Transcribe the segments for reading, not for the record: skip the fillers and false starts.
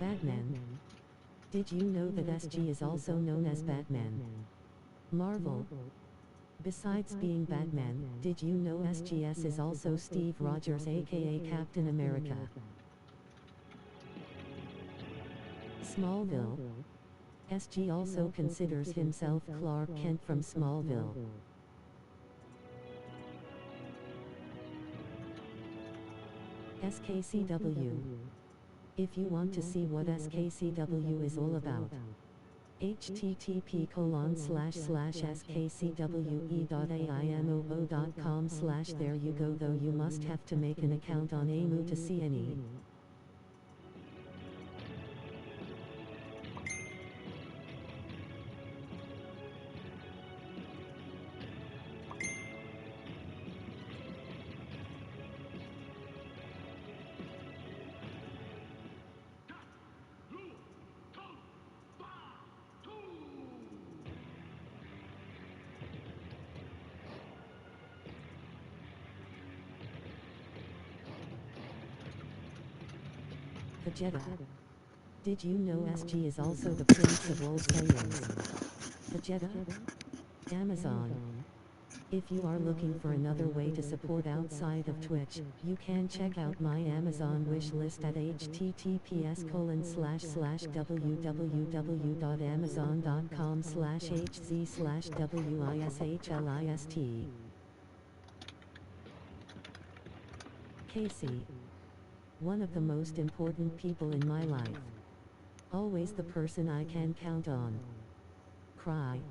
Batman. Did you know that SG is also known as Batman? Marvel. Besides being Batman, did you know SGS is also Steve Rogers aka Captain America? Smallville. SG also considers himself Clark Kent from Smallville. SKCW. If you want to see what SKCW is all about, http://skcwe.aimo.com/ there you go, though you must have to make an account on AIMO to see any. The Jedi. Did you know SG is also the Prince of all Saiyans? The Jedi? Amazon. If you are looking for another way to support outside of Twitch, you can check out my Amazon wish list at https://www.amazon.com/hz/wishlist. Casey. One of the most important people in my life. Always the person I can count on. Cry.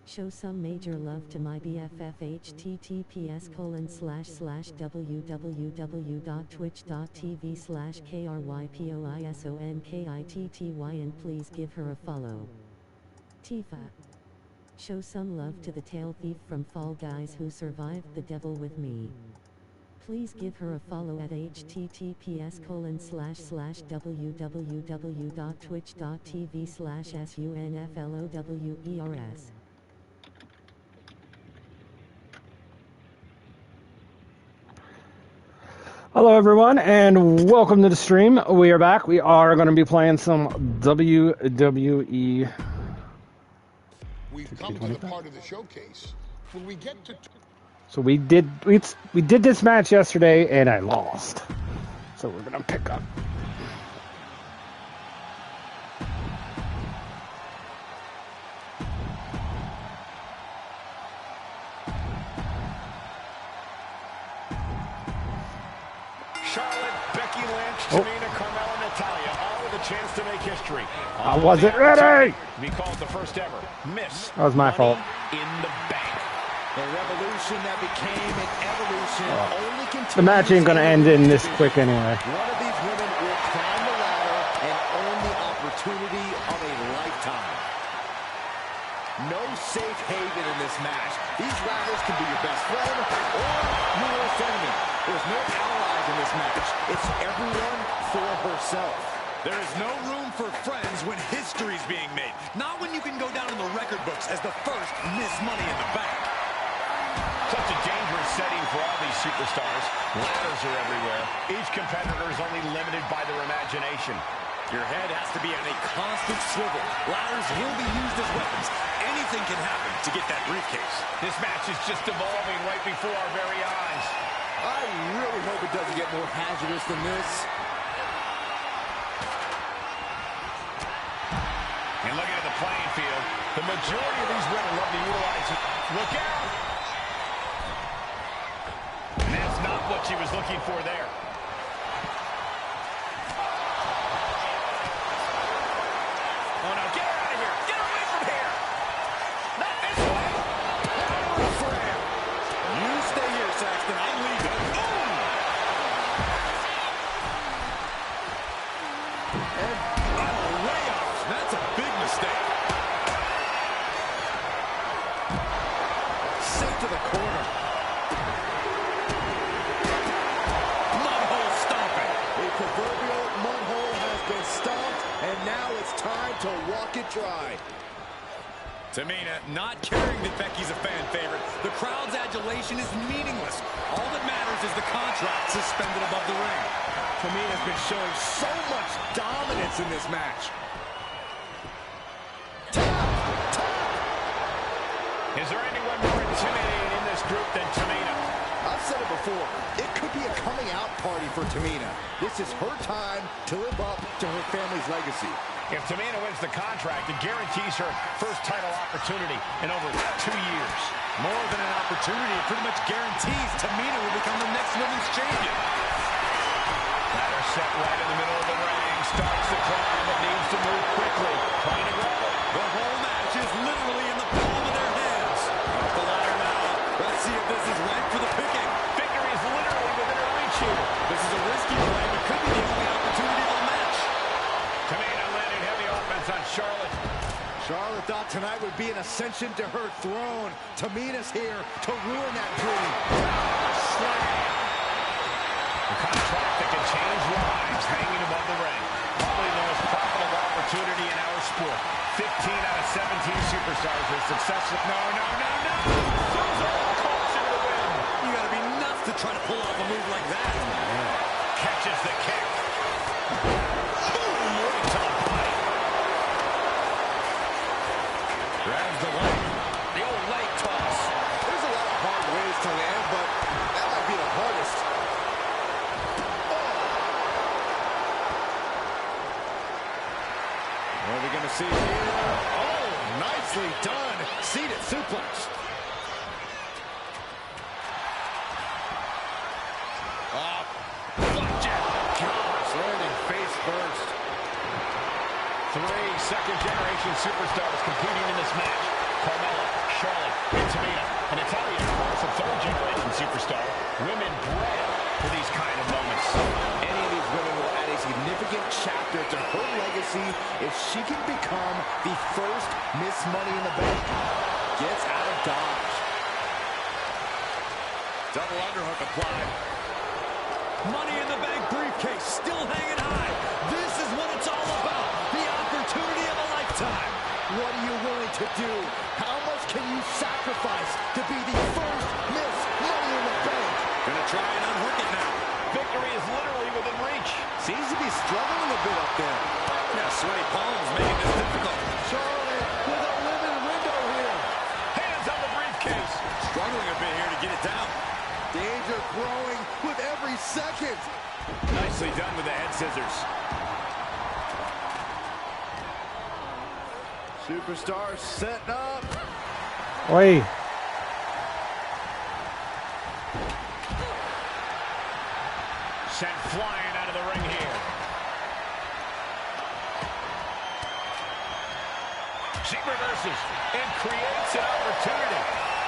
Show some major love to my BFF https://www.twitch.tv/KRYPOISONKITTY and please give her a follow. Tifa. Show some love to the tail thief from Fall Guys who survived the devil with me. Please give her a follow at https://www.twitch.tv/sunflowers. Hello everyone and welcome to the stream. We are back. We are going to be playing some WWE. We've come to the part of the showcase when we get to. So we did this match yesterday and I lost. So we're going to pick up. Tamina, Carmella, Natalia, all with a chance to make history. I wasn't ready! We called the first ever miss. That was my fault. In the bank. The revolution that became an evolution only continues. The match ain't gonna end in this quick anyway. One of these women will climb the ladder and own the opportunity of a lifetime. No safe haven in this match. These rivals can be your best friend or your worst enemy. There's no allies in this match. It's everyone for herself. There is no room for friends when history's being made. Not when you can go down in the record books as the first Miss Money in the Bank. Such a dangerous setting for all these superstars. Ladders are everywhere. Each competitor is only limited by their imagination. Your head has to be on a constant swivel. Ladders will be used as weapons. Anything can happen to get that briefcase. This match is just evolving right before our very eyes. I really hope it doesn't get more hazardous than this. And looking at the playing field, the majority of these women love to utilize it. Look out! And that's not what she was looking for there. Oh no, get her out of here! Get her away from here! Not this way! You stay here, Saxton. I'm leaving. That's a big mistake. Sent to the corner. Mudhole stomping. The proverbial mudhole has been stomped, and now it's time to walk it dry. Tamina not caring that Becky's a fan favorite. The crowd's adulation is meaningless. All that matters is the contract suspended above the ring. Tamina's been showing so much dominance offense in this match. Is there anyone more intimidating in this group than Tamina? I've said it before, it could be a coming out party for Tamina. This is her time to live up to her family's legacy. If Tamina wins the contract, it guarantees her first title opportunity in over 2 years. More than an opportunity, it pretty much guarantees Tamina will become the next women's champion. Ladder set right in the middle of the ring. Starts the climb, but needs to move quickly. Trying to grow. The whole match is literally in the palm of their hands. Up the ladder now. Let's see if this is ripe for the picking. Victory is literally within her reach here. This is a risky play, but could be the only opportunity of the match. Tamina landing heavy offense on Charlotte. Charlotte thought tonight would be an ascension to her throne. Tamina's here to ruin that dream. A contract that can change lives hanging above the ring. Probably the most profitable opportunity in our sport. 15 out of 17 superstars are successful. No. Those are all caution to the win. You gotta be nuts to try to pull off a move like that. Catches the kick. Boom, right to the body. Grabs the leg. The old leg toss. There's a lot of hard ways to land, but that might be the hardest. What are we going to see here? Oh, nicely done. Seated suplex. Flapjack. Gosh, landing face first. 3 second-generation superstars competing in this match. Carmella, Charlotte, and Tamina. And Natalya, of course, a third-generation superstar. Women bred for these kind of moments. Any of these women will add a significant chapter to her legacy if she can become the first Miss Money in the Bank. Gets out of dodge. Double underhook applied. Money in the Bank briefcase still hanging high. This is what it's all about. The opportunity of a lifetime. What are you willing to do? How much can you sacrifice to be the first Miss Money in the Bank? Gonna try and unhook it now. Victory is literally within reach. Seems to be struggling a bit up there. Yeah, sweaty palms making this difficult. Charlotte with a limited window here. Hands on the briefcase. Struggling a bit here to get it down. Danger growing with every second. Nicely done with the head scissors. Superstar setting up. Oi. Sent flying out of the ring here. She reverses and creates an opportunity.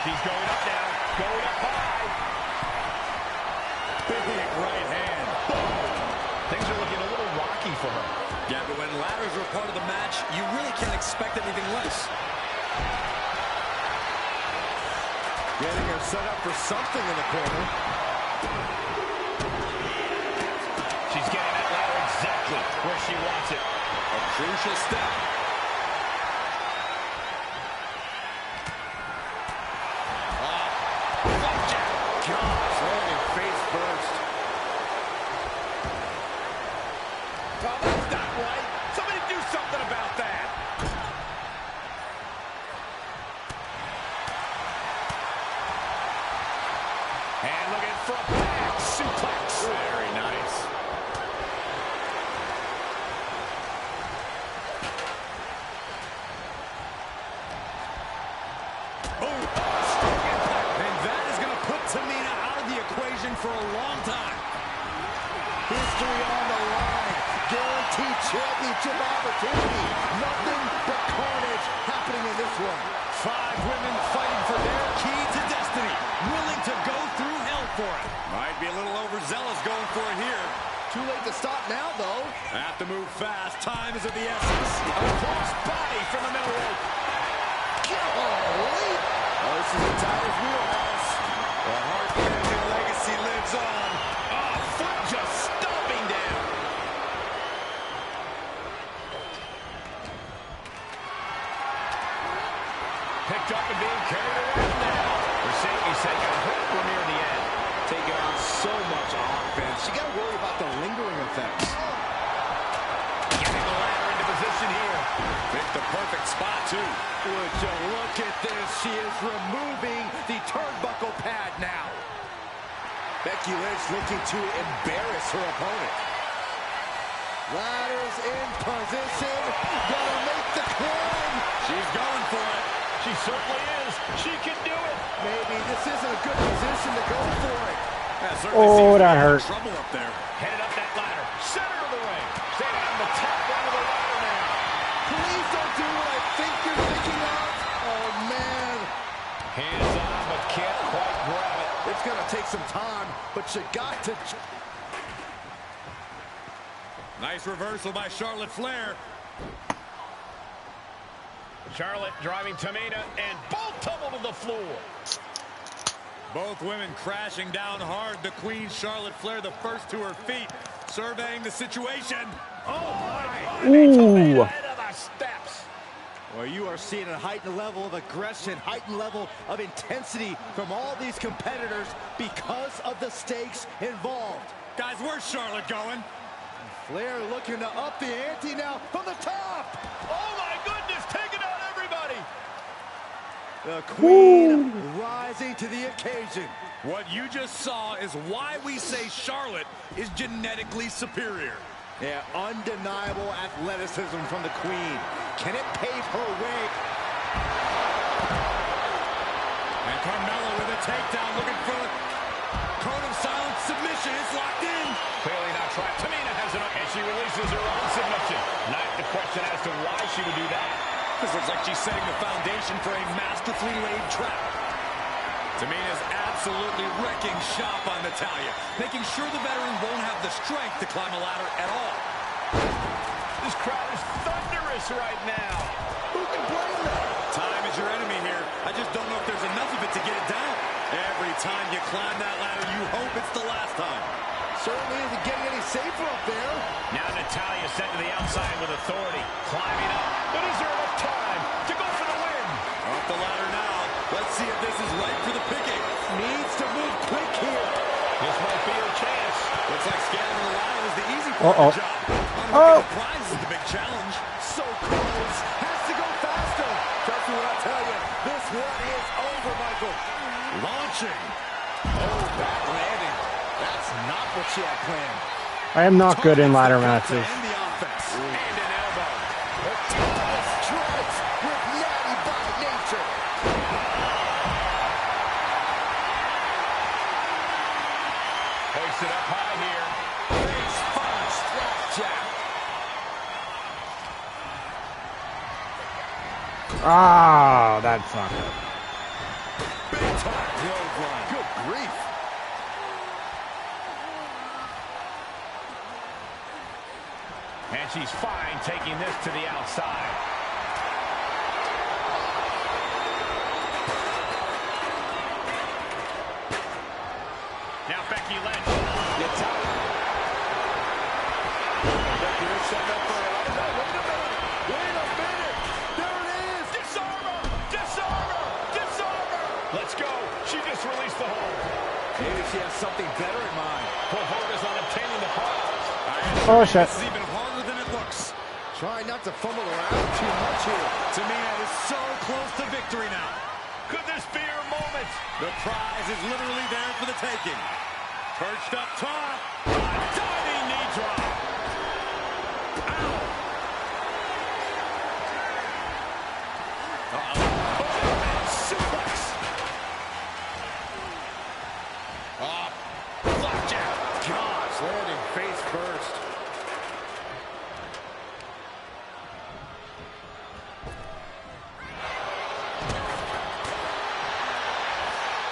She's going up now, going up high. Big right hand. Things are looking a little rocky for her. Yeah, but when ladders are part of the match, you really can't expect anything less. Getting her set up for something in the corner. She's getting that ladder exactly where she wants it. A crucial step. Flapjack. Gosh, landing face first. Oh, that's not right. Somebody do something about that. And looking for a back suplex. Very nice. Oh, strong impact. And that is going to put Tamina out of the equation for a long time. History on the line. Guaranteed championship opportunity. Nothing but carnage happening in this one. 5 women fighting for their key to destiny. Willing to go through hell for it. Might be a little overzealous going for it here. Too late to stop now, though. Have to move fast. Time is of the essence. A cross body from the middle rope. Golly. Oh, this is a Tyler's wheelhouse. The heart-bending legacy lives on. Oh, foot just stomping down. Picked up and being carried around now. For safety's sake, I hope we're near the end. Taking on so much offense. You got to worry about the lingering effects. Getting the Picked the perfect spot, too. Would you look at this? She is removing the turnbuckle pad now. Becky Lynch looking to embarrass her opponent. Ladders in position. Gonna make the climb. She's going for it. She certainly is. She can do it. Maybe this isn't a good position to go for it. Oh, that hurt. Trouble up there. Headed up that ladder. Center of the ring. Standing on the top rung of the ladder now. Please don't do what I think you're thinking of. Oh, man. Hands on, but can't quite grab it. It's going to take some time, but you got to... Nice reversal by Charlotte Flair. Charlotte driving Tamina, and both tumble to the floor. Both women crashing down hard. The Queen, Charlotte Flair, the first to her feet, surveying the situation. Oh, my. Ooh. Head of the steps. Well, you are seeing a heightened level of aggression, heightened level of intensity from all these competitors because of the stakes involved. Guys, where's Charlotte going? Flair looking to up the ante now from the top. Oh, my goodness, taking out everybody. The Queen rising to the occasion. What you just saw is why we say Charlotte is genetically superior. Yeah, undeniable athleticism from the Queen. Can it pave her way? And Carmella with a takedown, looking for a cone of silence submission. It's locked in. Clearly not trying. Tamina has it up, and she releases her own submission. Not the question as to why she would do that. This looks like she's setting the foundation for a masterfully laid trap. Tamina's absolutely wrecking shop on Natalya, making sure the veteran won't have the strength to climb a ladder at all. This crowd is thunderous right now. Who can blame them? Time is your enemy here. I just don't know if there's enough of it to get it down. Every time you climb that ladder, you hope it's the last time. Certainly isn't getting any safer up there. Now Natalya sent to the outside with authority, climbing up. But is there enough time to go for the win? Up the ladder now. Let's see if this is right for the picking. Needs to move quick here. This might be her chance. Looks like scaling the ladder is the easy part of the job. Oh. The prize is the big challenge. So close. Has to go faster. Trust me when I tell you, this one is over, Michael. Launching. Oh, back landing. That's not what she had planned. I am not good in ladder matches. And the offense. And an elbow. Strikes with natty by nature. Hoisted up high here. Face first, slapjack. Ah, that's not good. Big time clothesline. Good grief. And she's fine taking this to the outside. Now Becky Lynch. Natalya. Becky Lynch setting up for a... No, wait a minute. There it is. Disarm her! Disarm her! Disarm her! Let's go. She just released the hold. Maybe she has something better in mind. Her focus on obtaining the prize. Oh, shit. This is even harder than it looks. Trying not to fumble around too much here. Tamina is so close to victory now. Could this be her moment? The prize is literally there for the taking. Perched up top. A diving knee drop. Ow. Suplex. Flapjack. Gosh, landing face first.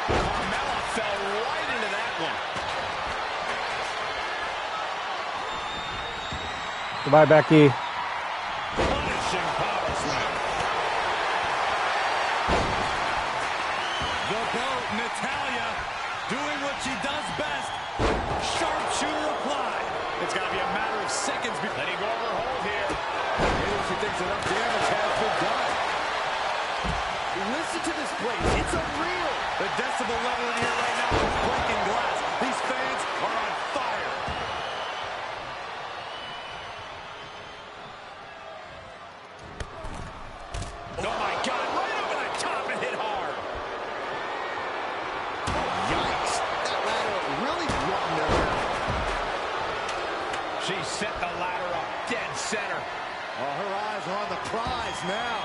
Carmella fell right into that one. Goodbye, Becky. Punishing power slam. The boat, Natalya, doing what she does best. Sharpshooter applied. It's got to be a matter of seconds before Letting go of her hold here. Maybe she thinks enough damage has been done. Listen to this place. It's unreal. the decibel level in here right now is breaking glass. These fans are on fire. Oh, her eyes are on the prize now.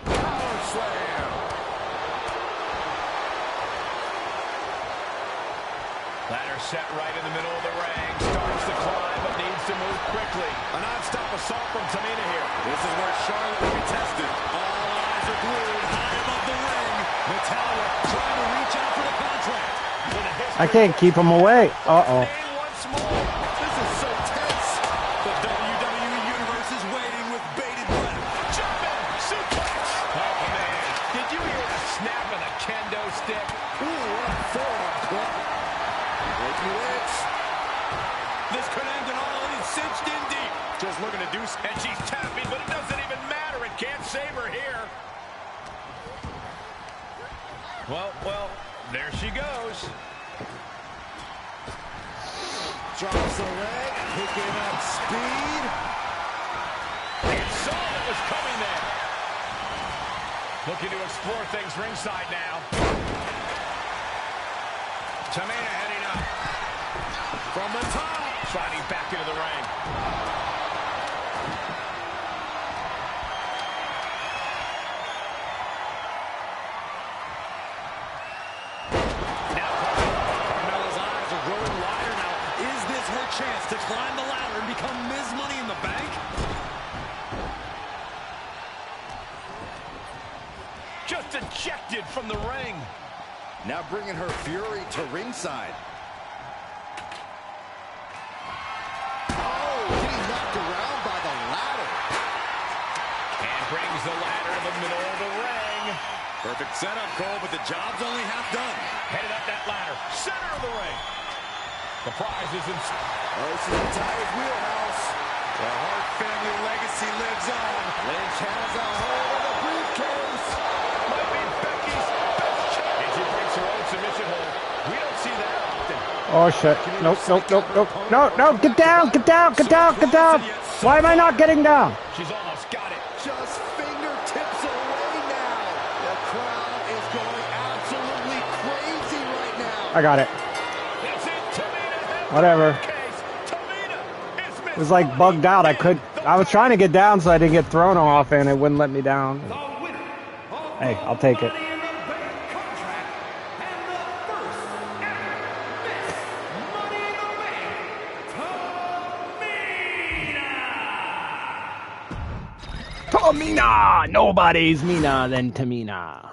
Power slam. Ladder set right in the middle of the ring. Starts to climb, but needs to move quickly. A non-stop assault from Tamina here. This is where Charlotte will be tested. All eyes are glued high above the ring. Natalya trying to reach out for the contract. I can't keep him away. Uh-oh. Once more. This is so tense. The WWE Universe is waiting with bated breath. Jumping suplex. Oh, man. Did you hear the snap of the kendo stick? Ooh, what a forearm club. Breaking legs. This could end it all. It's cinched in deep. Just looking to do, and she's tapping, but it doesn't even matter. It can't save her here. Well, there she goes. Drops the leg, picking up speed. It saw what was coming there. Looking to explore things ringside now. Tamina heading up. From the top. Sliding back into the ring. Carmella's eyes are growing wider now. Is this her chance to climb the ladder and become Ms. Money in the Bank? Just ejected from the ring. Now bringing her fury to ringside. Oh, getting knocked around by the ladder. And brings the ladder to the middle of the ring. Perfect setup, Cole, but the job's only half done. Headed up that ladder. Center of the ring. The prize is in... Oh, this is Natalya's wheelhouse. The Hart family legacy lives on. Lynch has a hold of the briefcase. Might be Becky's best chance. And she breaks her own submission hold. We don't see that often. Oh, shit. Nope. No, get down. Why am I not getting down? She's almost got it. Just fingertips away now. The crowd is going absolutely crazy right now. I got it. That's it. Tamina. Whatever. Tamina is It was like bugged out. I was trying to get down so I didn't get thrown off, and it wouldn't let me down. Hey, I'll take it. Tamina! Nobody's meaner than Tamina.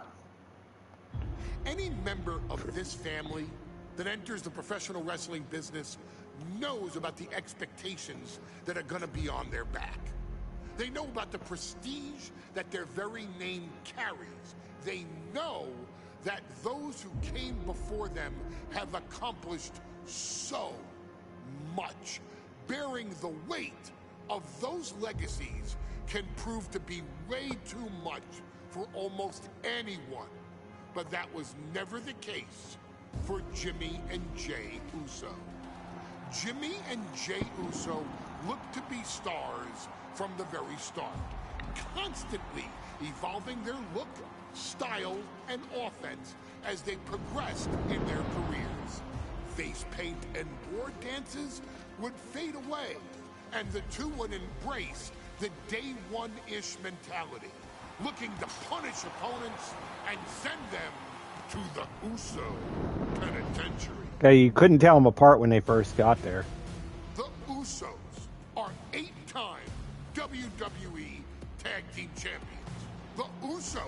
Any member of this family that enters the professional wrestling business knows about the expectations that are going to be on their back. They know about the prestige that their very name carries. They know that those who came before them have accomplished so much. Bearing the weight of those legacies can prove to be way too much for almost anyone. But that was never the case for Jimmy and Jey Uso. Jimmy and Jey Uso looked to be stars from the very start, constantly evolving their look, style, and offense as they progressed in their careers. Face paint and board dances would fade away, and the two would embrace the day one-ish mentality, looking to punish opponents and send them to the Uso penitentiary. Okay, you couldn't tell them apart when they first got there. The Usos are 8-time WWE Tag Team Champions. The Usos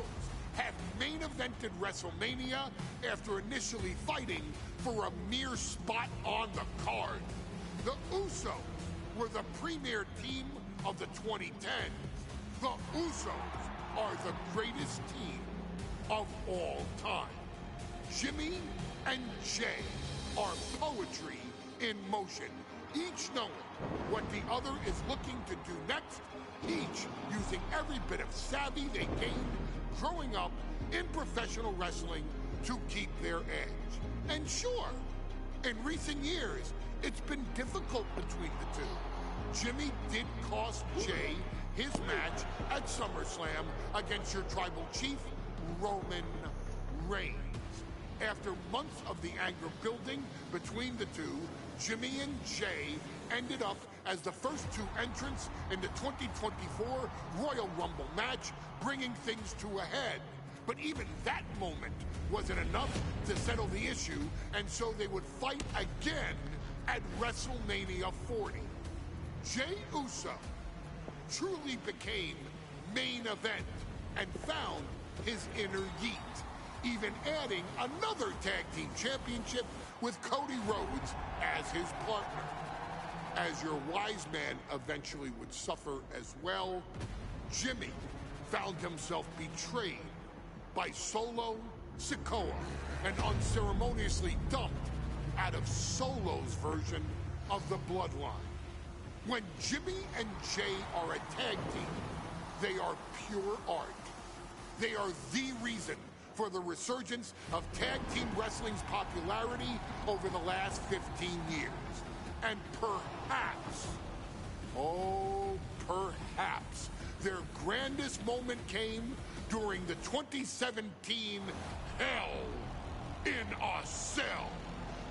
have main evented WrestleMania after initially fighting for a mere spot on the card. The Usos were the premier team of the 2010s. The Usos are the greatest team of all time. Jimmy and Jey are poetry in motion, each knowing what the other is looking to do next, each using every bit of savvy they gained growing up in professional wrestling to keep their edge. And sure, in recent years, it's been difficult between the two. Jimmy did cost Jey his match at SummerSlam against your tribal chief, Roman Reigns. After months of the anger building between the two, Jimmy and Jay ended up as the first two entrants in the 2024 Royal Rumble match, bringing things to a head. But even that moment wasn't enough to settle the issue, and so they would fight again at WrestleMania 40. Jey Uso truly became main event and found his inner yeet, even adding another tag team championship with Cody Rhodes as his partner. As your wise man eventually would suffer as well, Jimmy found himself betrayed by Solo Sikoa and unceremoniously dumped out of Solo's version of the Bloodline. When Jimmy and Jay are a tag team, they are pure art. They are the reason for the resurgence of tag team wrestling's popularity over the last 15 years. And perhaps, oh, perhaps, their grandest moment came during the 2017 Hell in a Cell,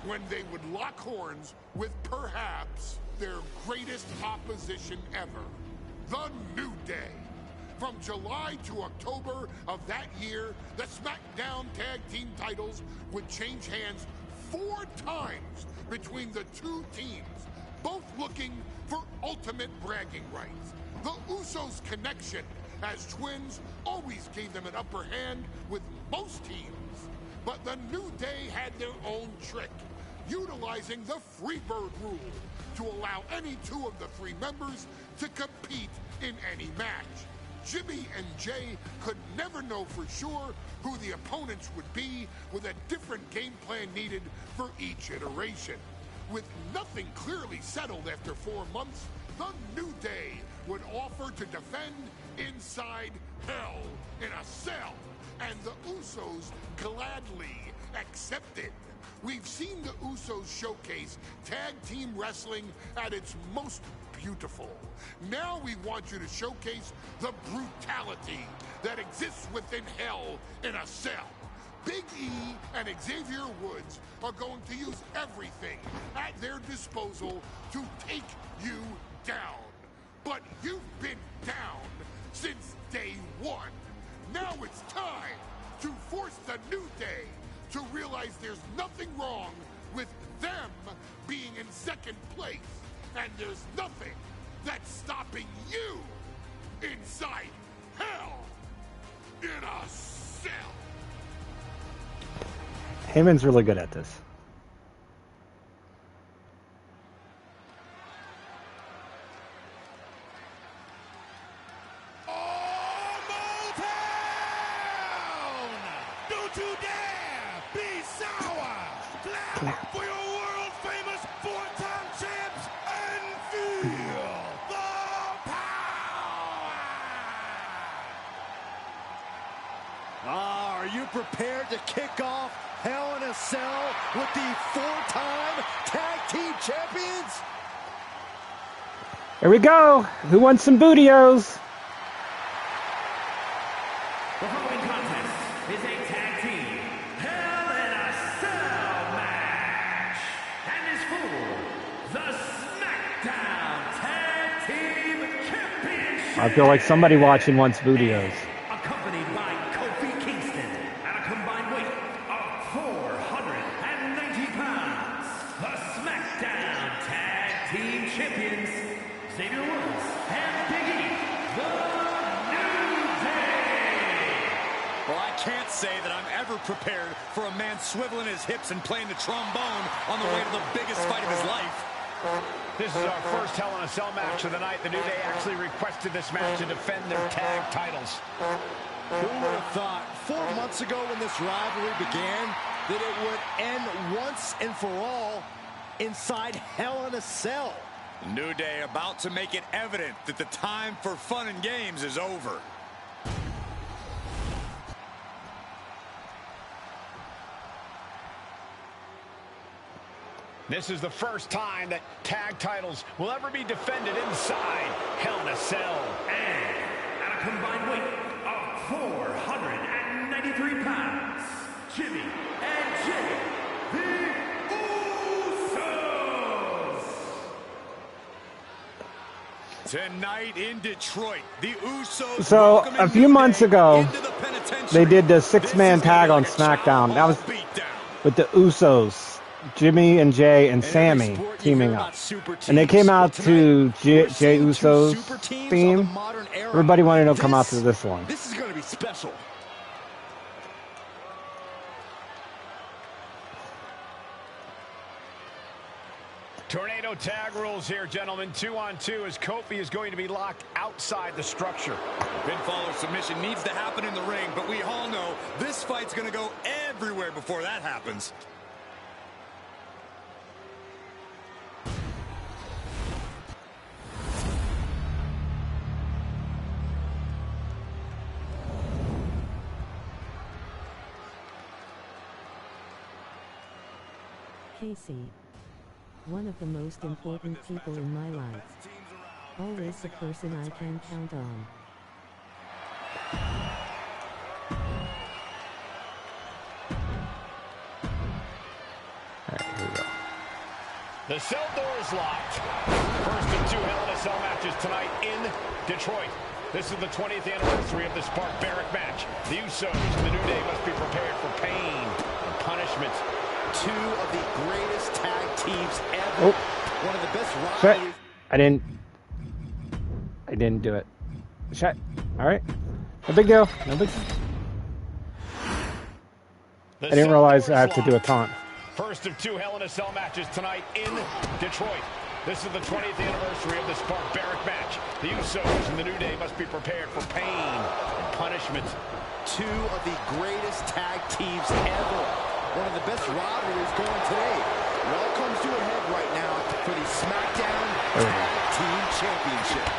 when they would lock horns with perhaps their greatest opposition ever, The New Day. From July to October of that year, the SmackDown Tag Team titles would change hands 4 times between the two teams, both looking for ultimate bragging rights. The Usos' connection as twins always gave them an upper hand with most teams. But the New Day had their own trick, utilizing the Freebird rule to allow any 2 of the 3 members to compete in any match. Jimmy and Jay could never know for sure who the opponents would be, with a different game plan needed for each iteration. With nothing clearly settled after 4 months, the New Day would offer to defend inside Hell in a Cell, and the Usos gladly accepted. We've seen the Usos showcase tag team wrestling at its most beautiful. Now we want you to showcase the brutality that exists within Hell in a Cell. Big E and Xavier Woods are going to use everything at their disposal to take you down. But you've been down since day 1. Now it's time to force the New Day to realize there's nothing wrong with them being in second place, and there's nothing that's stopping you inside Hell in a Cell. Heyman's really good at this. Don't you dare be sour! Clap for your world-famous 4-time champs and feel the power! Are you prepared to kick off Hell in a Cell with the 4-time tag team champions? Here we go. Who wants some bootios? The following contest is a tag team Hell in a Cell match and is for the SmackDown Tag Team Championship. I feel like somebody watching wants bootios. Accompanied by Kofi Kingston at a combined weight of 490 pounds. The SmackDown Tag Team Champions, Xavier Woods and Big E, the New Day. Well, I can't say that I'm ever prepared for a man swiveling his hips and playing the trombone on the way to the biggest fight of his life. This is our first Hell in a Cell match of the night. The New Day actually requested this match to defend their tag titles. Who would have thought 4 months ago when this rivalry began that it would end once and for all inside Hell in a Cell? The New Day about to make it evident that the time for fun and games is over. This is the first time that tag titles will ever be defended inside Hell in a Cell. And at a combined weight of 493 pounds, Jimmy and Jay, the Usos. Tonight in Detroit, the Usos. So a few months ago, they did the This six-man is gonna tag be on like a SmackDown. John That was Hall beatdown. with the Usos, Jimmy and Jay and Sammy teaming up. And they came out to Jay Uso's theme. Everybody wanted to come out to this one. This is going to be special. Tornado tag rules here, gentlemen. 2-on-2 as Kofi is going to be locked outside the structure. Pinfall or submission needs to happen in the ring, but we all know this fight's going to go everywhere before that happens. Casey. One of the most important people in my life. Always the person I can count on. Alright, here we go. The cell door is locked. First of 2 Hell in a Cell matches tonight in Detroit. This is the 20th anniversary of this barbaric match. The Usos and the New Day must be prepared for pain and punishment. 2 of the greatest tag teams ever. Oh. One of the best Shit. rivalries. I didn't do it. Shit. Alright. No big deal. No big deal. I didn't realize I have to do a taunt. First of 2 Hell in a Cell matches tonight in Detroit. This is the 20th anniversary of this barbaric match. The Usos and the New Day must be prepared for pain and punishment. 2 of the greatest tag teams ever. One of the best rivalries going today. It all comes to a head right now for the SmackDown Tag Team Championship.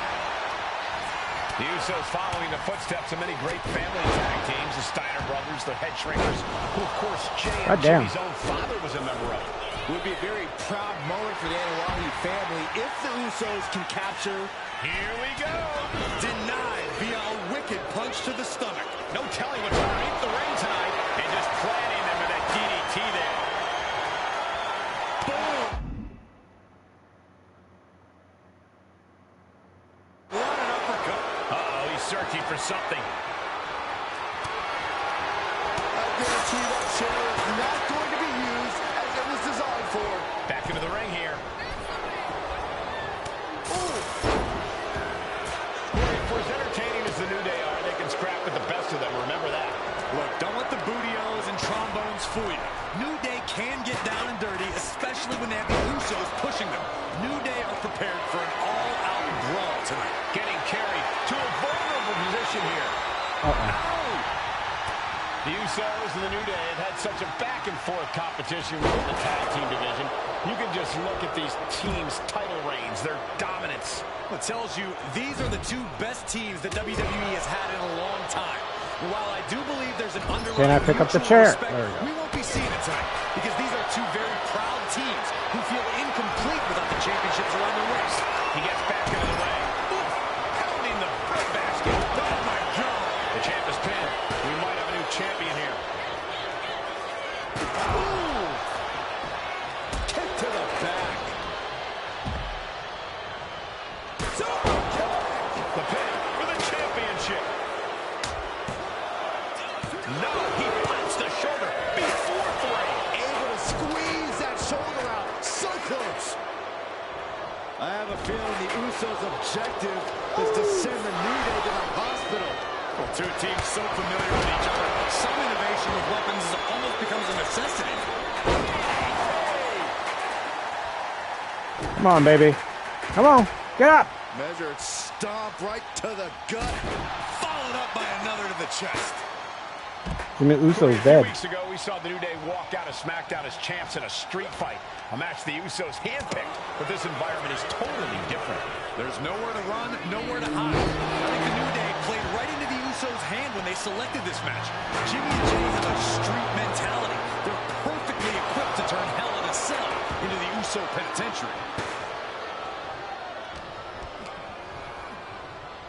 The Usos following the footsteps of many great family tag teams, the Steiner brothers, the Head Shrinkers, who of course Jay and Jimmy's own father was a member of. It would be a very proud moment for the Anoa'i family if the Usos can capture. Here we go. Denied via a wicked punch to the stomach. No telling what's underneath the ring tonight, and just planting them with that DDT there. Boom! What an uppercut. Uh-oh, he's searching for something. I guarantee that chair is not going to be used as it was designed for. Back into the ring here. For as entertaining as the New Day are, they can scrap with the best of them. Remember that. Look, don't let the booty-os and trombones fool you. New Day can get down and dirty, especially when they have the Usos pushing them. New Day are prepared for an all-out brawl tonight. Getting carried to a vulnerable position here. The Usos and the New Day have had such a back-and-forth competition within the tag team division. You can just look at these teams' title reigns, their dominance. It tells you these are the 2 best teams that WWE has had in a long time. And while I do believe there's an underlying Can I pick up the mutual chair? respect, There we go. we won't be seeing it tonight because these are 2 very proud teams who feel incomplete without the championships around their waist. He gets back into the ring. Oof, pounding the breadbasket. Oh my God! The champ is pinned. We might have a new champion here. Ooh. Kick to the back. The pin for the championship. No, he pops the shoulder before 3. Able to squeeze that shoulder out. So close. I have a feeling the Usos' objective is to send the New Day to the hospital. Well, 2 teams so familiar with each other, some innovation with weapons almost becomes a necessity. Come on, baby. Come on. Get up. Measured stomp right to the gut. Followed up by another to the chest. Jimmy Uso's 2 dead. weeks ago, we saw the New Day walk out of SmackDown as champs in a street fight. A match the Usos handpicked, but this environment is totally different. There's nowhere to run, nowhere to hide. I think the New Day played right into the Usos' hand when they selected this match. Jimmy and Jay have a street mentality. They're perfectly equipped to turn Hell in a Cell into the Uso penitentiary.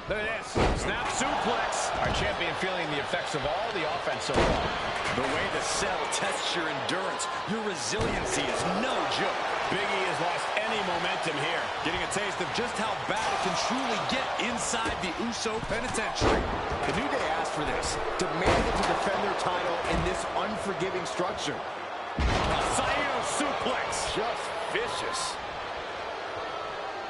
Look at this. Snap suplex. Our champion feeling the effects of all the offense so far. The way the cell tests your endurance, your resiliency is no joke. Big E has lost any momentum here. Getting a taste of just how bad it can truly get inside the Uso penitentiary. The New Day asked for this, demanded to defend their title in this unforgiving structure. Saito suplex. Just vicious.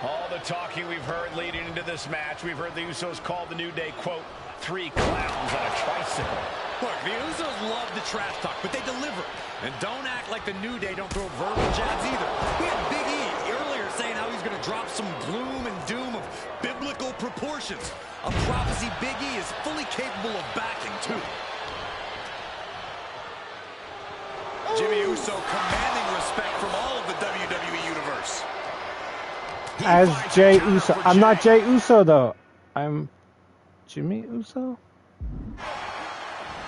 All the talking we've heard leading into this match, we've heard the Usos call the New Day, quote, 3 clowns on a tricycle. Look, the Usos love the trash talk, but they deliver. And don't act like the New Day don't throw verbal jabs either. We had Big E earlier saying how he's going to drop some gloom and doom of biblical proportions. A prophecy Big E is fully capable of backing, too. Jimmy Uso commanding respect from all of the WWE Universe. As Jey Uso. I'm not Jey Uso, though. I'm Jimmy Uso?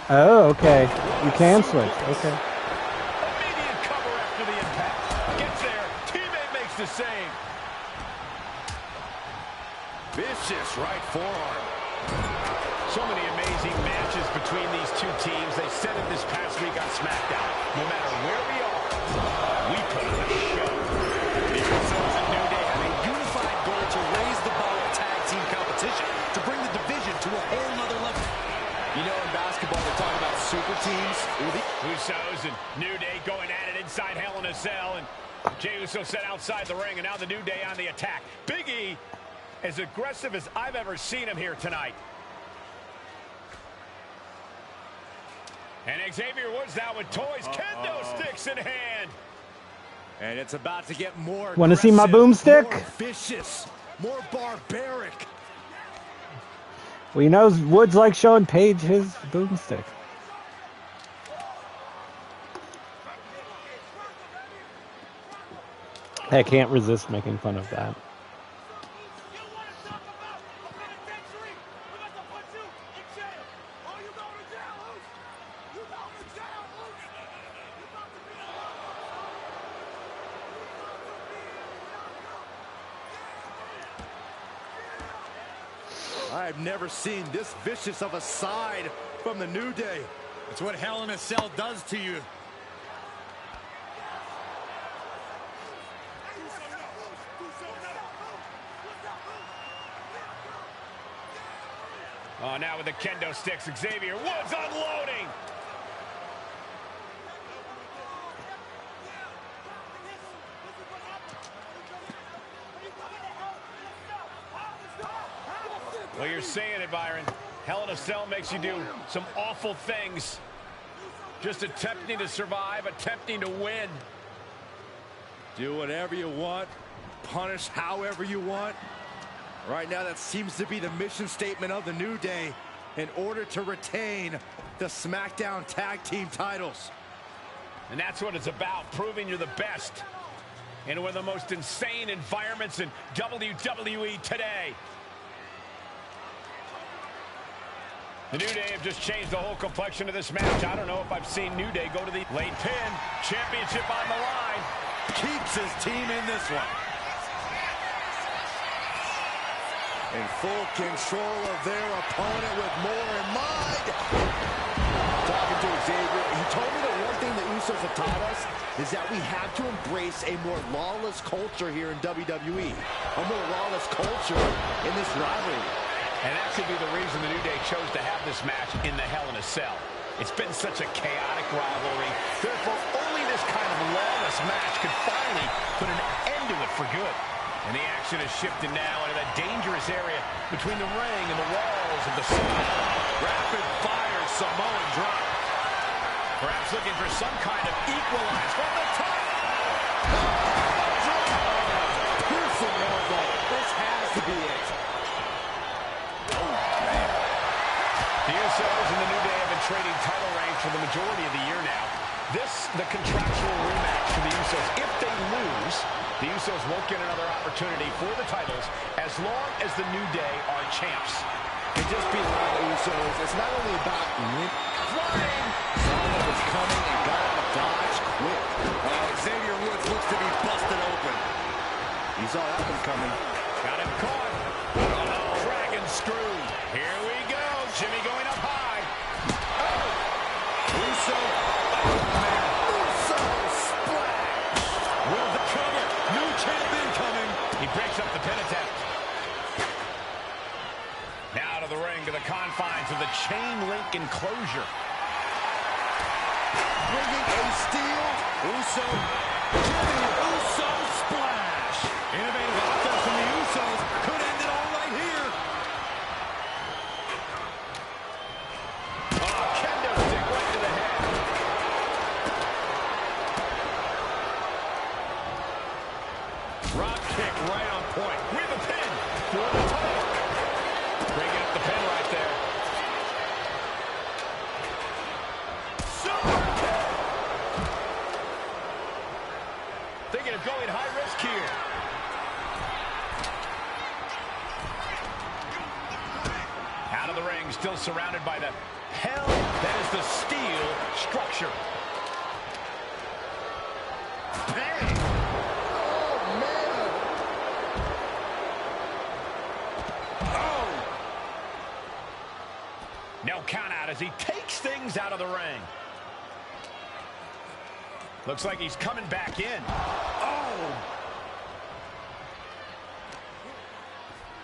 Oh, okay. You can switch. Okay. Immediate cover after the impact. Gets there. Teammate makes the save. Vicious right forearm. So many amazing matches between these two teams. They said it this past week on SmackDown. No matter where we are, we put on a show. The Usos and New Day have a unified goal to raise the bar of tag team competition, to bring the division to a whole nother level. You know, in basketball, they're talking about super teams. Usos and New Day going at it inside Hell in a Cell, and Jey Uso set outside the ring, and now the New Day on the attack. Big E, as aggressive as I've ever seen him here tonight. And Xavier Woods now with toys, kendo sticks in hand. And it's about to get more Want to see my boomstick? more vicious, more barbaric. Well, you know, Woods likes showing Paige his boomstick. I can't resist making fun of that. I've never seen this vicious of a side from the New Day. It's what Hell in a Cell does to you. Oh, now with the kendo sticks, Xavier Woods unloading. Well, you're saying it, Byron. Hell in a Cell makes you do some awful things. Just attempting to survive, attempting to win. Do whatever you want, punish however you want. Right now, that seems to be the mission statement of the New Day in order to retain the SmackDown Tag Team titles. And that's what it's about, proving you're the best in one of the most insane environments in WWE today. The New Day have just changed the whole complexion of this match. I don't know if I've seen New Day go to the late pin. Championship on the line. Keeps his team in this one. In full control of their opponent with more in mind. Talking to Xavier, he told me the one thing the Usos have taught us is that we have to embrace a more lawless culture here in WWE. A more lawless culture in this rivalry. And that could be the reason the New Day chose to have this match in the Hell in a Cell. It's been such a chaotic rivalry. Therefore, only this kind of lawless match could finally put an end to it for good. And the action has shifted now into that dangerous area between the ring and the walls of the cell. Rapid fire Samoan drop. Perhaps looking for some kind of equalize from the top. Piercing elbow. This has to be it. The Usos and the New Day have been trading title reigns for the majority of the year now. This, the contractual rematch for the Usos. If they lose, the Usos won't get another opportunity for the titles as long as the New Day are champs. And just being one of the Usos, it's not only about Flying! someone was coming and got out of dodge quick. Xavier Woods looks to be busted open. He saw that one coming. Got him caught. Oh, Dragon screwed. Here we go. Jimmy going up high. Uso. Oh, man. Uso splash. Will the cover. New champion coming. He breaks up the pin attempt. Now to the ring, to the confines of the chain link enclosure. Bringing a steel. Uso. Jimmy Uso splash. Innovative offense from the Usos. Could end it all right here. Oh, kendo stick right to the head. Drop kick right on point. With a pin for the title. Bringing up the pin right there. Super kick. Thinking of going high risk here. Out of the ring, still surrounded by the hell that is the steel structure. Bang! Oh, man. Oh! No count out as he takes things out of the ring. Looks like he's coming back in. Oh!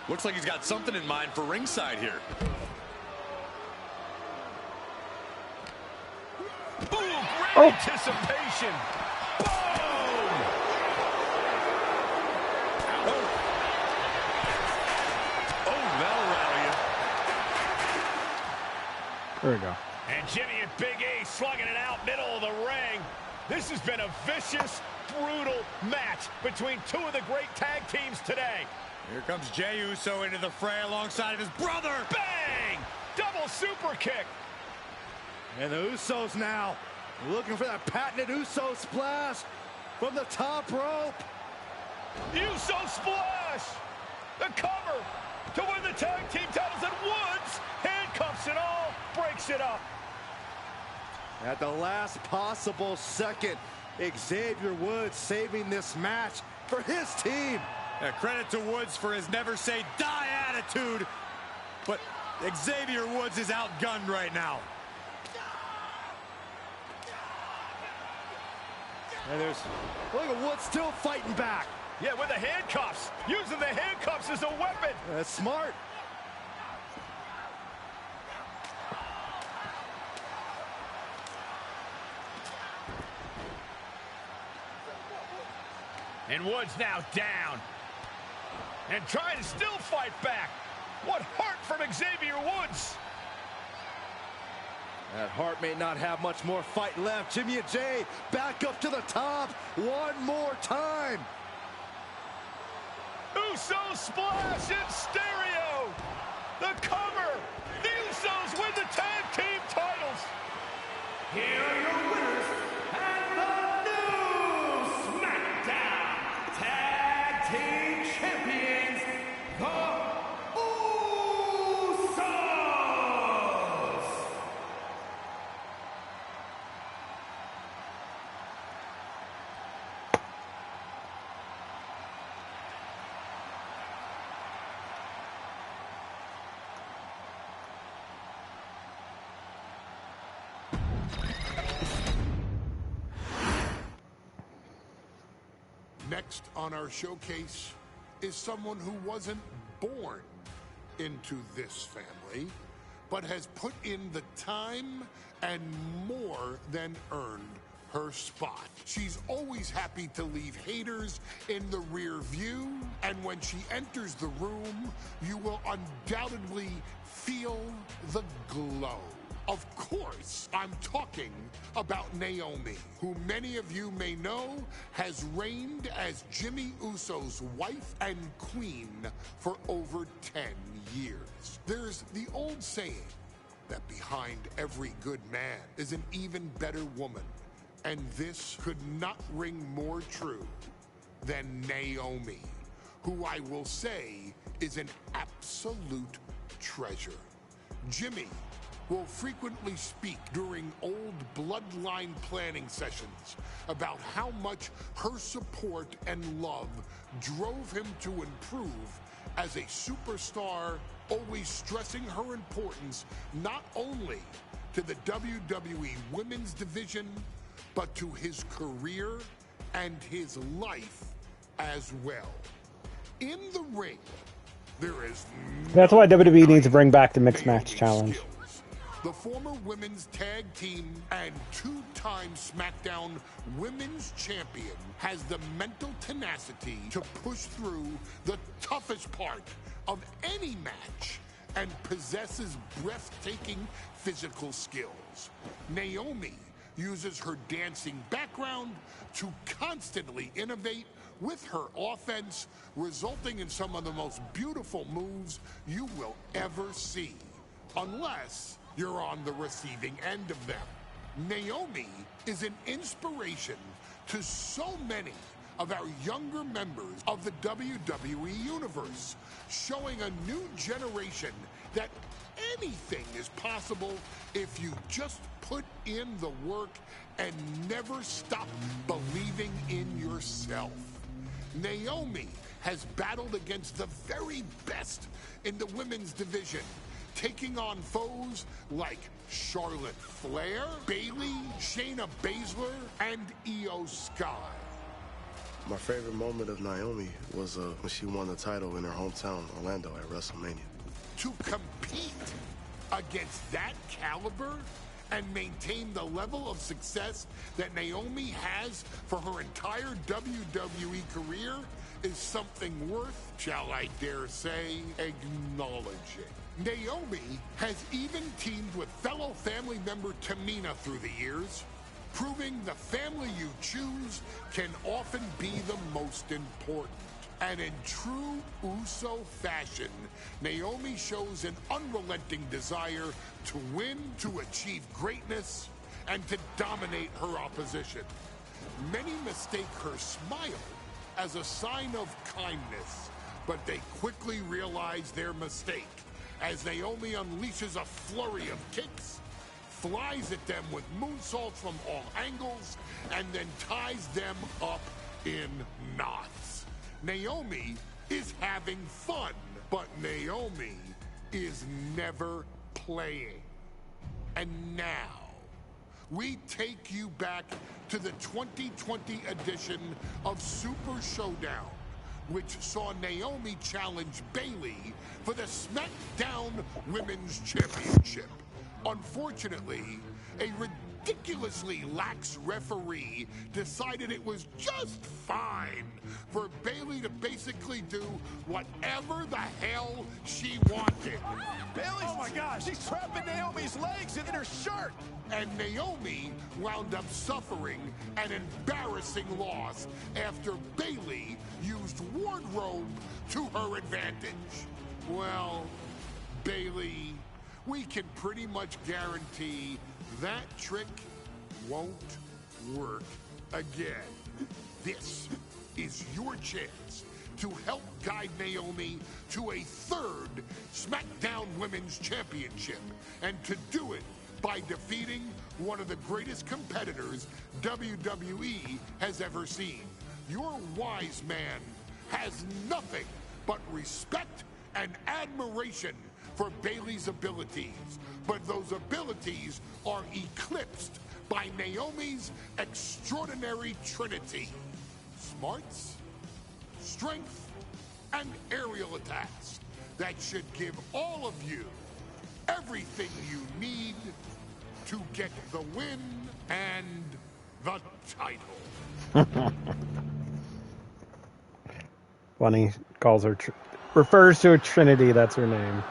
Looks like he's got something in mind for ringside here. Ooh, great anticipation. Boom! Oh, that'll rattle you. There we go. And Jimmy and Big E slugging it out middle of the ring. This has been a vicious, brutal match between two of the great tag teams today. Here comes Jey Uso into the fray alongside of his brother. Bang! Double super kick. And the Usos now looking for that patented Uso splash from the top rope. Uso splash. The cover to win the tag team titles, and Woods handcuffs it all, breaks it up. At the last possible second, Xavier Woods saving this match for his team. Credit to Woods for his never say die attitude, but Xavier Woods is outgunned right now. And look at Woods still fighting back. Yeah, with the handcuffs. Using the handcuffs as a weapon. That's smart. And Woods now down. And trying to still fight back. What heart from Xavier Woods. That Hart may not have much more fight left. Jimmy and Jey back up to the top one more time. Uso splash in stereo. The cover. The Usos win the tag team titles. Here are your winners and the new SmackDown Tag Team Champions, the Usos. Next on our showcase is someone who wasn't born into this family, but has put in the time and more than earned her spot. She's always happy to leave haters in the rear view, and when she enters the room, you will undoubtedly feel the glow. Of course, I'm talking about Naomi, who many of you may know has reigned as Jimmy Uso's wife and queen for over 10 years. There's the old saying that behind every good man is an even better woman, and this could not ring more true than Naomi, who I will say is an absolute treasure. Jimmy will frequently speak during old bloodline planning sessions about how much her support and love drove him to improve as a superstar, always stressing her importance not only to the WWE Women's Division, but to his career and his life as well. In the ring, there is That's why WWE needs to bring back the mixed match challenge. skills. The former women's tag team and two-time SmackDown Women's Champion has the mental tenacity to push through the toughest part of any match and possesses breathtaking physical skills. Naomi uses her dancing background to constantly innovate with her offense, resulting in some of the most beautiful moves you will ever see, unless you're on the receiving end of them. Naomi is an inspiration to so many of our younger members of the WWE Universe, showing a new generation that anything is possible if you just put in the work and never stop believing in yourself. Naomi has battled against the very best in the women's division, taking on foes like Charlotte Flair, Bayley, Shayna Baszler, and Io Sky. My favorite moment of Naomi was when she won the title in her hometown, Orlando, at WrestleMania. To compete against that caliber and maintain the level of success that Naomi has for her entire WWE career is something worth, shall I dare say, acknowledging. Naomi has even teamed with fellow family member Tamina through the years, proving the family you choose can often be the most important. And in true Uso fashion, Naomi shows an unrelenting desire to win, to achieve greatness, and to dominate her opposition. Many mistake her smile as a sign of kindness, but they quickly realize their mistake as Naomi unleashes a flurry of kicks, flies at them with moonsaults from all angles, and then ties them up in knots. Naomi is having fun, but Naomi is never playing. And now, we take you back to the 2020 edition of Super Showdown, which saw Naomi challenge Bayley for the SmackDown Women's Championship. Unfortunately, a ridiculously lax referee decided it was just fine for Bayley to basically do whatever the hell she wanted. Bayley, oh my gosh, she's trapping Naomi's legs in her shirt. And Naomi wound up suffering an embarrassing loss after Bayley used wardrobe to her advantage. Well, Bayley, we can pretty much guarantee that trick won't work again. This is your chance to help guide Naomi to a third SmackDown Women's Championship, and to do it by defeating one of the greatest competitors WWE has ever seen. Your wise man has nothing but respect and admiration for Bayley's abilities, but those abilities are eclipsed by Naomi's extraordinary trinity: smarts, strength, and aerial attacks that should give all of you everything you need to get the win and the title. Funny, calls her, refers to a Trinity, that's her name.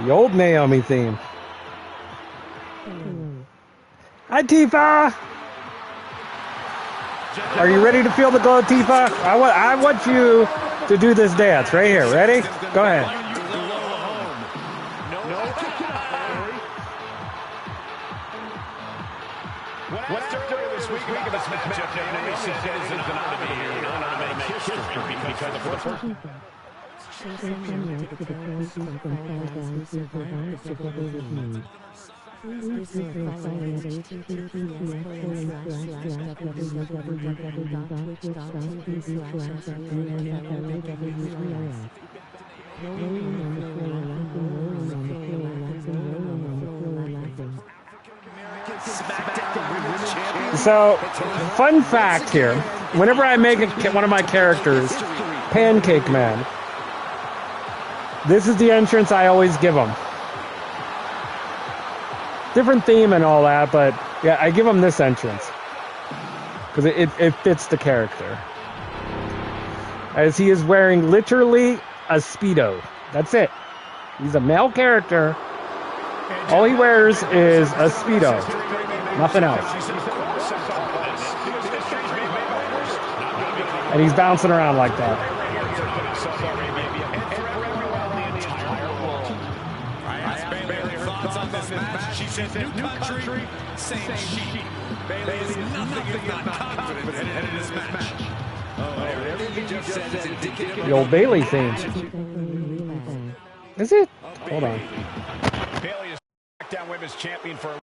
The old Naomi theme. Hi, Tifa! Are you ready to feel the glow, Tifa? I want you to do this dance right here. Ready? Go ahead. What after this week about this matchup, Naomi said it is an honor to be here, an honor to make history because of the first. Please give her a follow at https://www.twitch.tv/SMNFLOWWERF. Rolling on the floor, laughing, rolling on the floor, laughing, rolling on the floor, laughing. So, fun fact here. Whenever I make one of my characters, Pancake Man, this is the entrance I always give them. Different theme and all that, but yeah, I give him this entrance. Because it fits the character. As he is wearing literally a Speedo. That's it. He's a male character. All he wears is a Speedo. Nothing else. And he's bouncing around like that. She said new country, same sheet. Bayley is nothing if not confident headed into this match. The old Bayley theme. Is it? Hold on. Bayley is SmackDown Women's Champion for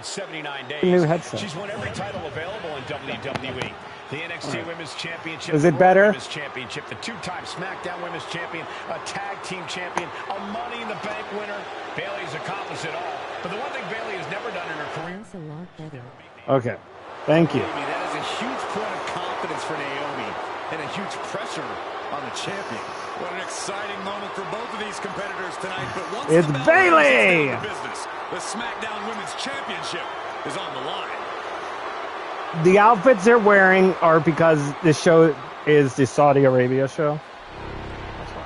79 days. New headset. She's won every title available in WWE. The NXT Women's Championship, is it the better? Women's Championship, the two-time SmackDown Women's Champion, a Tag Team Champion, a Money in the Bank winner. Bayley's accomplished it all. But the one thing Bayley has never done in her career. That's a lot better. Okay. Thank you. That is a huge point of confidence for Naomi and a huge pressure on the champion. What an exciting moment for both of these competitors tonight. But once It's the bell Bayley! rings, it's down to business. The SmackDown Women's Championship is on the line. The outfits they're wearing are because this show is the Saudi Arabia show. That's why.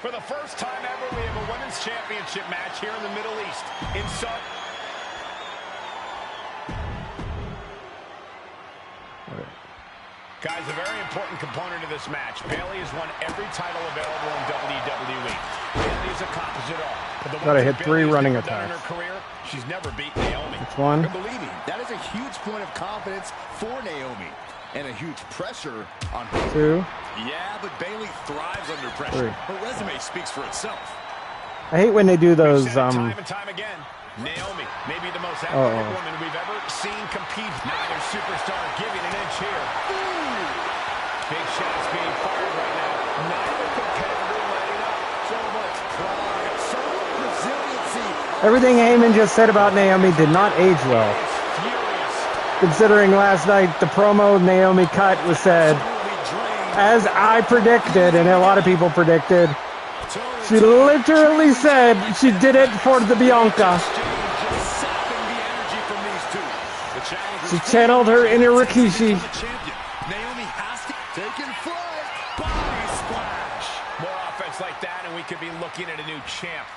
For the first time ever, we have a Women's Championship match here in the Middle East. In Saudi. Guys, a very important component of this match. Bayley has won every title available in WWE. Bayley has accomplished it all. Gotta hit 3 running attacks. In her career, she's never beat Naomi. Which one? And believe me, that is a huge point of confidence for Naomi and a huge pressure on her. 2. Yeah, but Bayley thrives under pressure. 3. Her resume speaks for itself. I hate when they do those time and time again. Naomi, maybe the most athletic woman we've ever seen compete. Neither superstar giving an inch here. Ooh. Big shots being fired right now. Neither competitor letting up. So much pride, so much resiliency. Everything Heyman just said about Naomi did not age well. Considering last night the promo Naomi cut was said, as I predicted, and a lot of people predicted, she literally said she did it for the Bianca. She channeled her inner Rikishi. Naomi has to take in flight. Body splash. More offense like that, and we could be looking at a new champ.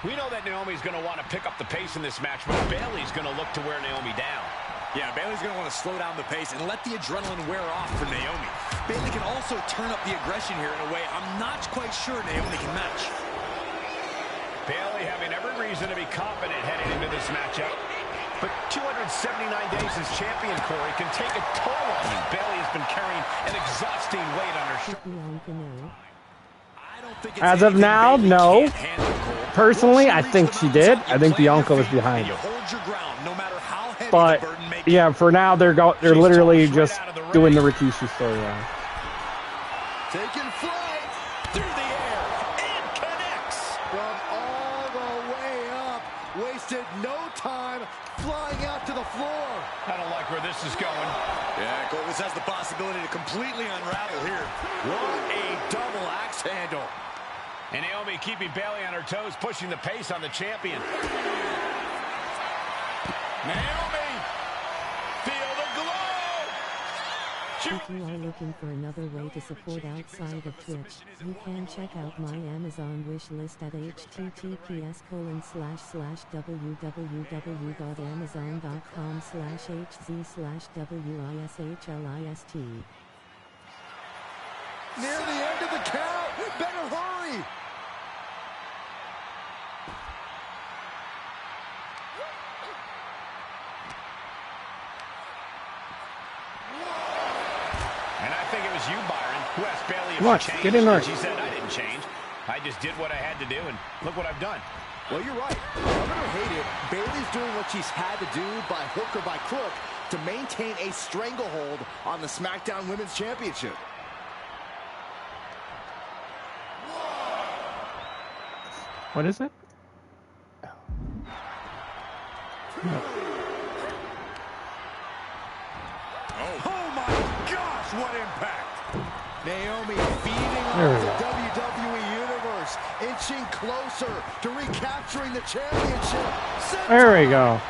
We know that Naomi's going to want to pick up the pace in this match, but Bayley's going to look to wear Naomi down. Yeah, Bayley's going to want to slow down the pace and let the adrenaline wear off for Naomi. Bayley can also turn up the aggression here in a way I'm not quite sure Naomi can match. Bayley having every reason to be confident heading into this matchup. But 279 days as champion, Corey, can take a toll on you. Bayley has been carrying an exhausting weight on her shoulders. As of now, no. Personally, I think she did. I think Bianca was behind her. But yeah, for now they're literally just doing the Rikishi storyline. Taking flight through the air and connects from all the way up. Wasted no time flying out to the floor. I don't like where this is going. Yeah, Cole, this has the possibility to completely unravel here. What a double axe handle. And Naomi keeping Bayley on her toes, pushing the pace on the champion. Naomi, feel the glow. If you are looking for another way to support outside of Twitch, you can check out my Amazon wish list at https://www.amazon.com/hz/wishlist. Near the end of the count, better hurry. And I think it was you, Byron, who asked Bayley if What? she changed. Get in there. And she said, I didn't change. I just did what I had to do, and look what I've done. Well, you're right. Love it or hate it, Bayley's doing what she's had to do by hook or by crook to maintain a stranglehold on the SmackDown Women's Championship. What is it? Oh my gosh, what impact! Naomi feeding There off we the go. WWE Universe, inching closer to recapturing the championship. There we go.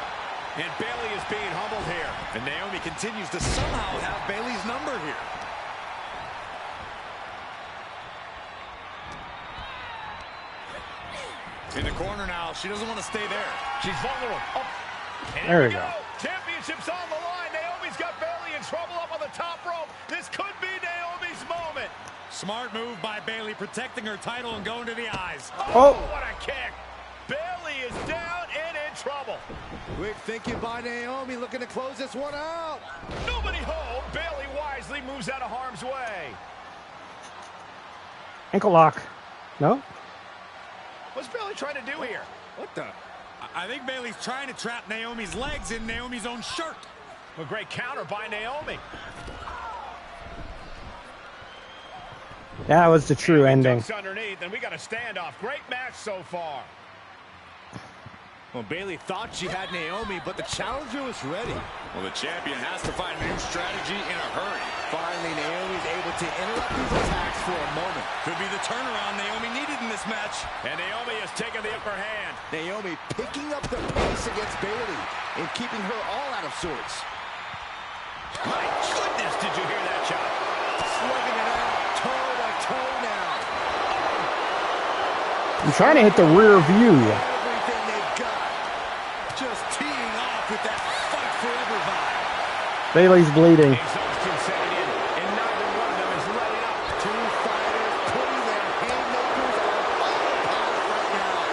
And Bayley is being humbled here. And Naomi continues to somehow have Bayley's number here. In the corner now. She doesn't want to stay there. She's vulnerable. Oh. And There here we go. Championship's on the line. Naomi's got Bayley in trouble up on the top rope. This could be Naomi's moment. Smart move by Bayley, protecting her title and going to the eyes. Oh. What a kick. Bayley is down and in trouble. Quick thinking by Naomi, looking to close this one out. Nobody home. Bayley wisely moves out of harm's way. Ankle lock. No? What's Bayley trying to do here? What the? I think Bayley's trying to trap Naomi's legs in Naomi's own shirt. A great counter by Naomi. That was the true ending. Ducks underneath, and we got a standoff. Great match so far. Well, Bayley thought she had Naomi, but the challenger was ready. Well, the champion has to find a new strategy in a hurry. Finally, Naomi's able to interrupt these attacks for a moment. Could be the turnaround Naomi needed in this match. And Naomi has taken the upper hand. Naomi picking up the pace against Bayley and keeping her all out of sorts. My goodness, did you hear that shot? Slugging it out, toe to toe now. I'm trying to hit the rear view. Everything they've got. Just teeing off with that fight forever vibe. Bayley's bleeding. Exhaustion setting in, and neither one of them is letting up. Two fighters putting their haymakers on autopilot right now.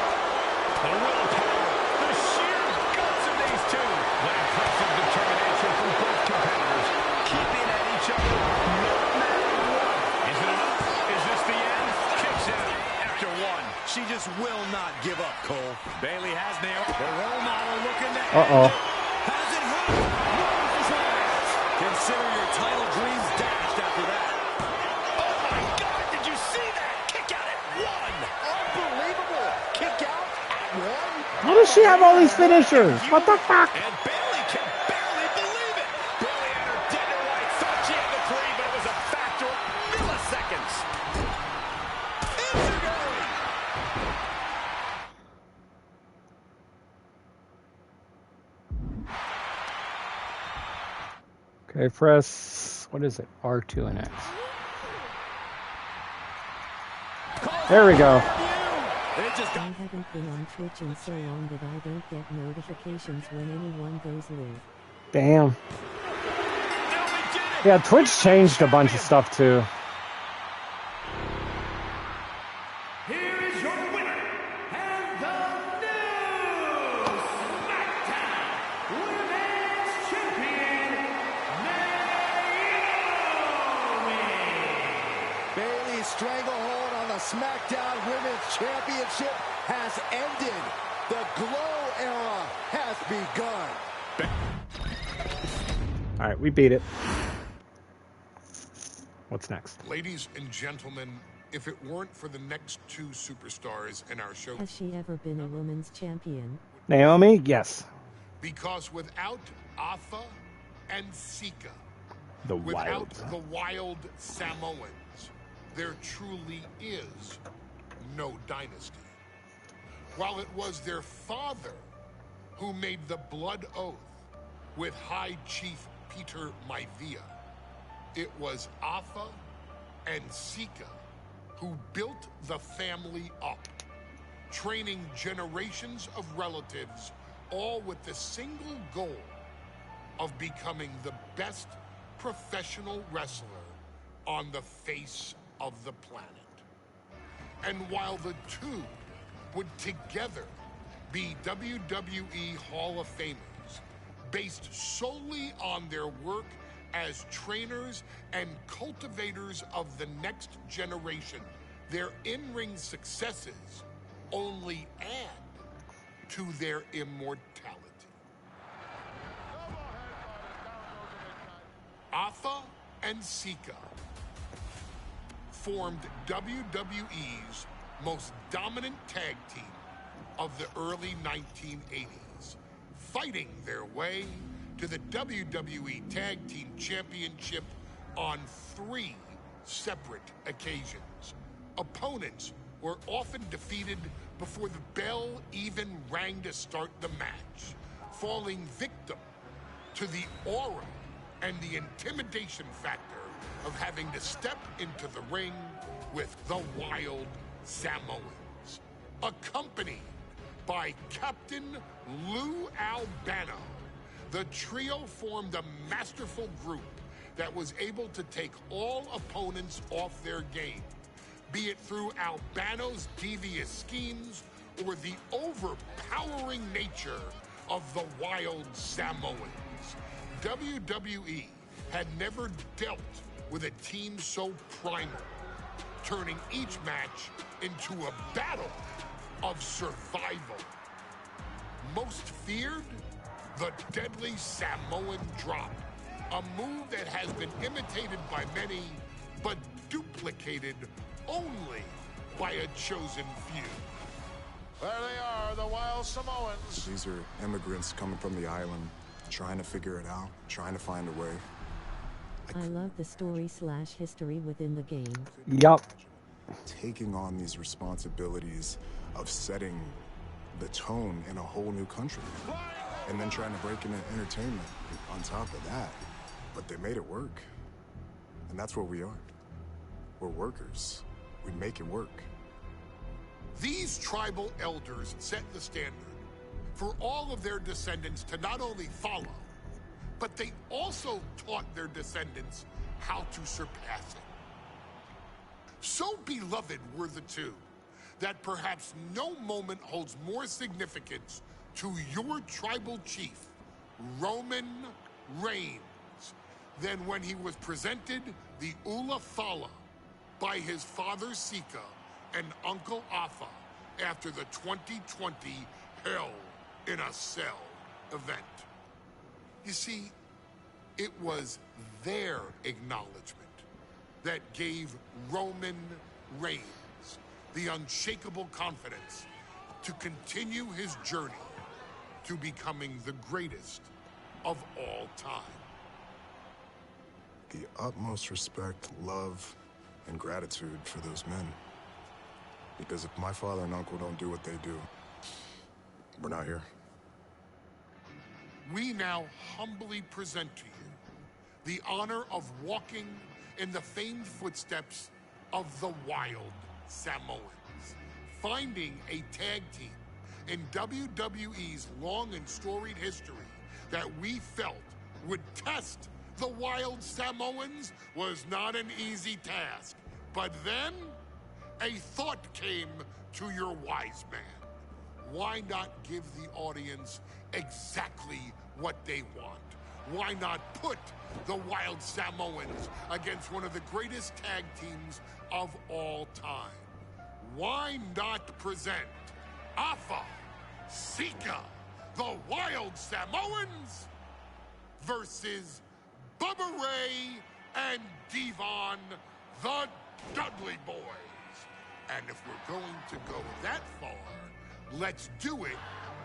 The willpower, the sheer guts of these two. What impressive determination from both competitors. Keeping at each other, no matter what. Is it enough? Is this the end? Kicks out after one. She just will not give up, Cole. Bayley has Naomi. The role model looking to Uh-oh. Has it happened? Rolls his eyes. Consider your title dreams dashed after that. Oh my God, did you see that? Kick out at one. Unbelievable. Kick out at one. How does she have all these finishers? What the fuck? And Bayley can barely believe it. Bayley had her dead to right. Thought she had the three, but it was a factor of milliseconds. Enziguri. Okay, press, what is it? R2 and X. There we go. It just I haven't been on Twitch in so long that I don't get notifications when anyone goes live. Damn. Yeah, Twitch changed a bunch of stuff too. Here is your winner, and the new SmackDown Women's Champion, Naomi. Bayley's stranglehold on the SmackDown Women's Championship has ended. The Glow era has begun. All right, we beat it. What's next? Ladies and gentlemen, if it weren't for the next two superstars in our show, Has she ever been a women's champion? Naomi? Yes. because without Atha and Sika, The without Wilds. the Wild Samoans, there truly is no dynasty. While it was their father who made the blood oath with High Chief Peter Maivia, it was Atha and Sika who built the family up, training generations of relatives, all with the single goal of becoming the best professional wrestler on the face of the planet. And while the two would together be WWE Hall of Famers, based solely on their work as trainers and cultivators of the next generation. Their in-ring successes only add to their immortality. Alpha and Sika formed WWE's most dominant tag team of the early 1980s, fighting their way to the WWE Tag Team Championship on 3 separate occasions. Opponents were often defeated before the bell even rang to start the match, falling victim to the aura and the intimidation factor of having to step into the ring with the Wild Samoans. Accompanied by Captain Lou Albano, the trio formed a masterful group that was able to take all opponents off their game, be it through Albano's devious schemes or the overpowering nature of the Wild Samoans. WWE had never dealt with a team so primal, turning each match into a battle of survival. Most feared, the deadly Samoan drop, a move that has been imitated by many, but duplicated only by a chosen few. There they are, the Wild Samoans. These are immigrants coming from the island, trying to figure it out, trying to find a way. I love the story/history within the game. Yup. Taking on these responsibilities of setting the tone in a whole new country, and then trying to break into entertainment on top of that. But they made it work. And that's what we are. We're workers. We make it work. These tribal elders set the standard for all of their descendants to not only follow, but they also taught their descendants how to surpass it. So beloved were the two that perhaps no moment holds more significance to your tribal chief, Roman Reigns, than when he was presented the Ula Fala by his father Sika and Uncle Afa after the 2020 Hell in a Cell event. You see, it was their acknowledgement that gave Roman Reigns the unshakable confidence to continue his journey to becoming the greatest of all time. The utmost respect, love, and gratitude for those men. Because if my father and uncle don't do what they do, we're not here. We now humbly present to you the honor of walking in the famed footsteps of the Wild Samoans, finding a tag team in WWE's long and storied history that we felt would test the Wild Samoans was not an easy task. But then, a thought came to your wise man. Why not give the audience exactly what they want? Why not put the Wild Samoans against one of the greatest tag teams of all time? Why not present Afa, Sika, the Wild Samoans versus Bubba Ray and Devon, the Dudley Boys? And if we're going to go that far, let's do it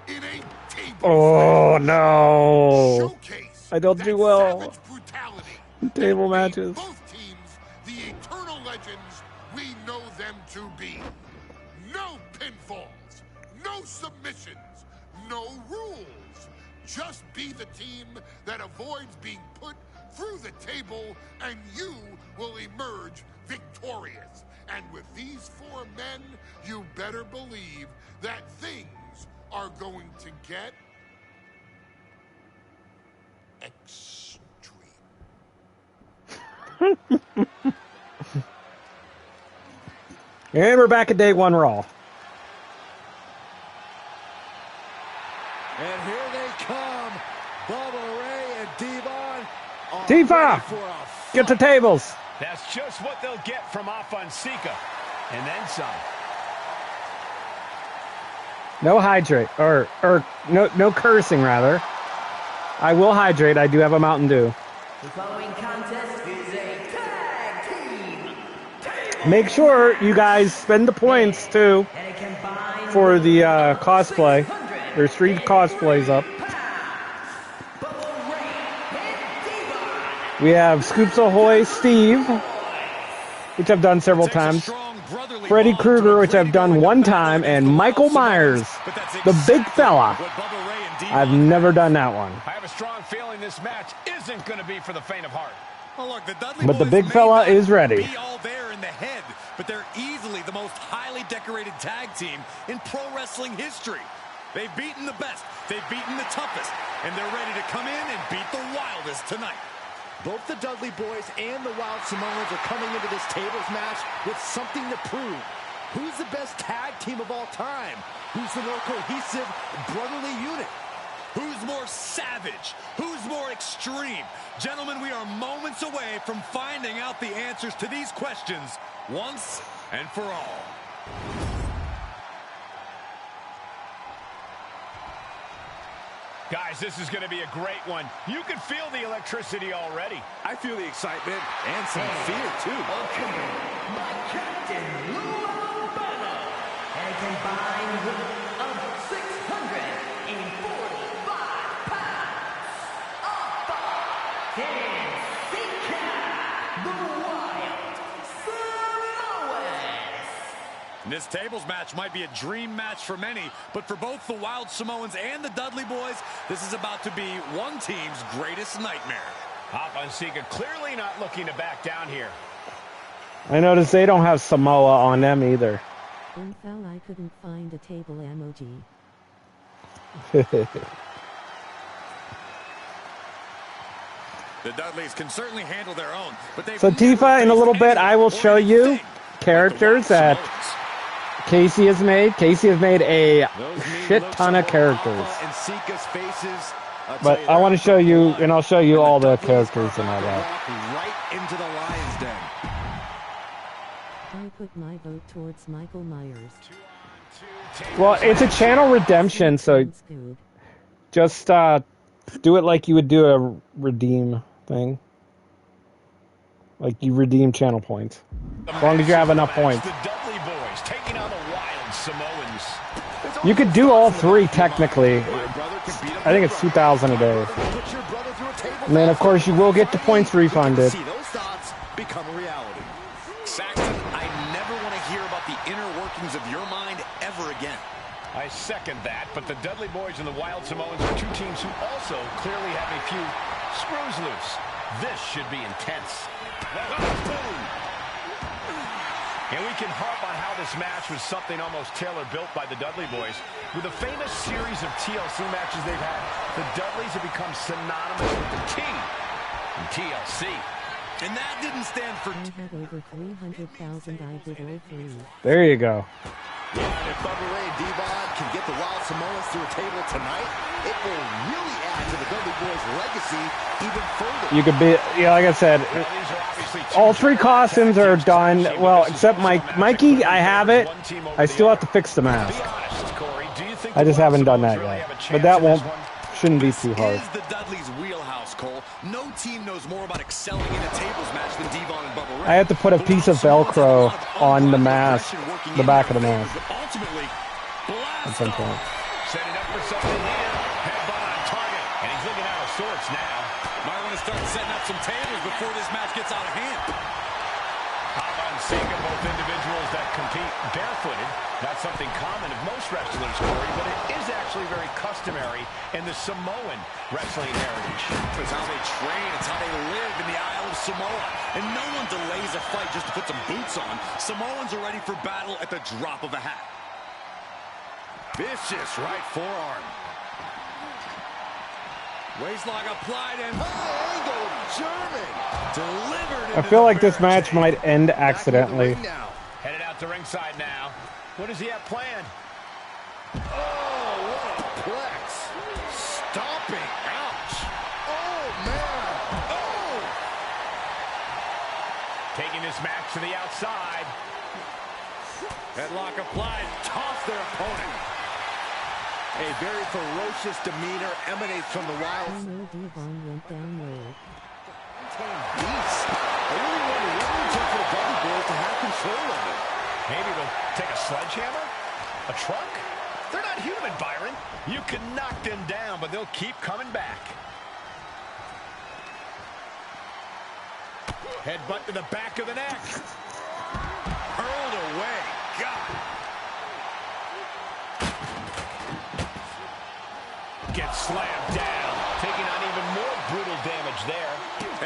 in a table. Oh no! Showcase I don't do well. savage brutality Table that made matches. Both teams the eternal legends we know them to be. No pinfalls, no submissions, no rules. Just be the team that avoids being put through the table, and you will emerge victorious. And with these 4 men, you better believe that things are going to get extreme. And we're back at day 1 Raw. And here they come, Bubba Ray and Devon. are Tifa! ready for a Get the tables. That's just what they'll get from Fonseca. And then some. No hydrate, or no cursing rather. I will hydrate. I do have a Mountain Dew. The following contest is a tag team table Make sure you guys spend the points too and a combined for the cosplay. There's 3 cosplays up. We have Scoops Ahoy Steve, which I've done several times. Freddy Krueger, which I've done 1 time, and Michael Myers, the big fella. I've never done that one. I have a strong feeling this match isn't going to be for the faint of heart. Well, look, the Dudley But the Boys big may fella not is ready. Be all there in the head, but they're easily the most highly decorated tag team in pro wrestling history. They've beaten the best, they've beaten the toughest, and they're ready to come in and beat the wildest tonight. Both the Dudley Boys and the Wild Samoans are coming into this tables match with something to prove. Who's the best tag team of all time? Who's the more cohesive, brotherly unit? Who's more savage? Who's more extreme? Gentlemen, we are moments away from finding out the answers to these questions once and for all. Guys, this is going to be a great one. You can feel the electricity already. I feel the excitement and some fear, too. by Captain Lou Albano and a combined weight of 645 pounds. Fonseca, the Wild Samoans. This tables match might be a dream match for many, but for both the Wild Samoans and the Dudley Boys, this is about to be one team's greatest nightmare. Fonseca clearly not looking to back down here. I noticed they don't have Samoa on them either. Unfoul, I couldn't find a table emoji. The Dudleys can certainly handle their own, but they've So Tifa, in a little bit, I will show you characters that Casey has made. Casey has made a shit ton of characters. But I want to show you, and I'll show you all the characters and all that. Right into the lion's den. I put my vote towards Michael Myers. Well, it's a channel redemption, so Sounds good. just do it like you would do a redeem thing. Like you redeem channel points. As long as you have enough points. The Dudley Boys taking on the Wild Samoans. You could do all 3 technically. I think it's 2,000 a day. And then of course you will get the points refunded. See those thoughts become a reality. Saxton, I never want to hear about the inner workings of your mind ever again. I second that, but the Dudley Boys and the Wild Samoans are 2 teams who also clearly have a few screws loose. This should be intense. And we can harp on how this match was something almost tailor-built by the Dudley Boys. With a famous series of TLC matches they've had, the Dudleys have become synonymous with the T in TLC. And that didn't stand for... I have over 300,000. I did all 3. There you go. Yeah, and if Bubba Ray and Devon can get the Wild Samoans to a table tonight, it will really add to the Dudley Boys' legacy even further. You could be, yeah, like I said, all 3 costumes are done. Well, except Mikey, I have it. I still have to fix the mask. I just haven't done that yet. But that shouldn't be too hard. This is the Dudleys' wheelhouse, Cole. No team knows more about excelling in a tables match than Devon and Bubba Ray. I had to put a piece of Velcro on the mask, the back of the mask, Ultimately, at some point. Setting up for something here. Headbutt on target. And he's looking out of sorts now. might want to start setting up some tables before this match gets out of hand. Fonseca, both individuals that compete barefooted. Not something common of most wrestlers, Corey, but it is actually very customary in the Samoan wrestling heritage. It's how they train. It's how they live in the Isle of Samoa. And no one delays a fight just to put some boots on. Samoans are ready for battle at the drop of a hat. Vicious right forearm. Waistlock applied and angle German delivered. I feel like this match might end accidentally. Headed out to ringside now. What does he have planned? Oh, what a plex. Stomping. Ouch. Oh, man. Oh. Taking this match to the outside. Headlock applied. Toss their opponent. A very ferocious demeanor emanates from the Wild. Devon went down low. Beast. I really wonder what it would take for the Dudley Boys to have control of it. Maybe they'll take a sledgehammer? A truck? They're not human, Byron. You can knock them down, but they'll keep coming back. Headbutt to the back of the neck. Hurled away. God. Gets slammed down. Taking on even more brutal damage there.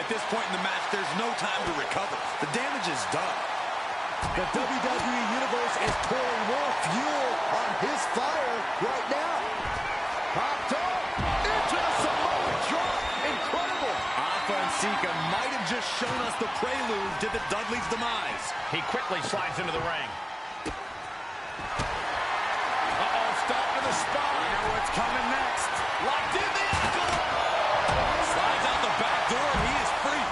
At this point in the match, there's no time to recover. The damage is done. The WWE Universe is pouring more fuel on his fire right now. Popped up into the Samoa drop. Incredible. Alpha and Sika might have just shown us the prelude to the Dudley's demise. He quickly slides into the ring. Uh-oh, stop to the spot. I know what's coming next. Locked in the ankle. Slides out the back door, and he is free.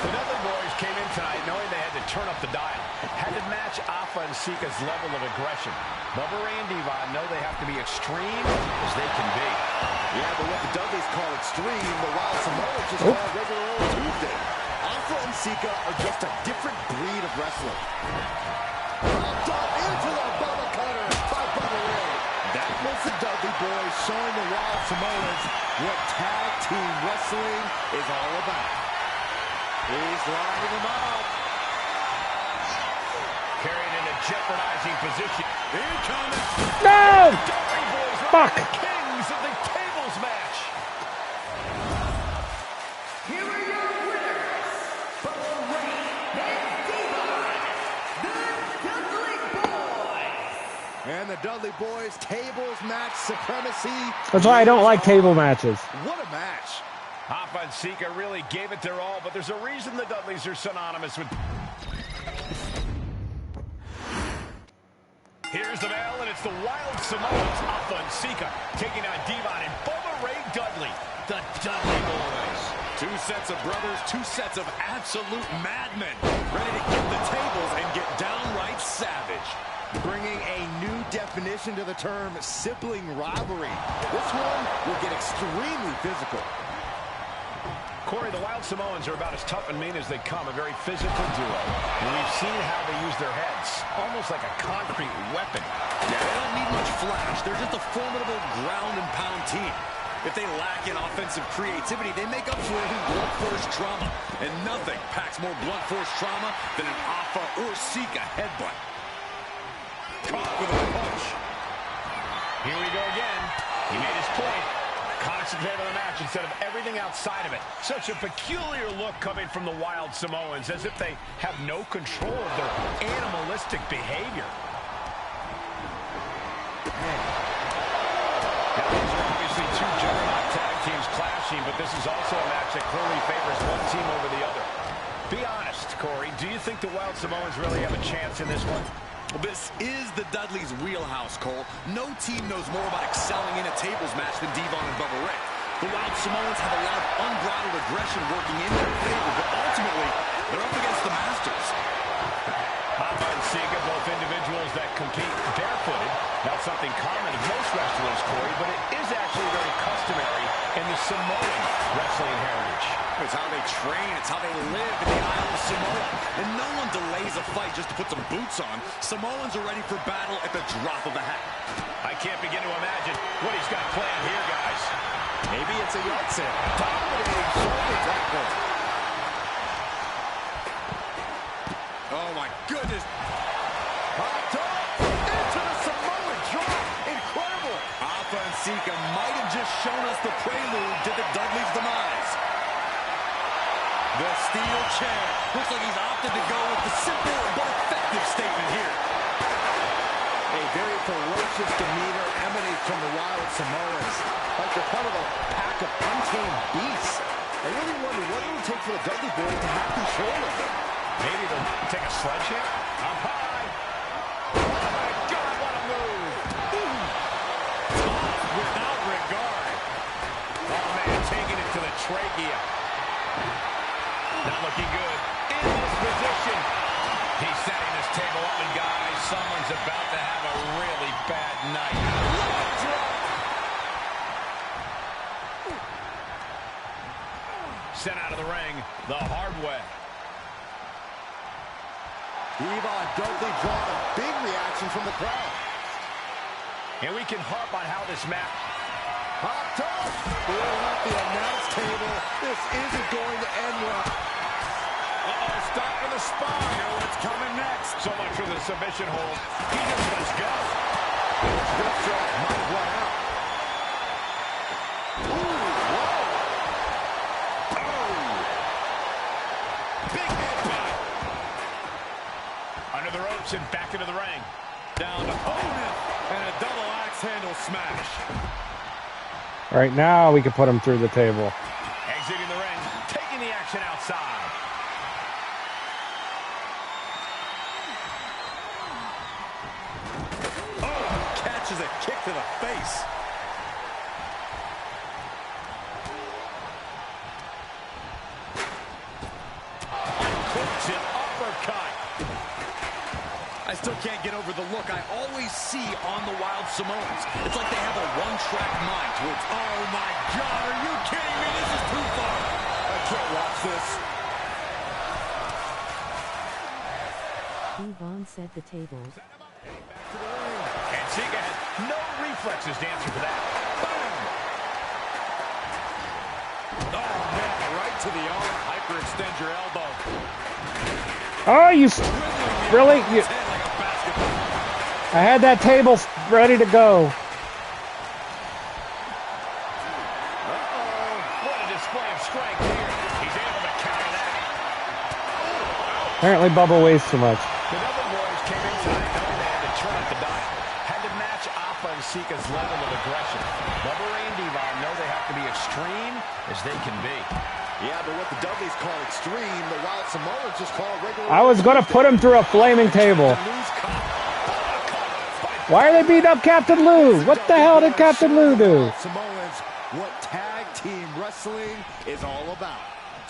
The Dudley Boys came in tonight knowing they had to turn up the dial. Had to match Alpha and Sika's level of aggression. Bubba Ray and Devon know they have to be extreme as they can be. Yeah, but what the Dudleys call extreme, the Wild Samoans just call regular old Tuesday. Alpha and Sika are just a different breed of wrestler. Popped up into the Bubba Cutter by Bubba Ray. That was the Dudley Boys showing the Wild Samoans what tag team wrestling is all about. He's lining them up. Carried in a jeopardizing position. Incoming. No! Dudley Boys are Fuck. the kings of the tables match. Here are your winners, Bubba Ray and Devon, the Dudley Boys. And the Dudley Boys tables match supremacy. That's why I don't like table matches. What a match. Alpha and Sika really gave it their all, but there's a reason the Dudleys are synonymous with... Here's the bell, and it's the Wild Samoans, Alpha and Sika, taking on Devon and Bubba Ray Dudley, the Dudley Boys. Two sets of brothers, two sets of absolute madmen, ready to get the tables and get downright savage. Bringing a new definition to the term sibling rivalry. This one will get extremely physical. Corey, the Wild Samoans are about as tough and mean as they come, a very physical duo. And we've seen how they use their heads, almost like a concrete weapon. Yeah, they don't need much flash. They're just a formidable ground and pound team. If they lack in offensive creativity, they make up for it in blunt force trauma. And nothing packs more blunt force trauma than an Alpha or Sika headbutt. Caught with a punch. Here we go again. He made his point. Concentrate on the match instead of everything outside of it. Such a peculiar look coming from the Wild Samoans, as if they have no control of their animalistic behavior. Now, these are obviously two juggernaut tag teams clashing, but this is also a match that clearly favors one team over the other. Be honest, Corey, do you think the Wild Samoans really have a chance in this one? Well, this is the Dudley's wheelhouse, Cole. No team knows more about excelling in a tables match than Devon and Bubba Ray. The Wild Samoans have a lot of unbridled aggression working in their favor, but ultimately, they're up against the Masters. Alpha and Sika, both individuals that compete barefooted. Not something common to most wrestlers, Corey, but it is actually very customary in the Samoan wrestling heritage. It's how they train, it's how they live in the Isle of Samoa. And no one delays a fight just to put some boots on. Samoans are ready for battle at the drop of a hat. I can't begin to imagine what he's got planned here, guys. Maybe it's a yard sale. Dominating shoulder tackle. Oh my goodness. Popped up into the Samoan drop. Incredible. Alpha and Sika might have just shown us the prelude to the Dudley's demise. The steel chair. Looks like he's opted to go with the simple but effective statement here. A very ferocious demeanor emanates from the Wild Samoans. Like they're part of a pack of untamed beasts. I really wonder what it would take for the Dudley Boys to have control of them. Maybe they'll take a sledgehammer. Up high. Oh, my God, what a move. Without regard. Oh, man, taking it to the trachea. Not looking good. ring the hard way. Devon Dudley drawing a big reaction from the crowd. And we can harp on how this match... Hot top! Blowing up the announce table. This isn't going to end well. Uh-oh, stop in the spine. You know what's coming next. So much for the submission hold. He just lets go. This grip strap might have run out. Ooh, whoa! Oh! Big headbutt. Under the ropes and back into the ring. Down to opponent. And a double axe handle smash. All right, now we can put him through the table. Exiting the ring. Taking the action outside. Oh, catches a kick to the face. Uncorks an uppercut. I still can't get over the look I always see on the Wild Samoans. It's like they have a one-track mind to it. Oh, my God, are you kidding me? This is too far. I can't watch this. Devon set the tables. And Sika had no reflexes to answer for that. Boom! Oh, man, right to the arm. Hyperextend your elbow. Oh, you really? I had that table ready to go. What a display of strength here. He's able to counter that. Apparently Bubba weighs too much. The Dudley Boys came in time knowing they had to turn up the dial. Had to match Alpha and Sika's level of aggression. Bubba Ray and Devon know they have to be extreme as they can be. Yeah, but what the Dudleys call extreme, the Wild Samoans just call regular. I was going to put him through a flaming table. Why are they beating up Captain Lou? What the hell did Captain Lou do? Samoans, what tag team wrestling is all about.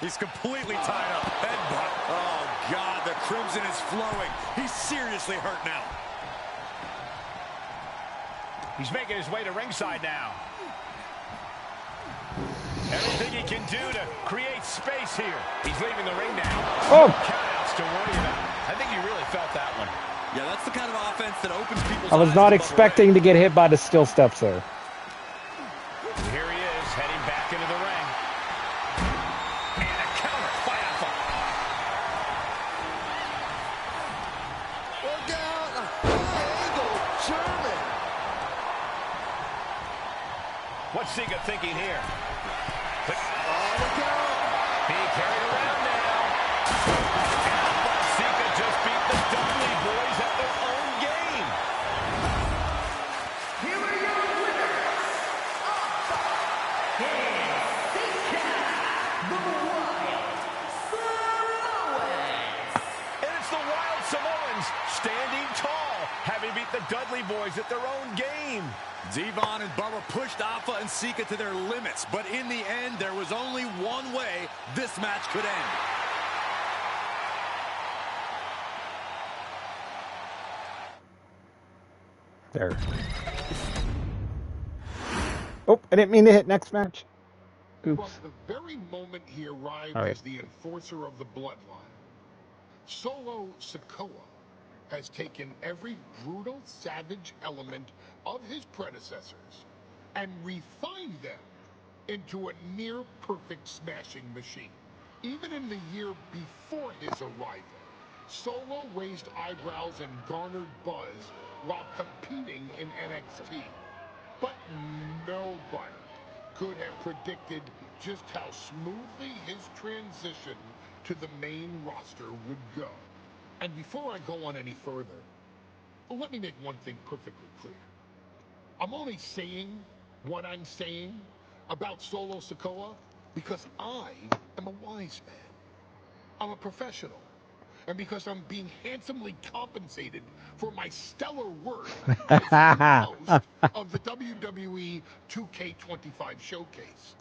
He's completely tied up. Headbutt. Oh, God, the crimson is flowing. He's seriously hurt now. He's making his way to ringside now. Everything he can do to create space here. He's leaving the ring now. Oh! Countouts to worry about. I think he really felt that one. Yeah, that's the kind of offense that opens people's I was eyes not above expecting to get hit by the steel steps there. Here he is, heading back into the ring. And a counter by Alpha. Look out! A high-angle German. What's Sika thinking here? Look out! Being carried around now. Alpha and Sika just beat the Dudley Boys at their own game. Here are your winners. Sika, the Wild Samoans. And it's the Wild Samoans standing tall, having beat the Dudley Boys at their own game. Devon and Bubba pushed Alpha and Sika to their limits, but in the end, there was only one way this match could end. There. Oh, I didn't mean to hit next match. Oops. From the very moment he arrived All right. as the enforcer of the bloodline, Solo Sikoa has taken every brutal, savage element of his predecessors and refined them into a near-perfect smashing machine. Even in the year before his arrival, Solo raised eyebrows and garnered buzz while competing in NXT. But nobody could have predicted just how smoothly his transition to the main roster would go. And before I go on any further, let me make one thing perfectly clear. I'm only saying what I'm saying about Solo Sikoa because I am a wise man. I'm a professional. And because I'm being handsomely compensated for my stellar work as the host of the WWE 2K25 showcase.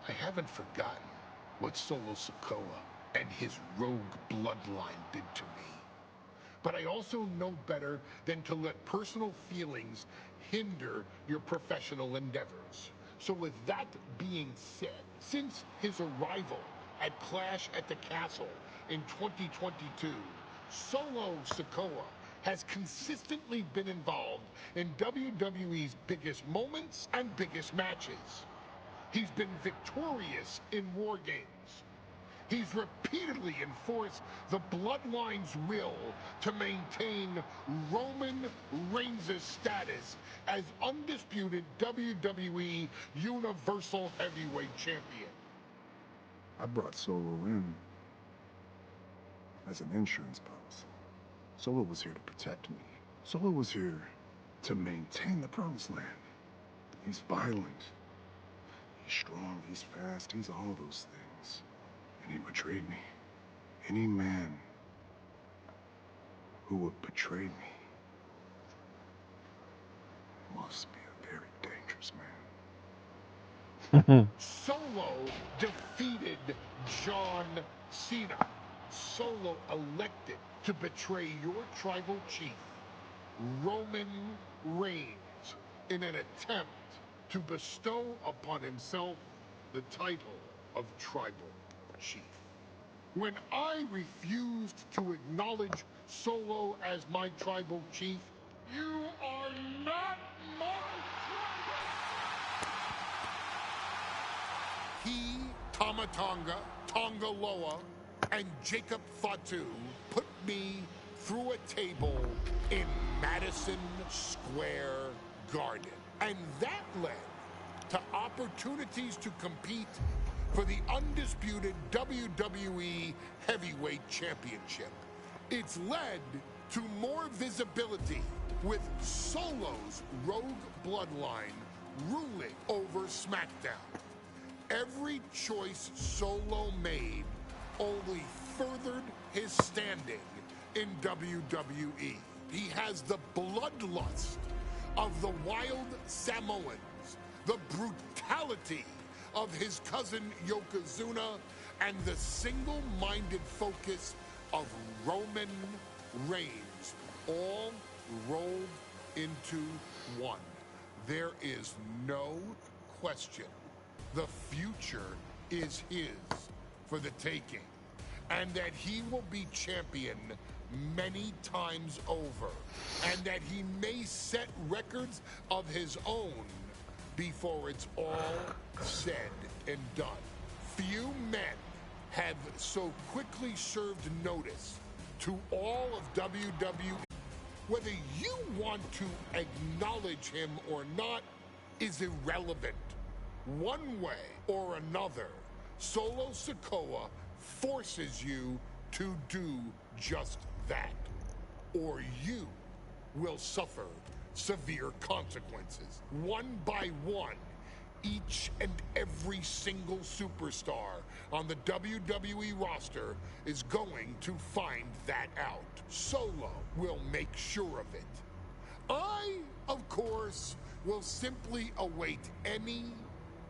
I haven't forgotten what Solo Sikoa and his rogue bloodline did to me. But I also know better than to let personal feelings hinder your professional endeavors. So with that being said, since his arrival at Clash at the Castle in 2022, Solo Sikoa has consistently been involved in WWE's biggest moments and biggest matches. He's been victorious in War Games. He's repeatedly enforced the Bloodline's will to maintain Roman Reigns' status as undisputed WWE Universal Heavyweight Champion. I brought Solo in as an insurance policy. Solo was here to protect me. Solo was here to maintain the promised land. He's violent. He's strong. He's fast. He's all those things. And he betrayed me. Any man who would betray me must be a very dangerous man. Solo defeated John Cena. Solo elected to betray your tribal chief, Roman Reigns, in an attempt to bestow upon himself the title of tribal chief. When I refused to acknowledge Solo as my tribal chief, you are not my tribal. He, Tamatonga, Tongaloa, and Jacob Fatu put me through a table in Madison Square Garden. And that led to opportunities to compete for the undisputed WWE Heavyweight Championship. It's led to more visibility with Solo's Rogue Bloodline ruling over SmackDown. Every choice Solo made only furthered his standing in WWE. He has the bloodlust of the wild Samoans, the brutality of his cousin Yokozuna, and the single-minded focus of Roman Reigns, all rolled into one. There is no question. The future is his for the taking, and that he will be champion many times over, and that he may set records of his own before it's all said and done. Few men have so quickly served notice to all of WWE. Whether you want to acknowledge him or not is irrelevant. One way or another, Solo Sikoa forces you to do just that, or you will suffer severe consequences. One by one, each and every single superstar on the WWE roster is going to find that out. Solo will make sure of it. I, of course, will simply await any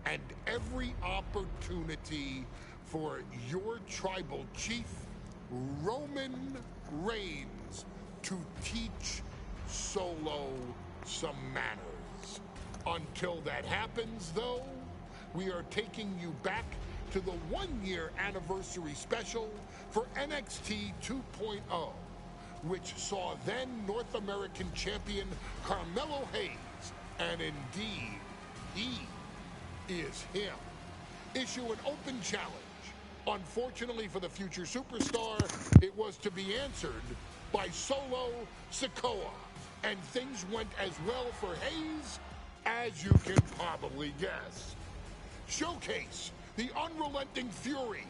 and every opportunity for your tribal chief, Roman Reigns, to teach Solo some manners. Until that happens, though, we are taking you back to the one-year anniversary special for NXT 2.0, which saw then North American champion Carmelo Hayes, and indeed, he is him, issue an open challenge. Unfortunately for the future superstar, it was to be answered by Solo Sikoa, and things went as well for Hayes as you can probably guess. Showcase the unrelenting fury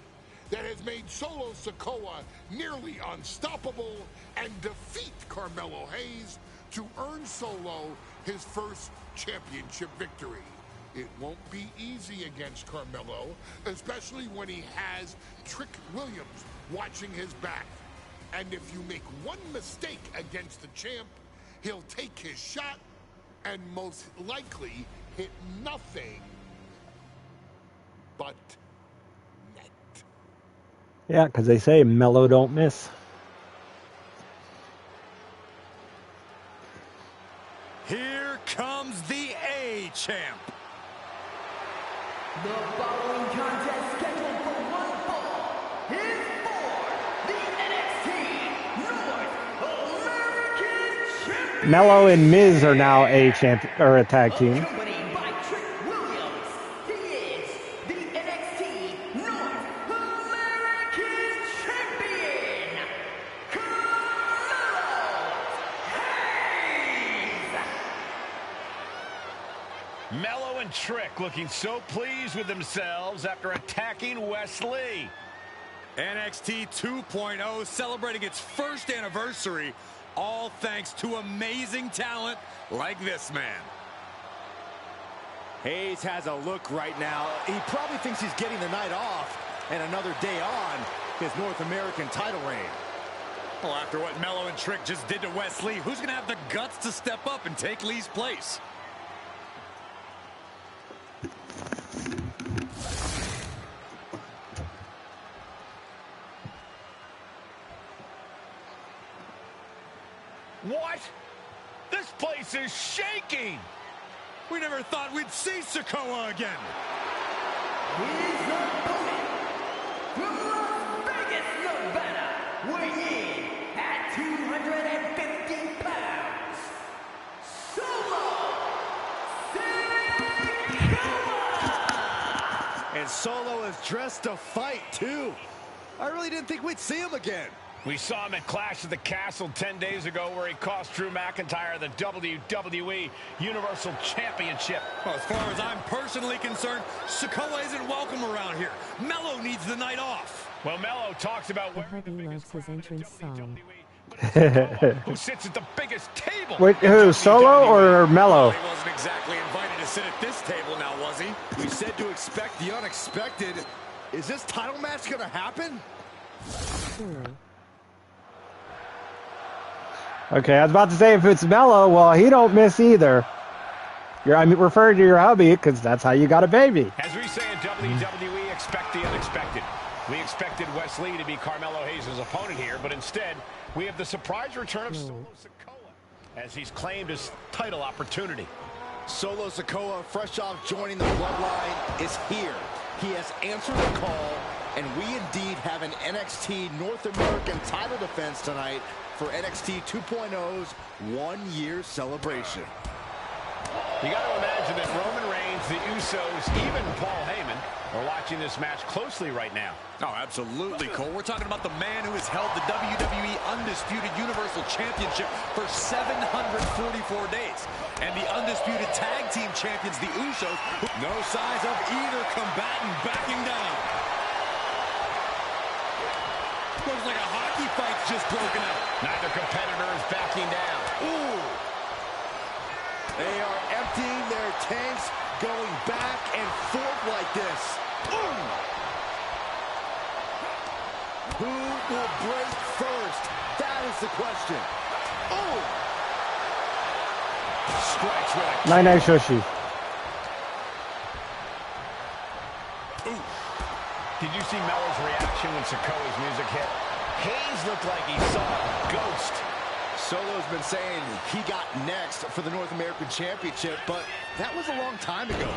that has made Solo Sikoa nearly unstoppable, and defeat Carmelo Hayes to earn Solo his first championship victory. It won't be easy against Carmelo, especially when he has Trick Williams watching his back. And if you make one mistake against the champ, he'll take his shot and most likely hit nothing but net. Yeah, because they say Mello don't miss. Here comes the A-Champ. The following contest scheduled for one fall Mello and Miz are now a tag team. Accompanied by Trick Williams, he is the NXT North American Champion, Mello and Trick looking so pleased with themselves after attacking Wes Lee. NXT 2.0 celebrating its first anniversary, all thanks to amazing talent like this man. Hayes has a look right now. He probably thinks he's getting the night off and another day on his North American title reign. Well, after what Mello and Trick just did to Wes Lee, who's going to have the guts to step up and take Lee's place? What? This place is shaking! We never thought we'd see Sikoa again. His opponent from Las Vegas, Nevada, weighing in at 250 pounds, Solo Sikoa! And Solo is dressed to fight, too. I really didn't think we'd see him again. We saw him at Clash at the Castle 10 days ago where he cost Drew McIntyre the WWE Universal Championship. Well, as far as I'm personally concerned, Sikoa isn't welcome around here. Mello needs the night off. Well, Mello talks about The hubby loves his entrance song. who sits at the biggest table. Wait, who? Solo or Mello? He wasn't exactly invited to sit at this table now, was he? We said to expect the unexpected. Is this title match going to happen? Sure. Okay, I was about to say if it's Mello, well, he don't miss either. I'm referring to your hubby because that's how you got a baby. As we say in WWE, expect the unexpected. We expected Wes Lee to be Carmelo Hayes' opponent here, but instead, we have the surprise return of Solo Sikoa as he's claimed his title opportunity. Solo Sikoa, fresh off joining the Bloodline, is here. He has answered the call, and we indeed have an NXT North American title defense tonight for NXT 2.0's one-year celebration. You got to imagine that Roman Reigns, the Usos, even Paul Heyman are watching this match closely right now. Oh, absolutely, Cole. We're talking about the man who has held the WWE Undisputed Universal Championship for 744 days. And the Undisputed Tag Team Champions, the Usos, no signs of either combatant backing down. Looks like a hockey fight's just broken out. Neither competitor is backing down. Ooh. They are emptying their tanks, going back and forth like this. Ooh. Who will break first? That is the question. Oh! Strikes with a Nine Shoshi. Did you see Mello's reaction when Sikoa's music hit? Hayes looked like he saw a ghost. Solo's been saying he got next for the North American Championship, but that was a long time ago.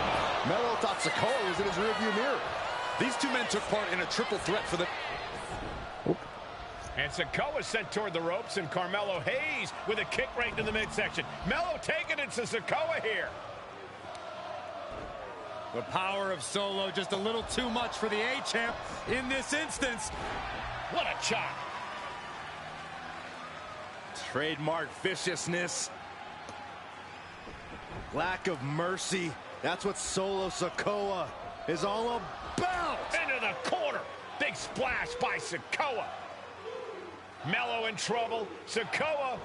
Mello thought Sikoa was in his rearview mirror. These two men took part in a triple threat for the... And Sikoa sent toward the ropes, and Carmelo Hayes with a kick right into the midsection. Mello taking it to Sikoa here. The power of Solo just a little too much for the A-Champ in this instance. What a chop. Trademark viciousness. Lack of mercy. That's what Solo Sikoa is all about. Into the corner. Big splash by Sikoa. Mello in trouble. Sikoa.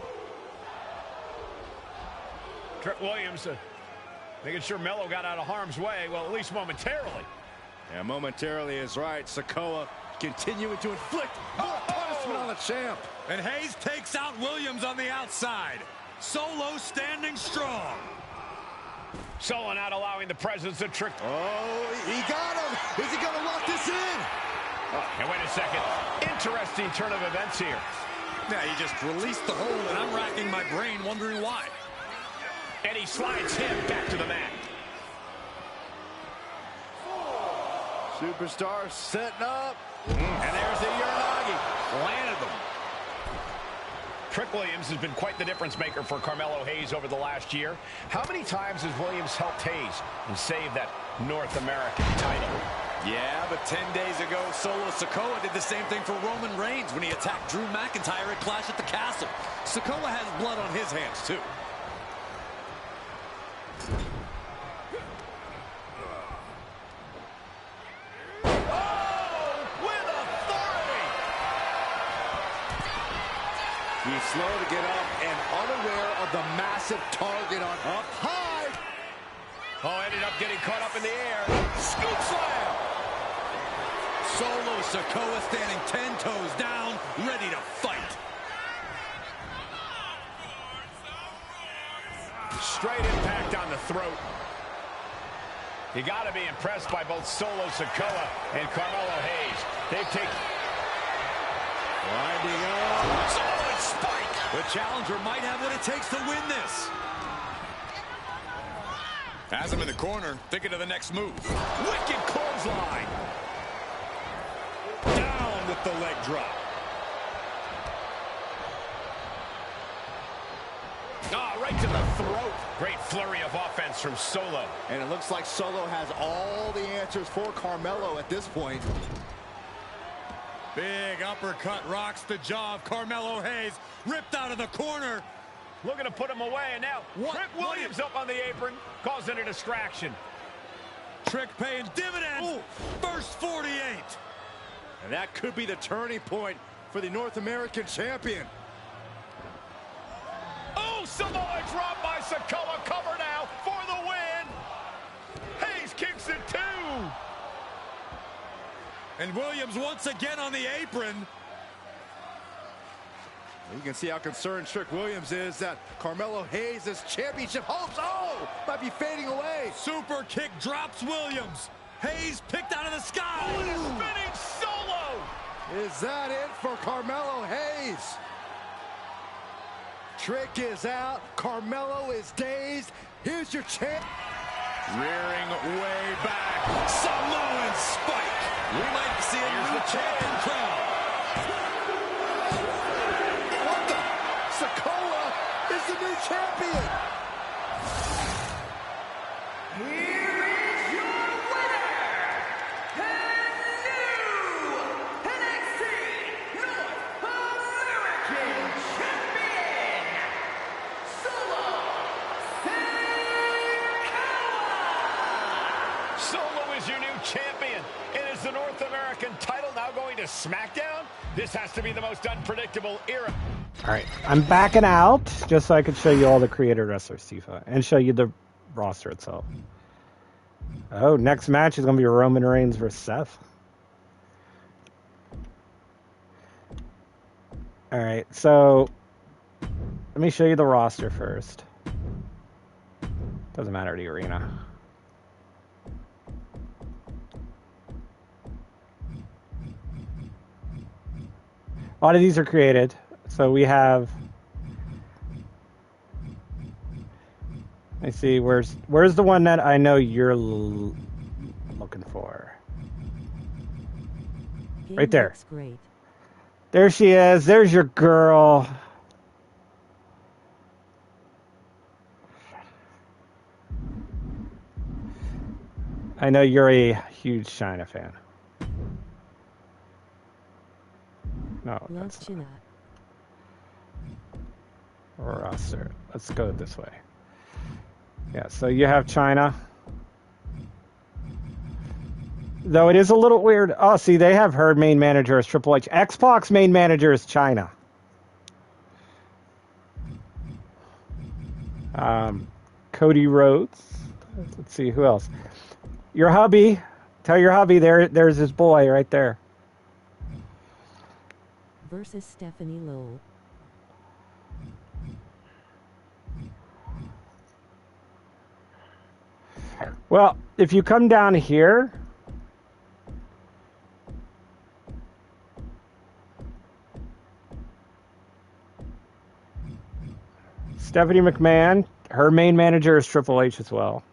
Trick Williams making sure Mello got out of harm's way, well, at least momentarily. Yeah, momentarily is right. Sikoa continuing to inflict more punishment on the champ. And Hayes takes out Williams on the outside. Solo standing strong. Solo not allowing the presence of Trick. Oh, he got him. Is he going to lock this in? And wait a second. Interesting turn of events here. Yeah, he just released the hold, and I'm racking my brain wondering why. And he slides him back to the mat. Superstar setting up. And there's the Uranagi. Landed them. Trick Williams has been quite the difference maker for Carmelo Hayes over the last year. How many times has Williams helped Hayes and saved that North American title? Yeah, but 10 days ago, Solo Sikoa did the same thing for Roman Reigns when he attacked Drew McIntyre at Clash at the Castle. Sikoa has blood on his hands, too. He's slow to get up and unaware of the massive target on up high. Oh, ended up getting caught up in the air. Scoop slam! Solo Sikoa standing 10 toes down, ready to fight. Straight impact on the throat. You got to be impressed by both Solo Sikoa and Carmelo Hayes. They've taken... Winding up. Solid spike. The challenger might have what it takes to win this. Has him in the corner, thinking of the next move. Wicked clothesline. Down with the leg drop. Ah, right to the throat. Great flurry of offense from Solo. And it looks like Solo has all the answers for Carmelo at this point. Big uppercut rocks the jaw of Carmelo Hayes. Ripped out of the corner. Looking to put him away, and now Trick Williams up on the apron, causing a distraction. Trick paying dividends. Ooh. First 48. And that could be the turning point for the North American champion. Oh, Samoa drop by Sikoa. Cover now for the win. Hayes kicks it too. And Williams once again on the apron. You can see how concerned Trick Williams is that Carmelo Hayes' championship hopes, might be fading away. Super kick drops Williams. Hayes picked out of the sky. Oh, and a spinning Solo. Is that it for Carmelo Hayes? Trick is out. Carmelo is dazed. Here's your champ. Rearing way back. Samoan spike. We might see a new champion crown. What the? Sikoa is the new champion. Here is your winner, and new NXT North American Champion, Solo Sikoa. Solo is your new champion. And is the North American title now going to SmackDown? This has to be the most unpredictable era. All right, I'm backing out just so I could show you all the creator wrestlers, Tifa, and show you the roster itself. Oh, next match is going to be Roman Reigns versus Seth. All right, so let me show you the roster first. Doesn't matter the arena. A lot of these are created. So we have... Let me see, where's the one that I know you're looking for? Right there. Great. There she is. There's your girl. I know you're a huge China fan. No, that's not. Roster. Let's go this way. Yeah, so you have China. Though it is a little weird. Oh, see, they have her main manager as Triple H. X-Pac's main manager is China. Cody Rhodes. Let's see, who else? Your hubby. Tell your hubby there's his boy right there. Versus Stephanie Lowell. Well, if you come down here, Stephanie McMahon, her main manager is Triple H as well.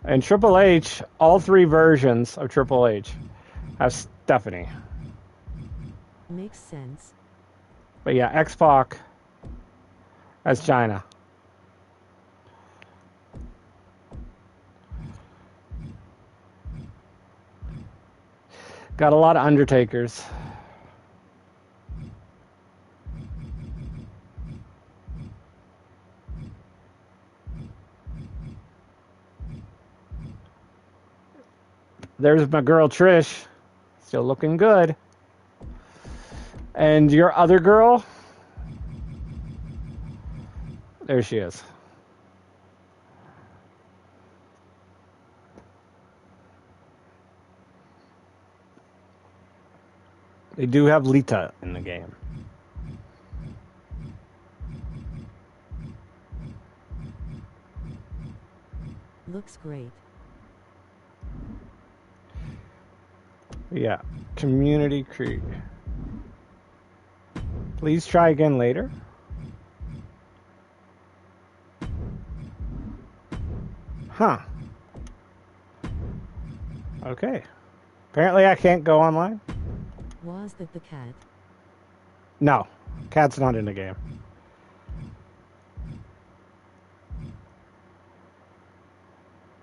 And Triple H, all three versions of Triple H have Stephanie. Makes sense. But yeah, X-Pac as China. Got a lot of Undertakers. There's my girl Trish. Still looking good. And your other girl? There she is. They do have Lita in the game. Looks great. Yeah. Community Creed. Please try again later. Huh. Okay. Apparently I can't go online. Was that the cat? No. Cat's not in the game.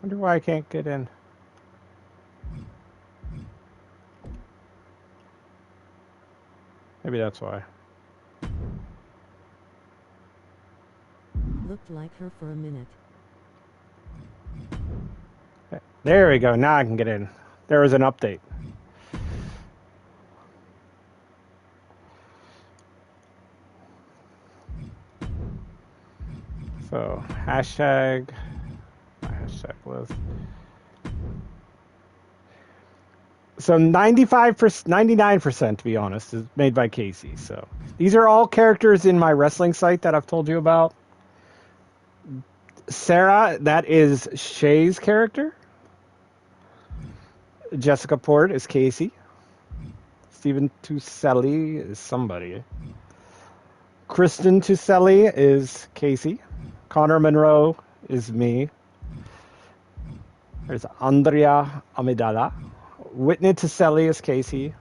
Wonder why I can't get in. Maybe that's why. Looked like her for a minute. There we go. Now I can get in. There was an update. So, hashtag list. So 95%, 99% to be honest, is made by Casey. So these are all characters in my wrestling site that I've told you about. Sarah, that is Shay's character. Jessica Port is Casey. Stephen Tuselli is somebody. Kristen Tuselli is Casey. Connor Monroe is me. There's Andrea Amidala. Whitney Tuselli is Casey.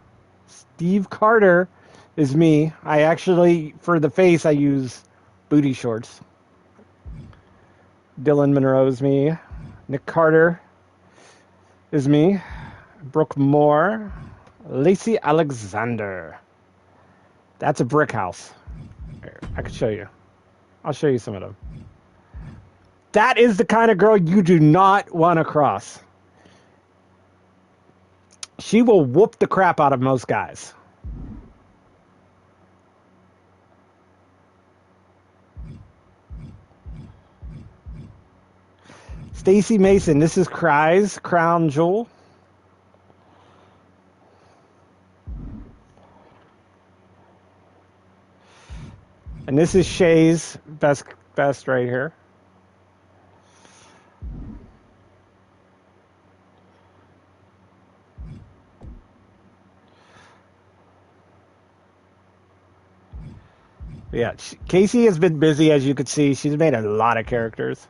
Steve Carter is me. I actually, for the face, I use booty shorts. Dylan Monroe is me. Nick Carter is me. Brooke Moore. Lacey Alexander. That's a brick house. Here, I could show you. I'll show you some of them. That is the kind of girl you do not want to cross. She will whoop the crap out of most guys. Stacy Mason, this is Cry's crown jewel. And this is Shay's best right here. Yeah, Casey has been busy, as you could see. She's made a lot of characters.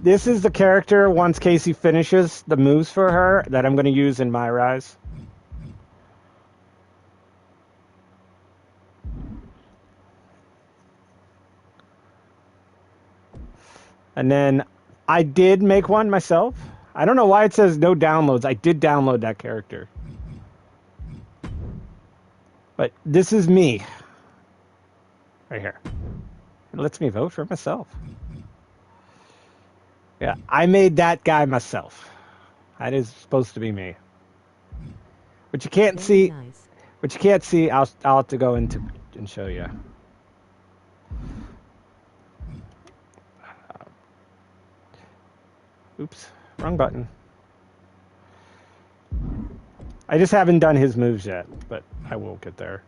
This is the character, once Casey finishes the moves for her, that I'm going to use in my Rise. And then I did make one myself. I don't know why it says no downloads. I did download that character. But this is me. Right here. It lets me vote for myself. Yeah, I made that guy myself. That is supposed to be me. But you can't see. Nice. But you can't see. I'll have to go into and show you. Oops, wrong button. I just haven't done his moves yet, but I will get there.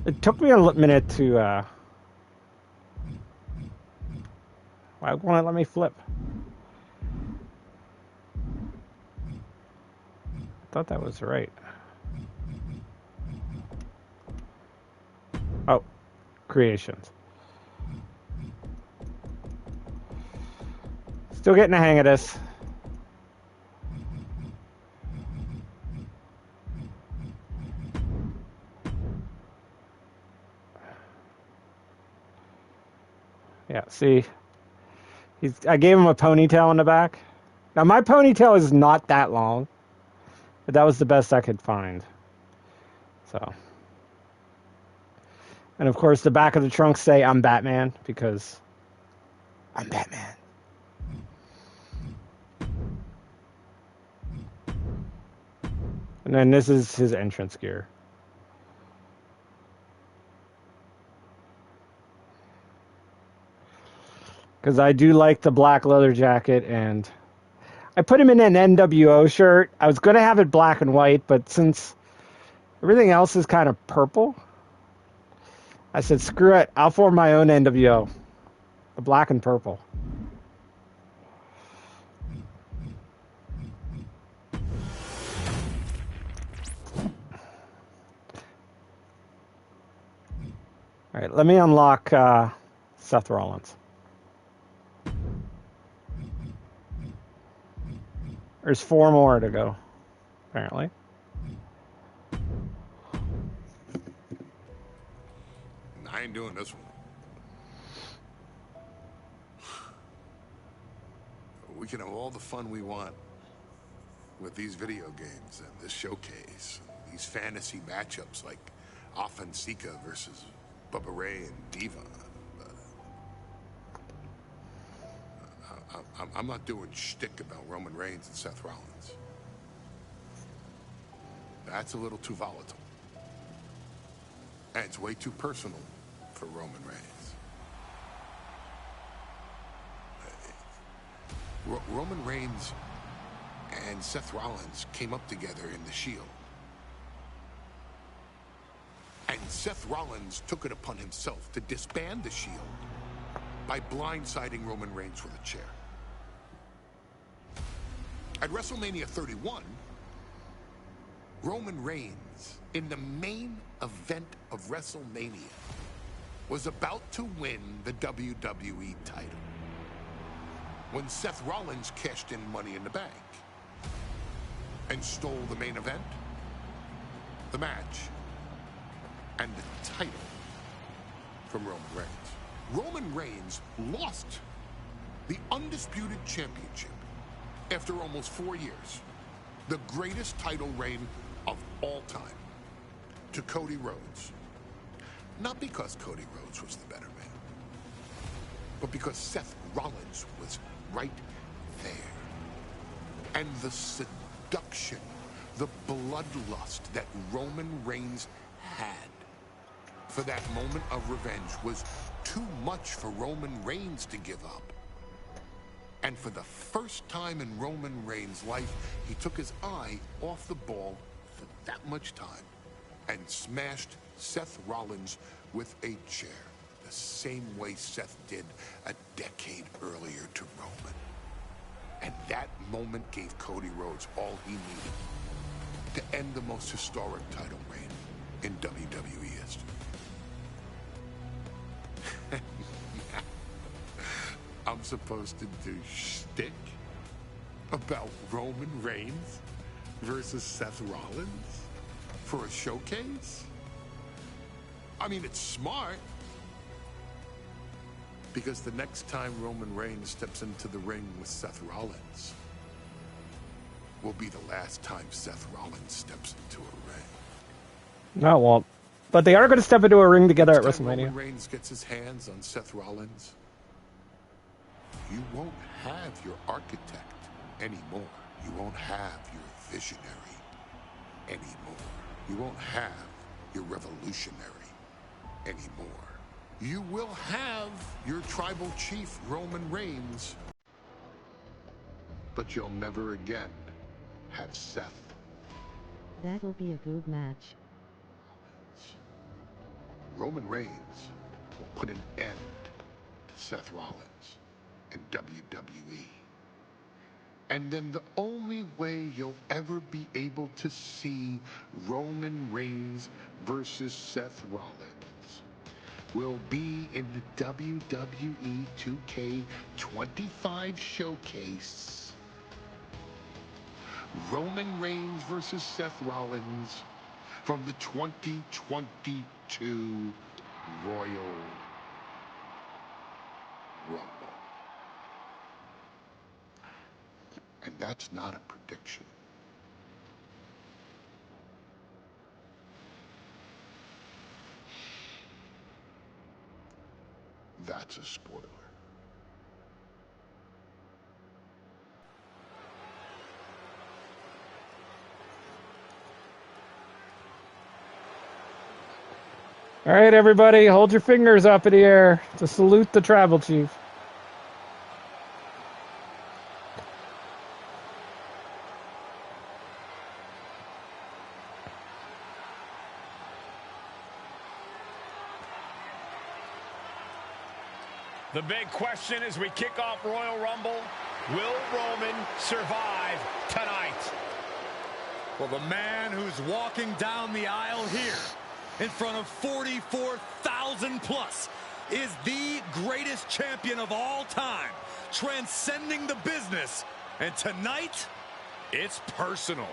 It took me a minute to, why won't it let me flip? I thought that was right. Oh, creations. Still getting the hang of this. Yeah, see, I gave him a ponytail in the back. Now my ponytail is not that long, but that was the best I could find. So, and of course the back of the trunk say I'm Batman because I'm Batman. And then this is his entrance gear. Because I do like the black leather jacket, and I put him in an NWO shirt. I was going to have it black and white, but since everything else is kind of purple, I said, screw it. I'll form my own NWO. The black and purple. All right, let me unlock Seth Rollins. There's 4 more to go, apparently. I ain't doing this one. We can have all the fun we want with these video games and this showcase, these fantasy matchups like Offensica versus Bubba Ray and Diva. I'm not doing shtick about Roman Reigns and Seth Rollins. That's a little too volatile. And it's way too personal for Roman Reigns. Roman Reigns and Seth Rollins came up together in the Shield. And Seth Rollins took it upon himself to disband the Shield by blindsiding Roman Reigns with a chair. At WrestleMania 31, Roman Reigns, in the main event of WrestleMania, was about to win the WWE title when Seth Rollins cashed in Money in the Bank and stole the main event, the match, and the title from Roman Reigns. Roman Reigns lost the undisputed championship after almost 4 years, the greatest title reign of all time, to Cody Rhodes. Not because Cody Rhodes was the better man, but because Seth Rollins was right there. And the seduction, the bloodlust that Roman Reigns had for that moment of revenge was too much for Roman Reigns to give up. And for the first time in Roman Reigns' life, he took his eye off the ball for that much time and smashed Seth Rollins with a chair, the same way Seth did a decade earlier to Roman. And that moment gave Cody Rhodes all he needed to end the most historic title reign in WWE history. I'm supposed to do shtick about Roman Reigns versus Seth Rollins for a showcase? I mean, it's smart, because the next time Roman Reigns steps into the ring with Seth Rollins will be the last time Seth Rollins steps into a ring. No, it won't. But they are going to step into a ring together at Next time WrestleMania. Roman Reigns gets his hands on Seth Rollins, you won't have your architect anymore. You won't have your visionary anymore. You won't have your revolutionary anymore. You will have your tribal chief, Roman Reigns, but you'll never again have Seth. That'll be a good match. Roman Reigns will put an end to Seth Rollins in WWE. And then the only way you'll ever be able to see Roman Reigns versus Seth Rollins will be in the WWE 2K25 showcase. Roman Reigns versus Seth Rollins from the 2022 Royal Rumble. And that's not a prediction. That's a spoiler. All right, everybody, hold your fingers up in the air to salute the tribal chief. The big question as we kick off Royal Rumble, will Roman survive tonight? Well, the man who's walking down the aisle here in front of 44,000 plus is the greatest champion of all time, transcending the business. And tonight, it's personal.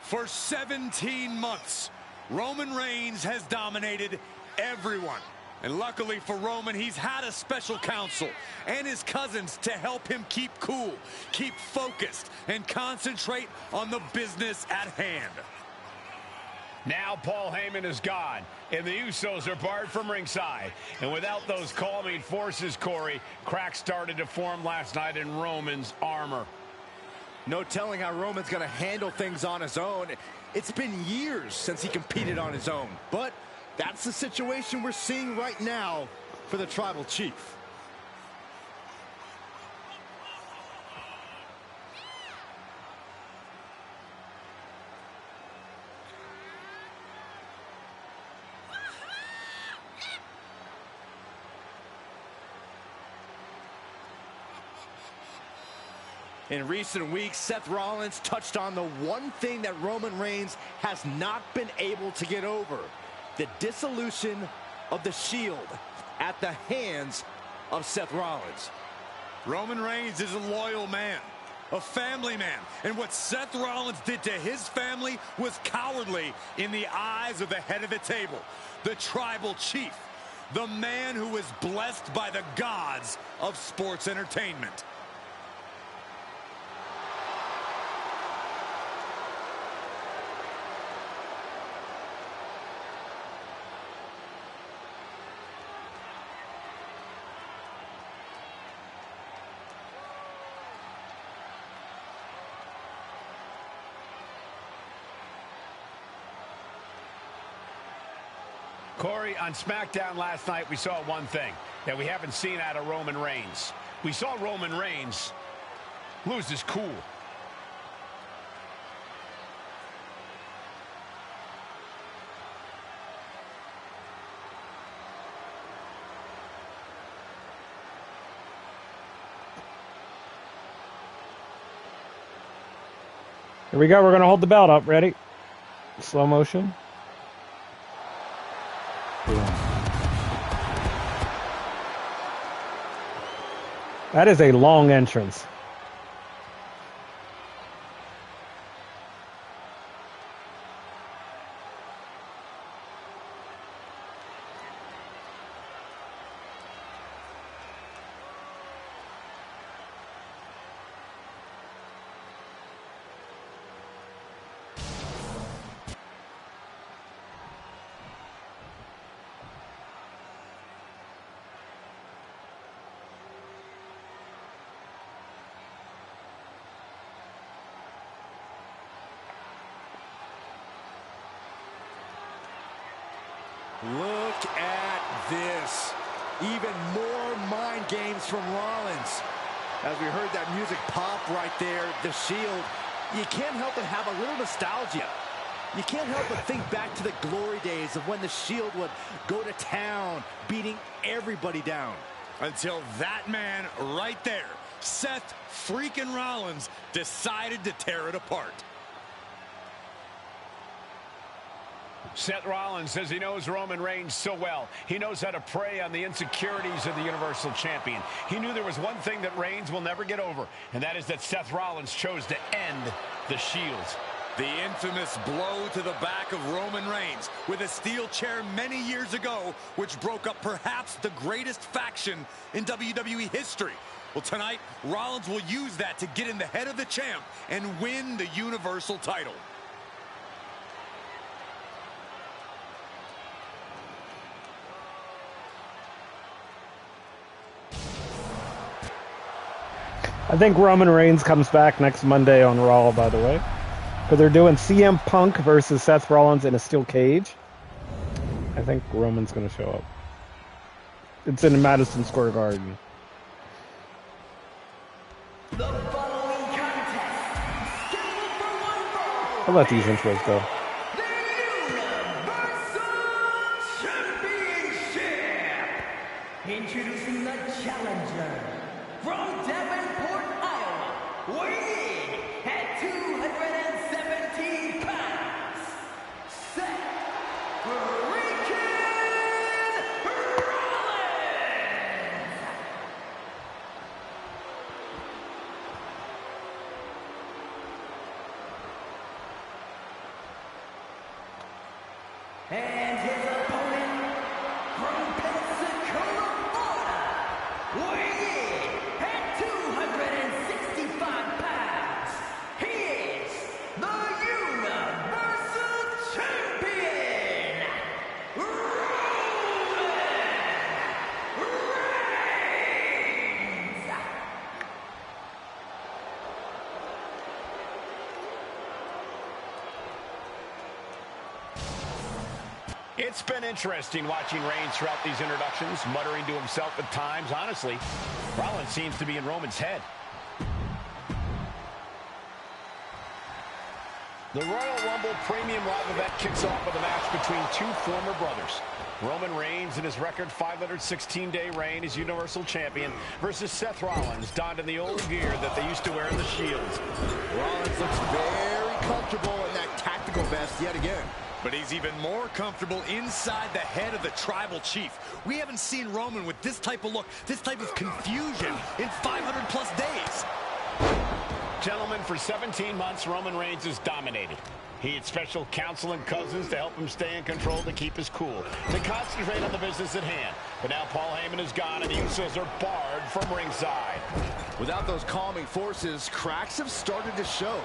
For 17 months, Roman Reigns has dominated everyone. And luckily for Roman, he's had a special counsel and his cousins to help him keep cool, keep focused, and concentrate on the business at hand. Now Paul Heyman is gone, and the Usos are barred from ringside. And without those calming forces, Corey, cracks started to form last night in Roman's armor. No telling how Roman's going to handle things on his own. It's been years since he competed on his own. But that's the situation we're seeing right now for the Tribal Chief. In recent weeks, Seth Rollins touched on the one thing that Roman Reigns has not been able to get over: the dissolution of the Shield at the hands of Seth Rollins. Roman Reigns is a loyal man, a family man, and what Seth Rollins did to his family was cowardly in the eyes of the head of the table, the Tribal Chief, the man who is blessed by the gods of sports entertainment. Corey, on SmackDown last night, we saw one thing that we haven't seen out of Roman Reigns. We saw Roman Reigns lose his cool. Here we go. We're going to hold the belt up. Ready? Slow motion. That is a long entrance. Look at this. Even more mind games from Rollins. As we heard that music pop right there, the Shield, you can't help but have a little nostalgia. You can't help but think back to the glory days of when the Shield would go to town, beating everybody down. Until that man right there, Seth freaking Rollins, decided to tear it apart. Seth Rollins says he knows Roman Reigns so well. He knows how to prey on the insecurities of the Universal Champion. He knew there was one thing that Reigns will never get over, and that is that Seth Rollins chose to end the Shield. The infamous blow to the back of Roman Reigns with a steel chair many years ago, which broke up perhaps the greatest faction in WWE history. Well, tonight, Rollins will use that to get in the head of the champ and win the Universal title. I think Roman Reigns comes back next Monday on Raw, by the way. Because they're doing CM Punk versus Seth Rollins in a steel cage. I think Roman's going to show up. It's in Madison Square Garden. The following contest, scheduled for one fall. I'll let these intros go. The Universal Championship. Introducing the challenger from Davenport, Iowa, weighing in at 217 pounds, Seth freaking Rollins. And his opponent from Pensacola, Florida, weighing in at 265 pounds, he is the Universal Champion, Roman Reigns. It's been interesting watching Reigns throughout these introductions, muttering to himself at times. Honestly, Rollins seems to be in Roman's head. The Royal Rumble Premium Live event kicks off with a match between two former brothers. Roman Reigns in his record 516-day reign as Universal Champion versus Seth Rollins, donned in the old gear that they used to wear in the Shields. Rollins looks very comfortable in that tactical vest yet again. But he's even more comfortable inside the head of the tribal chief. We haven't seen Roman with this type of look, this type of confusion in 500+ days. Gentlemen, for 17 months, Roman Reigns has dominated. He had special counsel and cousins to help him stay in control, to keep his cool, to concentrate on the business at hand. But now Paul Heyman is gone, and the Usos are barred from ringside. Without those calming forces, cracks have started to show.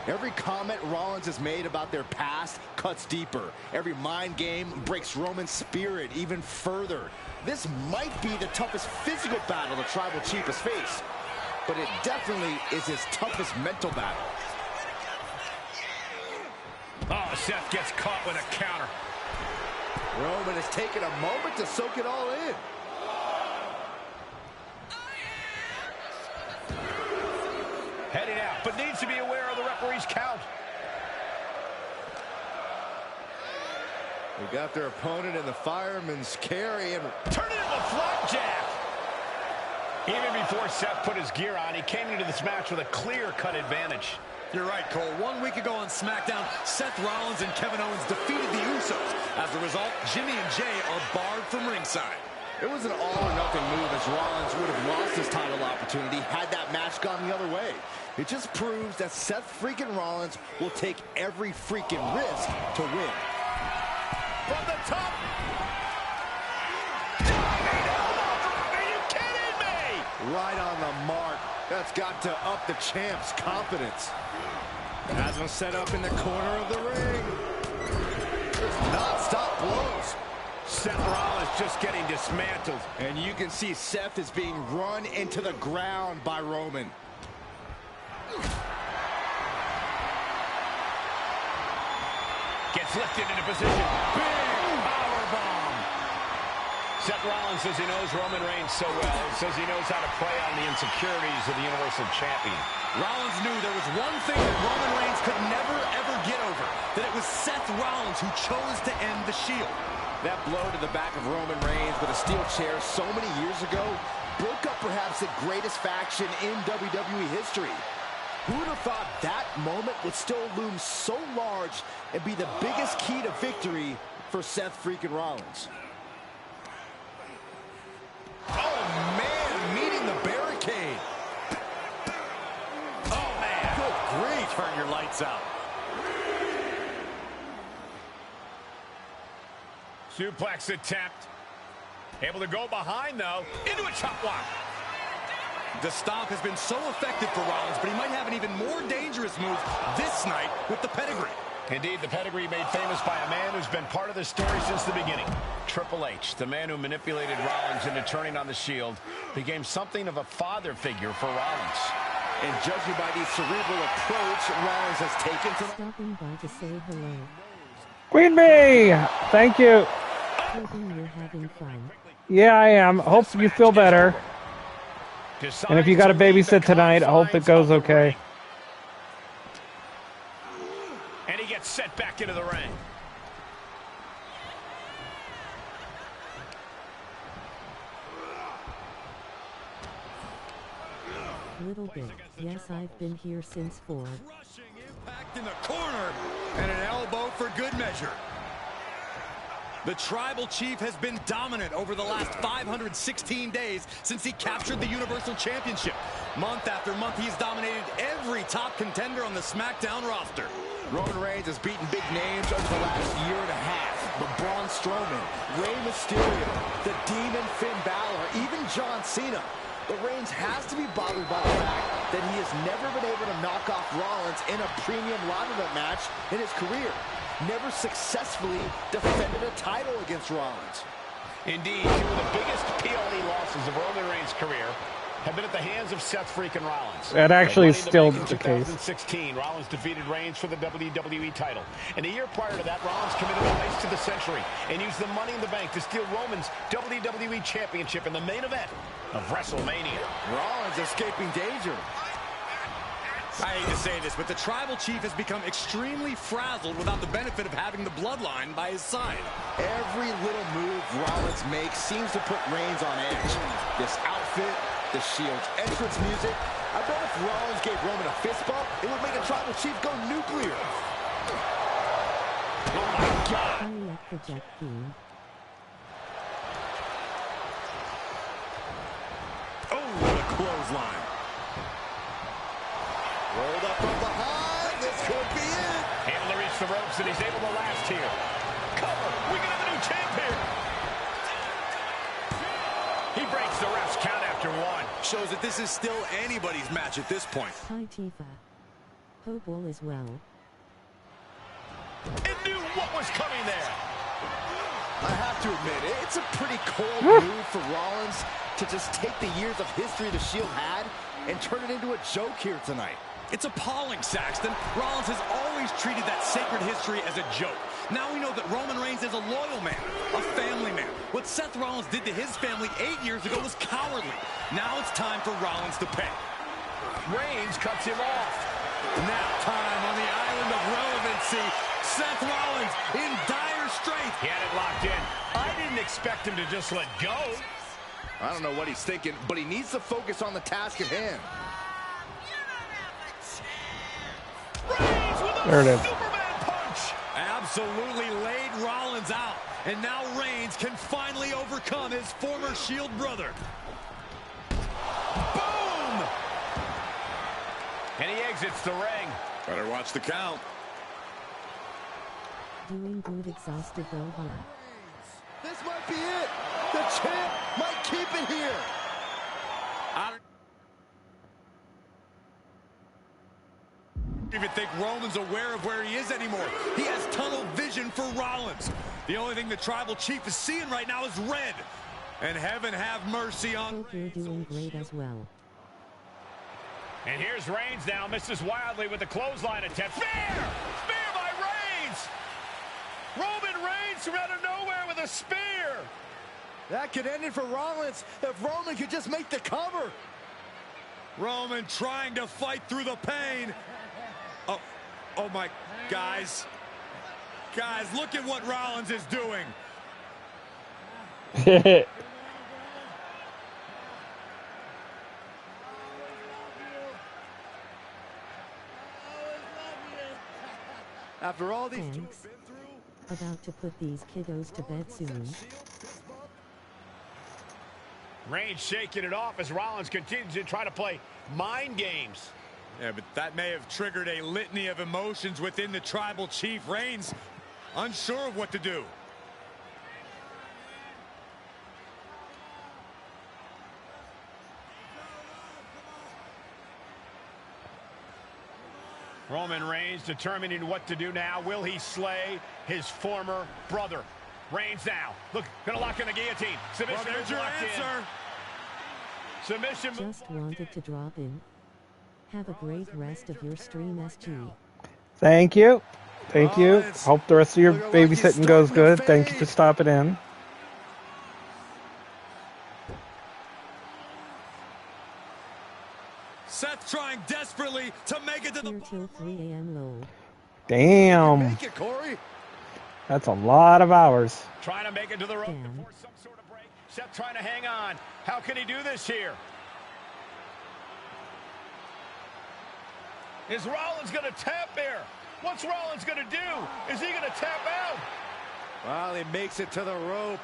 Every comment Rollins has made about their past cuts deeper. Every mind game breaks Roman's spirit even further. This might be the toughest physical battle the tribal chief has faced, but it definitely is his toughest mental battle. Oh, Seth gets caught with a counter. Roman has taken a moment to soak it all in. Heading out, but needs to be aware of the referee's count. They got their opponent in the fireman's carry and turn it into a flapjack. Even before Seth put his gear on, he came into this match with a clear-cut advantage. You're right, Cole. 1 week ago on SmackDown, Seth Rollins and Kevin Owens defeated the Usos. As a result, Jimmy and Jay are barred from ringside. It was an all-or-nothing move, as Rollins would have lost his title opportunity had that match gone the other way. It just proves that Seth freaking Rollins will take every freaking risk to win. From the top. Are you kidding me? Right on the mark. That's got to up the champ's confidence. Has him set up in the corner of the ring. Non-stop blows. Seth Rollins just getting dismantled. And you can see Seth is being run into the ground by Roman. Gets lifted into position. Big powerbomb. Seth Rollins says he knows Roman Reigns so well. Says he knows how to play on the insecurities of the Universal Champion. Rollins knew there was one thing that Roman Reigns could never, ever get over. That it was Seth Rollins who chose to end the Shield. That blow to the back of Roman Reigns with a steel chair so many years ago broke up perhaps the greatest faction in WWE history. Who would have thought that moment would still loom so large and be the biggest key to victory for Seth freaking Rollins? Oh, man, meeting the barricade. Oh, man. Good grief. Turn your lights out. Suplex attempt. Able to go behind, though. Into a chop block. The stomp has been so effective for Rollins, but he might have an even more dangerous move this night with the pedigree. Indeed, the pedigree made famous by a man who's been part of the story since the beginning. Triple H, the man who manipulated Rollins into turning on the Shield, became something of a father figure for Rollins. And judging by the cerebral approach Rollins has taken to... Stopping by to say hello. Queen Bee! Thank you. Hoping you're having fun. Yeah, I am. Hope you feel better. And if you got to babysit tonight, I hope it goes okay. And he gets set back into the ring. Little bit. Yes, I've been here since 4. Crushing impact in the corner. And an elbow for good measure. The Tribal Chief has been dominant over the last 516 days since he captured the Universal Championship. Month after month, he's dominated every top contender on the SmackDown roster. Roman Reigns has beaten big names over the last year and a half. But Braun Strowman, Rey Mysterio, the Demon Finn Balor, even John Cena. But Reigns has to be bothered by the fact that he has never been able to knock off Rollins in a premium live event match in his career. Never successfully defended a title against Rollins. Indeed, two of the biggest PLE losses of Roman Reigns' career have been at the hands of Seth freaking Rollins. That actually is still the case. In 2016, Rollins defeated Reigns for the WWE title. And a year prior to that, Rollins committed a heist to the century and used the Money in the Bank to steal Roman's WWE Championship in the main event of WrestleMania. Rollins escaping danger. I hate to say this, but the Tribal Chief has become extremely frazzled without the benefit of having the bloodline by his side. Every little move Rollins makes seems to put Reigns on edge. This outfit, the Shield's entrance music. I bet if Rollins gave Roman a fist bump, it would make the Tribal Chief go nuclear. Oh my God! I like the Jack King. Oh, what a clothesline. Rolled up from behind. This could be it. Able to reach the ropes, and he's able to last here. Cover. We can have a new champ here. He breaks the ref's count after 1. Shows that this is still anybody's match at this point. Hi, Tifa. Hope all is well. And knew what was coming there. I have to admit, it's a pretty cold move for Rollins to just take the years of history the Shield had and turn it into a joke here tonight. It's appalling, Saxton. Rollins has always treated that sacred history as a joke. Now we know that Roman Reigns is a loyal man, a family man. What Seth Rollins did to his family 8 years ago was cowardly. Now it's time for Rollins to pay. Reigns cuts him off. Now time on the island of relevancy. Seth Rollins in dire straits. He had it locked in. I didn't expect him to just let go. I don't know what he's thinking, but he needs to focus on the task at hand. Reigns with a There it is. Superman punch. Absolutely laid Rollins out. And now Reigns can finally overcome his former Shield brother. Boom! And he exits the ring. Better watch the count. Doing good, exhausted though, huh? This might be it. The champ might keep it here. I don't even think Roman's aware of where he is anymore. He has tunnel vision for Rollins. The only thing the Tribal Chief is seeing right now is red. And heaven have mercy on... Hope you're doing great as well. And here's Reigns now, misses wildly with the clothesline attempt. Spear! Spear by Reigns! Roman Reigns from out of nowhere with a spear! That could end it for Rollins if Roman could just make the cover. Roman trying to fight through the pain. Oh my, guys. Guys, look at what Rollins is doing. After all these Thanks. About to put these kiddos to bed soon. Reigns shaking it off as Rollins continues to try to play mind games. Yeah, but that may have triggered a litany of emotions within the tribal chief. Reigns unsure of what to do. Roman Reigns determining what to do now. Will he slay his former brother? Reigns now. Look, gonna lock in the guillotine. Submission. Well, there's your answer. Submission. Just wanted to drop in. Have a great rest of your stream, SG. Thank you. Thank you. Hope the rest of your babysitting goes good. Thank you for stopping in. Seth trying desperately to make it to the Here till 3 a.m. low. Damn. make it, Corey. That's a lot of hours. Trying to make it to the rope to force some sort of break. Seth trying to hang on. How can he do this here? Is Rollins going to tap here? What's Rollins going to do? Is he going to tap out? Well, he makes it to the rope.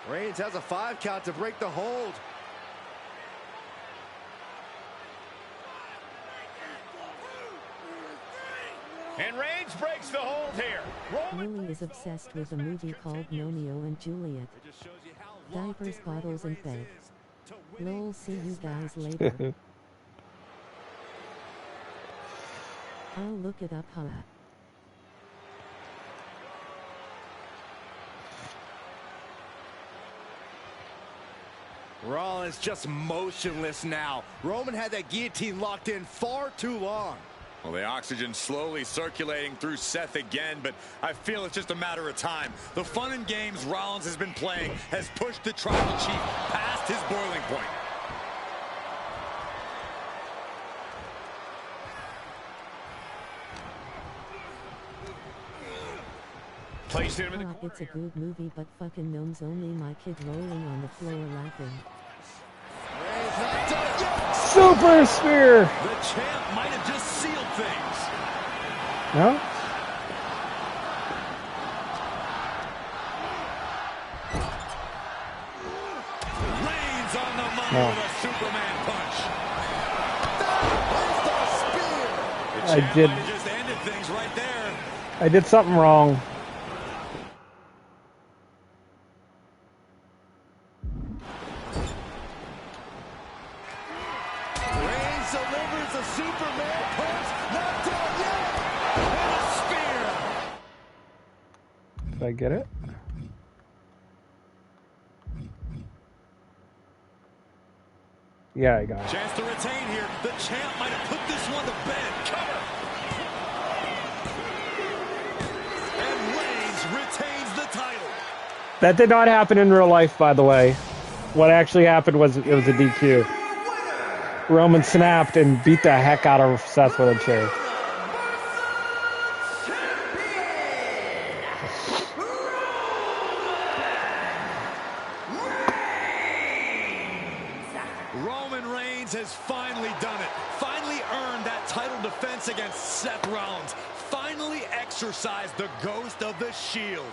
Reigns has a 5 count to break the hold. And Reigns breaks the hold here. Lily is obsessed with a movie called Romeo and Juliet. Diapers, bottles, and bed. Lol, see you guys later. I'll look it up, huh? Rollins just motionless now. Roman had that guillotine locked in far too long. Well, the oxygen slowly circulating through Seth again, but I feel it's just a matter of time. The fun and games Rollins has been playing has pushed the tribal chief past his boiling point. Placing him in the Fuck, corner it's a here. good movie, but fucking gnomes only. My kid rolling on the floor laughing. Super spear. The champ might have just sealed things. No? Reigns on the money No. with a Superman punch. The I champ did. might have just ended things right there. I did something wrong. Reigns delivers a Superman punch. Not done yet. And a spear. Did I get it? Yeah, I got it. Chance to retain here. The champ might have put this one to bed. Cover. And Reigns retains the title. That did not happen in real life, by the way. What actually happened was it was a DQ. Roman snapped and beat the heck out of Seth with a chair. Roman Reigns has finally done it. Finally earned that title defense against Seth Rollins. Finally exercised the ghost of the Shield.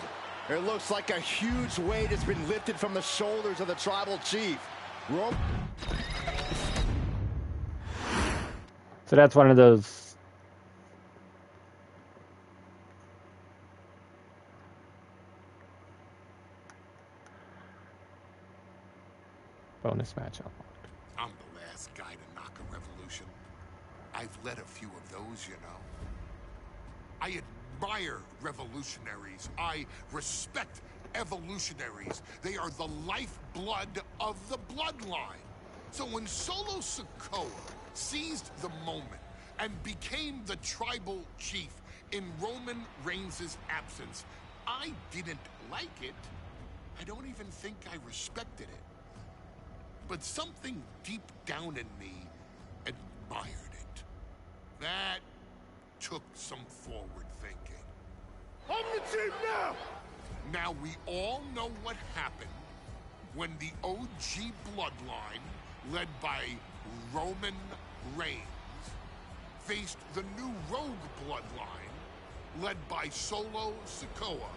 It looks like a huge weight has been lifted from the shoulders of the tribal chief. So that's one of those. Bonus match unlocked. I'm the last guy to knock a revolution. I've led a few of those, you know. I admire revolutionaries. I respect evolutionaries. They are the lifeblood of the bloodline. So when Solo Sikoa seized the moment and became the tribal chief in Roman Reigns' absence, I didn't like it, I don't even think I respected it. But something deep down in me admired it. That took some forward thinking. On the team now! Now we all know what happened when the OG bloodline, led by Roman Reigns, faced the new Rogue bloodline, led by Solo Sikoa,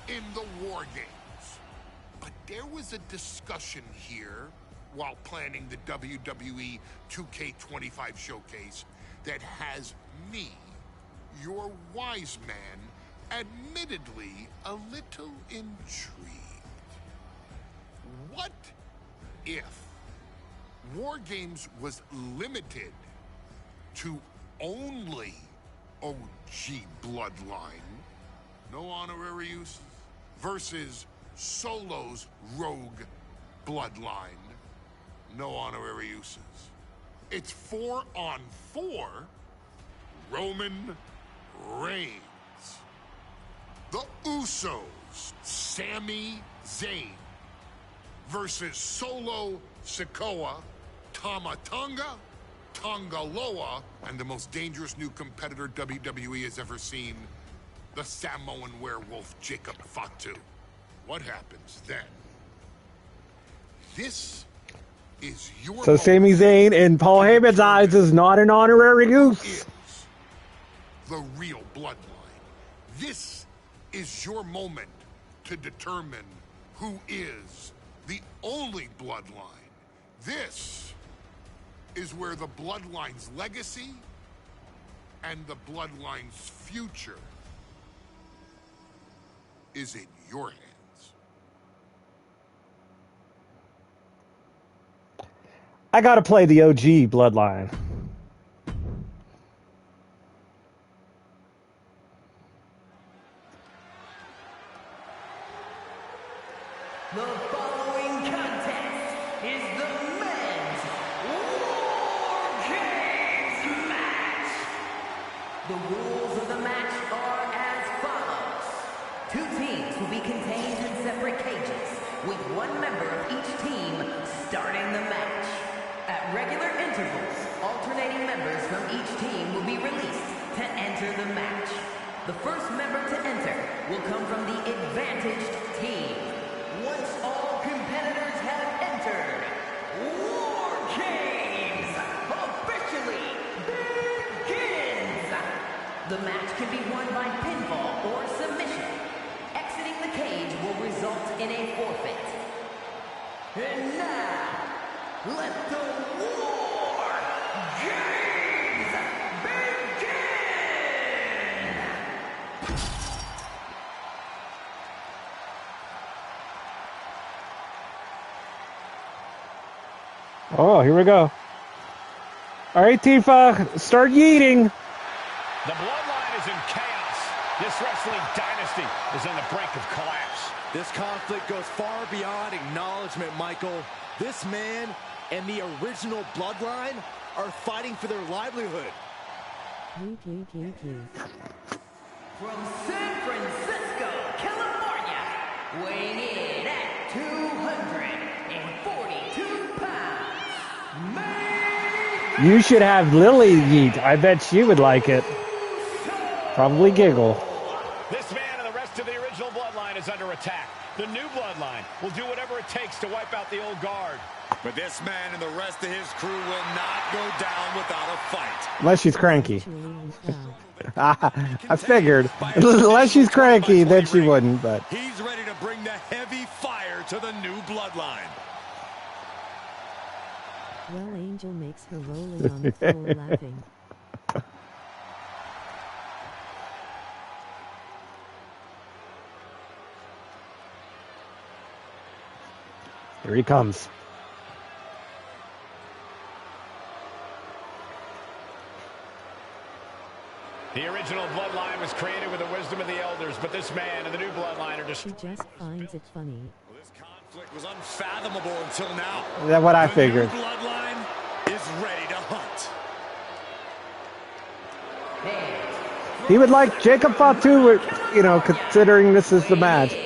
in the War Games. But there was a discussion here while planning the WWE 2K25 showcase that has me, your wise man, admittedly a little intrigued. What if War Games was limited to only OG bloodline, no honorary uses, versus Solo's Rogue bloodline, no honorary uses? It's 4-on-4 Roman Reigns. The Usos, Sami Zayn, versus Solo Sikoa, Tama Tonga, Tonga Loa, and the most dangerous new competitor WWE has ever seen, the Samoan werewolf Jacob Fatu. What happens then? This is your So Sami Zayn, in Paul Heyman's eyes, is not an honorary goose. is the real bloodline. This is your moment to determine who is the only bloodline. This is where the bloodline's legacy and the bloodline's future is in your hands. I gotta play the OG bloodline. The following contest is the men's War Games match. The rules of the match are as follows. 2 teams will be contained in separate cages, with 1 member of each team starting the match. At regular intervals, alternating members from each team will be released to enter the match. The first member to enter will come from the advantaged team. Once all competitors have entered, War Games officially begins! The match can be won by pinfall or submission. Exiting the cage will result in a forfeit. And now, let the War Games begin! Oh, here we go. All right, Tifa, start yeeting. The bloodline is in chaos. This wrestling dynasty is on the brink of collapse. This conflict goes far beyond acknowledgement, Michael. This man and the original bloodline are fighting for their livelihood. From San Francisco, California, weighing in at 242 pounds, You should have Lily yeet. I bet she would like it. Probably giggle. This man and the rest of the original bloodline is under attack. The new bloodline will do whatever it takes to wipe out the old guard. But this man and the rest of his crew will not go down without a fight. Unless she's cranky. I figured. Unless she's cranky, then she wouldn't, but... He's ready to bring the heavy fire to the new bloodline. Well, Angel makes her rolling on the floor laughing. Here he comes. The original bloodline was created with the wisdom of the elders, but this man and the new bloodline are just... She just finds it funny. Well, this conflict was unfathomable until now. That's what I figured. The new bloodline is ready to hunt. He would like Jacob Fatu, you know, considering this is the match.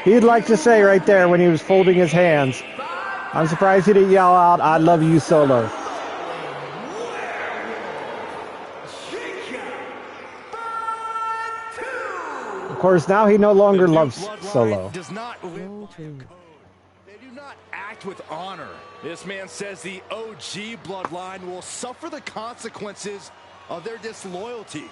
He'd like to say right there when he was folding his hands. I'm surprised he didn't yell out, "I love you, Solo." Of course, now he no longer loves Solo. Does not live. They do not act with honor. This man says the OG bloodline will suffer the consequences of their disloyalty.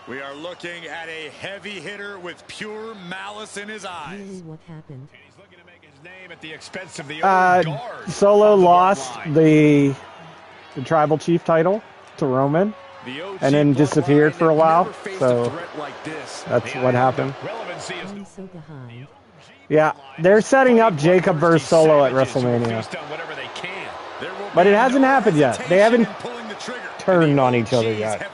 We are looking at a heavy hitter with pure malice in his eyes. Really, what happened? He's looking to make his name at the expense of the old guard. Solo lost the tribal chief title to Roman, and then disappeared for a while. So that's what happened. I'm so behind. Yeah, they're setting up Jacob versus Solo at WrestleMania. But it hasn't happened yet. They haven't turned on each other yet.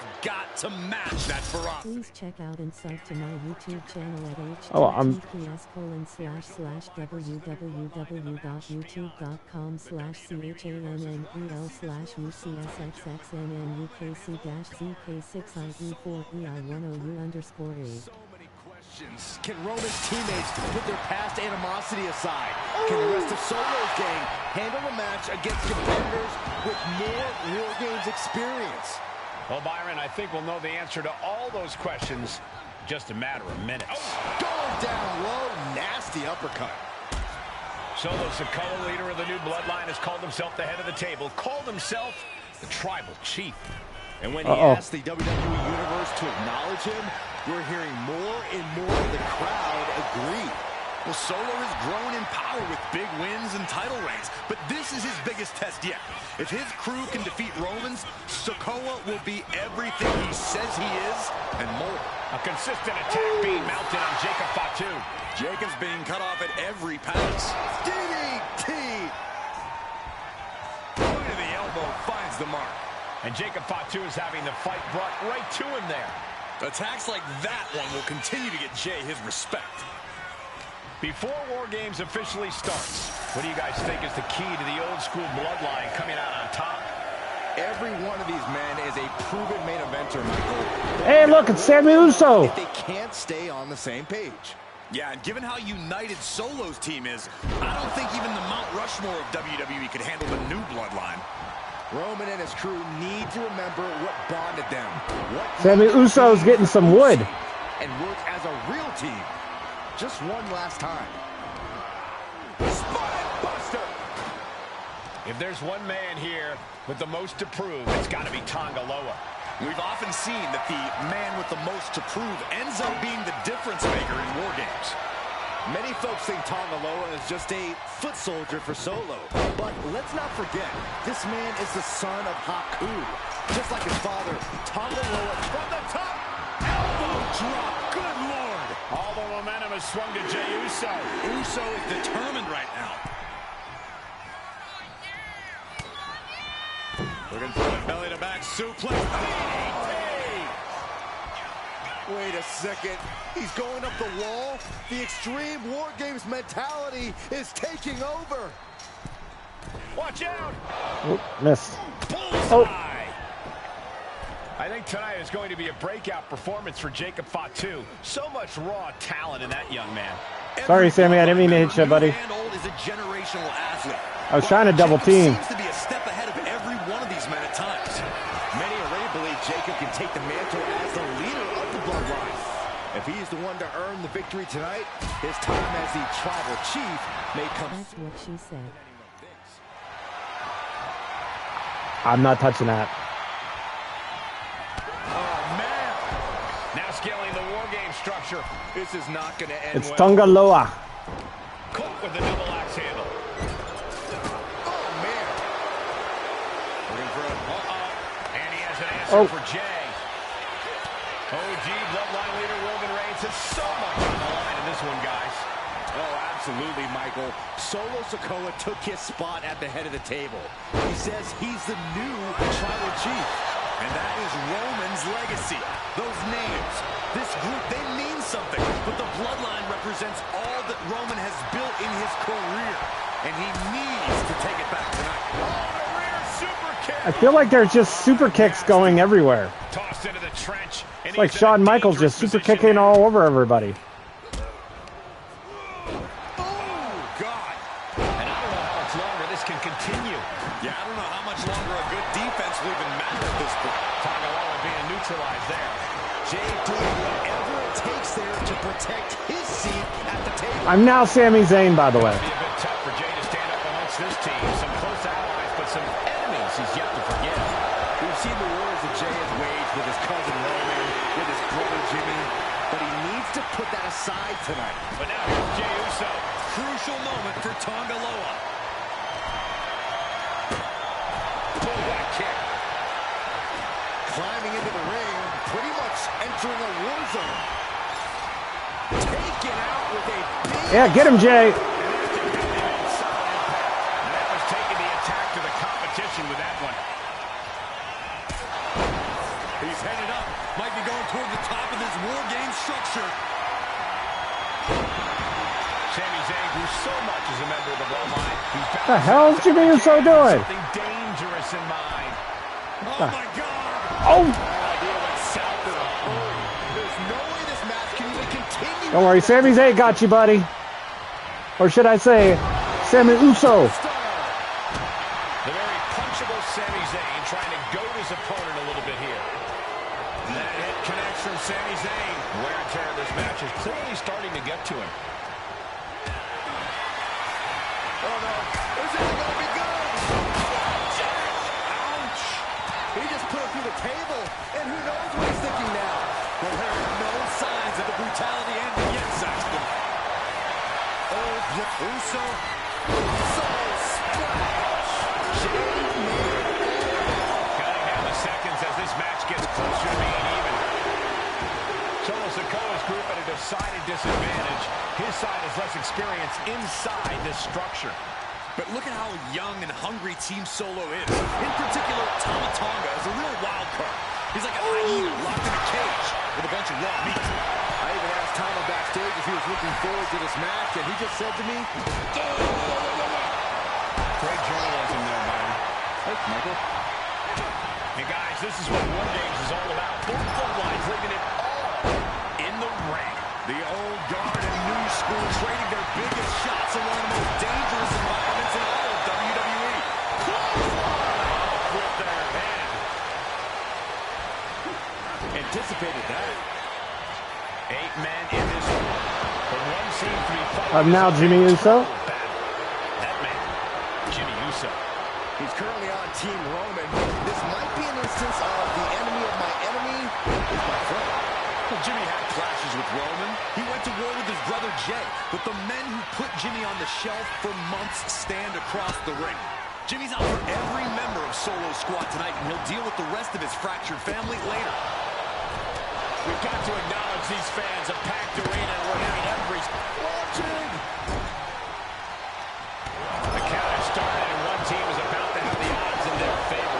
To match that ferocity. Please check out and sub to my YouTube channel at https://www.youtube.com/CHANNEUKC-ZK6IE4EI10U_E. Can Roman's teammates put their past animosity aside? Can the rest of Solo's gang handle a match against competitors with more War Games experience? Well, Byron, I think we'll know the answer to all those questions in just a matter of minutes. Oh, going down low, nasty uppercut. Solo Sikoa, leader of the new bloodline, has called himself the head of the table, called himself the tribal chief. And when he asked the WWE Universe to acknowledge him, we're hearing more and more of the crowd agree. Well, Solo has grown in power with big wins and title reigns, but this is his biggest test yet. If his crew can defeat Romans, Sikoa will be everything he says he is and more. A consistent attack being mounted on Jacob Fatu. Jacob's being cut off at every pass. DDT! Point of the elbow finds the mark. And Jacob Fatu is having the fight brought right to him there. Attacks like that one will continue to get Jay his respect. Before War Games officially starts, what do you guys think is the key to the old school bloodline coming out on top? Every one of these men is a proven main eventer, Michael. Hey, look, it's Sammy Uso. If they can't stay on the same page. Yeah, and given how united Solo's team is, I don't think even the Mount Rushmore of WWE could handle the new bloodline. Roman and his crew need to remember what bonded them. Sammy Uso's getting some wood. And work as a real team. Just one last time. Spine buster! If there's one man here with the most to prove, it's got to be Tonga Loa. We've often seen that the man with the most to prove ends up being the difference maker in War Games. Many folks think Tonga Loa is just a foot soldier for Solo. But let's not forget, this man is the son of Haku. Just like his father, Tonga Loa from the top. Elbow drop. Good Lord. All the momentum has swung to Jey Uso. Uso is determined right now. Looking for a belly-to-back suplex. Wait a second. He's going up the wall. The Extreme War Games mentality is taking over. Watch out. Oh, missed. Bullseye. I think tonight is going to be a breakout performance for Jacob Fatu. So much raw talent in that young man. Sorry, Sammy, I didn't mean to hit you, buddy. I was trying to double team. Seems to be a step ahead of every one of these men at times. Many already believe Jacob can take the mantle as the leader of the bloodline. If he's the one to earn the victory tonight, his time as the tribal chief may come. That's what she said. I'm not touching that. Oh, man. Now scaling the War Game structure. This is not going to end It's well. Tonga Loa. Caught with the double axe handle. Oh, man. Looking for a... And he has an answer for Jay. OG bloodline leader Roman Reigns has so much on the line in this one, guys. Oh, absolutely, Michael. Solo Sikoa took his spot at the head of the table. He says he's the new tribal chief. And that is Roman's legacy. Those names, this group, they mean something. But the bloodline represents all that Roman has built in his career. And he needs to take it back tonight. Oh, the rear super kick. I feel like there's just super kicks going everywhere. Tossed into the trench. It's like Shawn Michaels just super kicking all over everybody. this can continue. Yeah, I don't know how much longer a good defense will even matter at this point. Tongaloa being neutralized there. Jay doing whatever it takes there to protect his seat at the table. I'm now Sami Zayn, by the way. It'll be a bit tough for Jay to stand up amongst this team. Some close allies, but some enemies he's yet to forget. We've seen the wars that Jay has waged with his cousin Roman, with his brother Jimmy, but he needs to put that aside tonight. But now here's Jey Uso. Crucial moment for Tongaloa. Pullback kick. Climbing into the ring, pretty much entering a war zone. Taken out with a big... Yeah, get him, Jay. And that was taking the attack to the competition with that one. He's headed up. Might be going toward the top of this War Games structure. Sami Zayn grew so much as a member of the bloodline. What the hell is Jimmy Uso doing? Something dangerous in mind. Oh, my God. Oh! There's no way this match can even continue. Don't worry, Sami Zayn got you, buddy. Or should I say, Sami Uso. The very punchable Sami Zayn trying to goad his opponent a little bit here. That hit connects from Sami Zayn. Wear and tear of this match is clearly starting to get to him. Oh no, this isn't going to be good. Ouch. He just put him through the table, and who knows what he's thinking now. Well, there are no signs of the brutality ending yet, Saxton. Oh, Uso. Uso splash. Jay made it. Counting down the seconds as this match gets closer to being even. Solo Sikoa's group at a decided disadvantage. His side has less experience inside this structure. But look at how young and hungry Team Solo is. In particular, Tama Tonga is a real wild card. He's like a hyena locked in a cage with a bunch of raw meat. I even asked Tama backstage if he was looking forward to this match, and he just said to me, Great journalism there, Byron. Thanks, Michael. Hey, guys, this is what War Games is all about. Both bloodlines leaving it all in the ring. The old guard and new school trading their biggest shots in one of the most dangerous environments in all of WWE. With their head. anticipated that. 8 men in this one. But one seems to be fighting. I'm now Jimmy Uso. That man, Jimmy Uso. He's currently on Team Roman. This might be an instance of the enemy of my enemy is my friend. Well, Jimmy had clashes with Roman. He went to war with his brother Jay. But the men who put Jimmy on the shelf for months stand across the ring. Jimmy's out for every member of Solo Squad tonight, and he'll deal with the rest of his fractured family later. We've got to acknowledge these fans, a packed arena, and we're hearing every... Watching! The count has started, and one team is about to have the odds in their favor.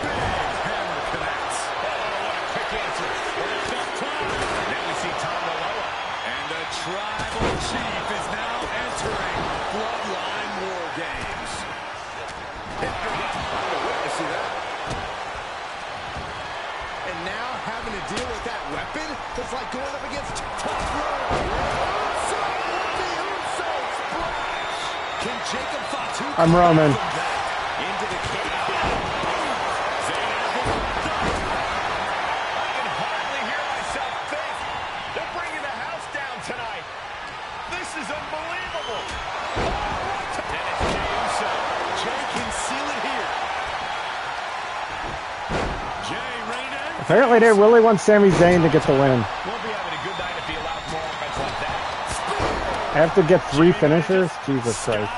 Big hammer connects. Oh, what a quick answer. What a tough time. Now we see Tongaloa. And the tribal chief is now entering Bloodline War Games. I see that. And now having to deal with that weapon, it's like going up against tough rope. Uso with the Uso splash. Can Jacob Fatu I'm Roman. into the cage? I can hardly hear myself think. They're bringing the house down tonight. This is unbelievable. And it's Jey Uso. Jay can seal it here. Jay ready to end? Apparently they really want Sami Zayn to get the win. We'll be having a good night if he allows more offense like that. I have to get 3 finishers? Jesus Christ.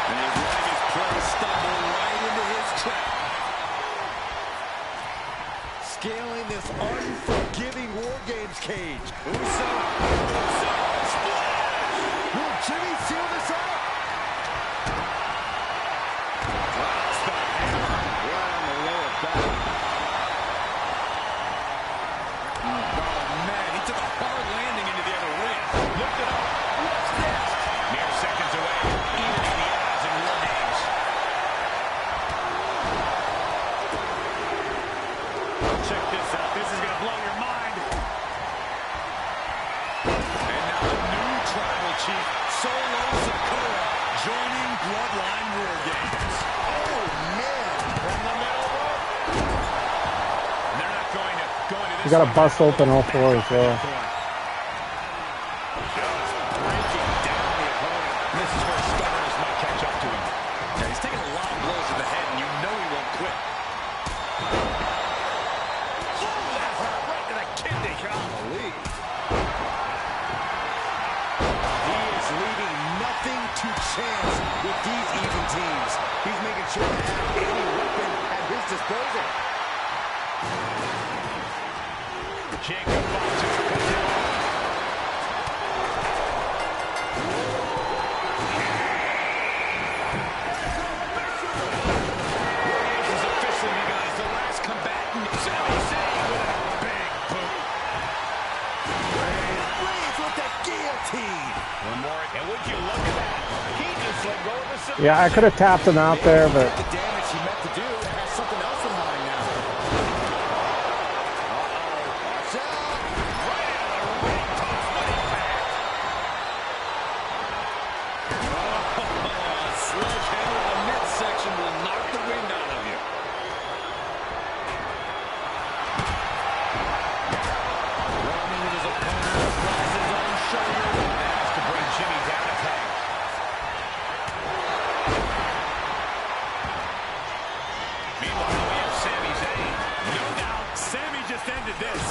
And he's letting his prey stumble right into his trap. Scaling this unforgiving War Games cage. Uso. Will Jimmy seal this up? Drops the hammer right on the lower back. Oh, man, he took a hard landing into the other ring. Looked it up. What's next? Mere seconds away. Evening the odds in War Games. Check this out. This is going to blow your mind. And now the new tribal chief Solo Sikoa joining Bloodline War Games. Oh, man. From the middle rope. They're not going to this. You got to bust open all four as well. Just breaking down the opponent. This is where stubbornness might catch up to him. Yeah, he's taking a lot of blows to the head, and you know he won't quit. Oh, that hurt right to the kidney. Golly. He is leaving nothing to chance with these even teams. He's making sure to have any weapon at his disposal. Jacob Fatu cuts it off. This is officially begun as the last combatant. Sami Zayn with a big boot. Reigns with the guillotine. One more, and would you look at that? He just let go of the submission. Yeah, I could have tapped him out there, but The damage he meant to do and has something else in mind now. Watch out. Right out of the ring post with impact. A sledgehammer in the midsection will knock the wind out of you. Roman with his opponent across his own shoulder. Has to bring Jimmy down a peg. Meanwhile, we have Sami Zayn. No doubt, Sami just ended this.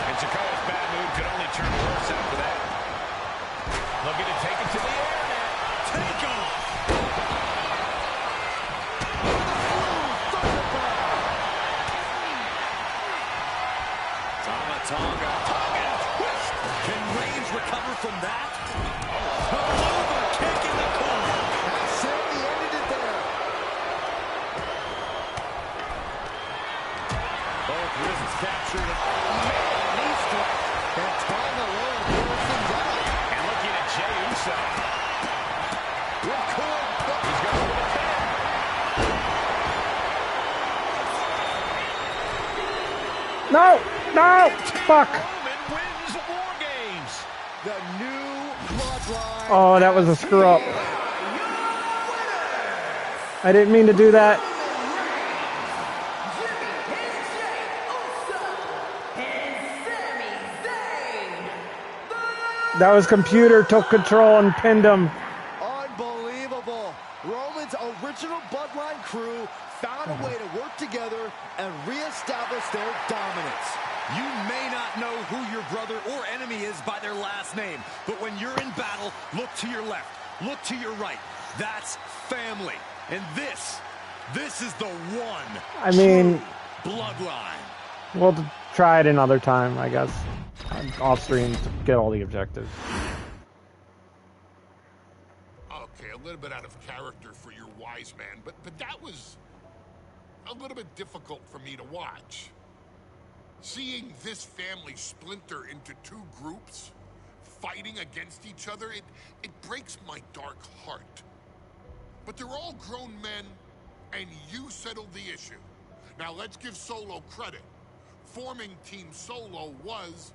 And Sikoa's bad mood could only turn worse after that. Looking to take it to the air now. Take off. Tonga. Twist. Can Reigns recover from that? Over kick in the corner. Sami ended it there. Both wrists captured. Man, knee strike. And Tonga alone pulls him down. And looking at Jey Uso. Ripcord. He's going with a pin. no, fuck. Roman wins War Games. The new bloodline. Oh, that was a screw up. I didn't mean to do that. That was computer took control and pinned him. Unbelievable. Roman's original bloodline crew found a way to work together and reestablish their dominance. You may not know who your brother or enemy is by their last name, but when you're in battle, look to your left, look to your right. That's family. And this is the one I mean, true bloodline. we'll try it another time, I guess. Off stream to get all the objectives. Okay, a little bit out of character for your wise man, but that was a little bit difficult for me to watch. Seeing this family splinter into two groups, fighting against each other, it breaks my dark heart. But they're all grown men, and you settled the issue. Now let's give Solo credit. Forming Team Solo was,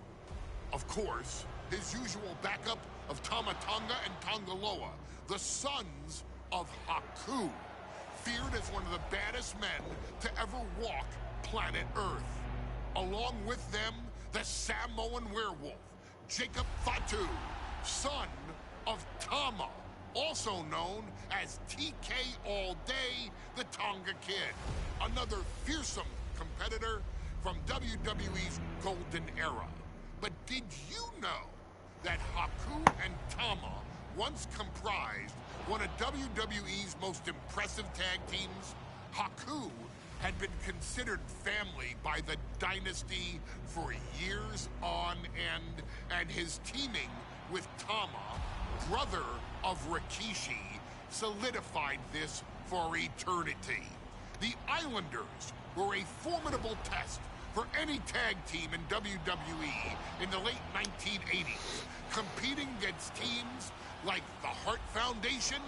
of course, his usual backup of Tama Tonga and Tongaloa, the sons of Haku, feared as one of the baddest men to ever walk planet Earth. Along with them, the Samoan werewolf, Jacob Fatu, son of Tama, also known as TK All Day, the Tonga Kid, another fearsome competitor from WWE's golden era. But did you know that Haku and Tama once comprised one of WWE's most impressive tag teams? Haku had been considered family by the Dynasty for years on end, and his teaming with Tama, brother of Rikishi, solidified this for eternity. The Islanders were a formidable test for any tag team in WWE in the late 1980s, competing against teams like the Hart Foundation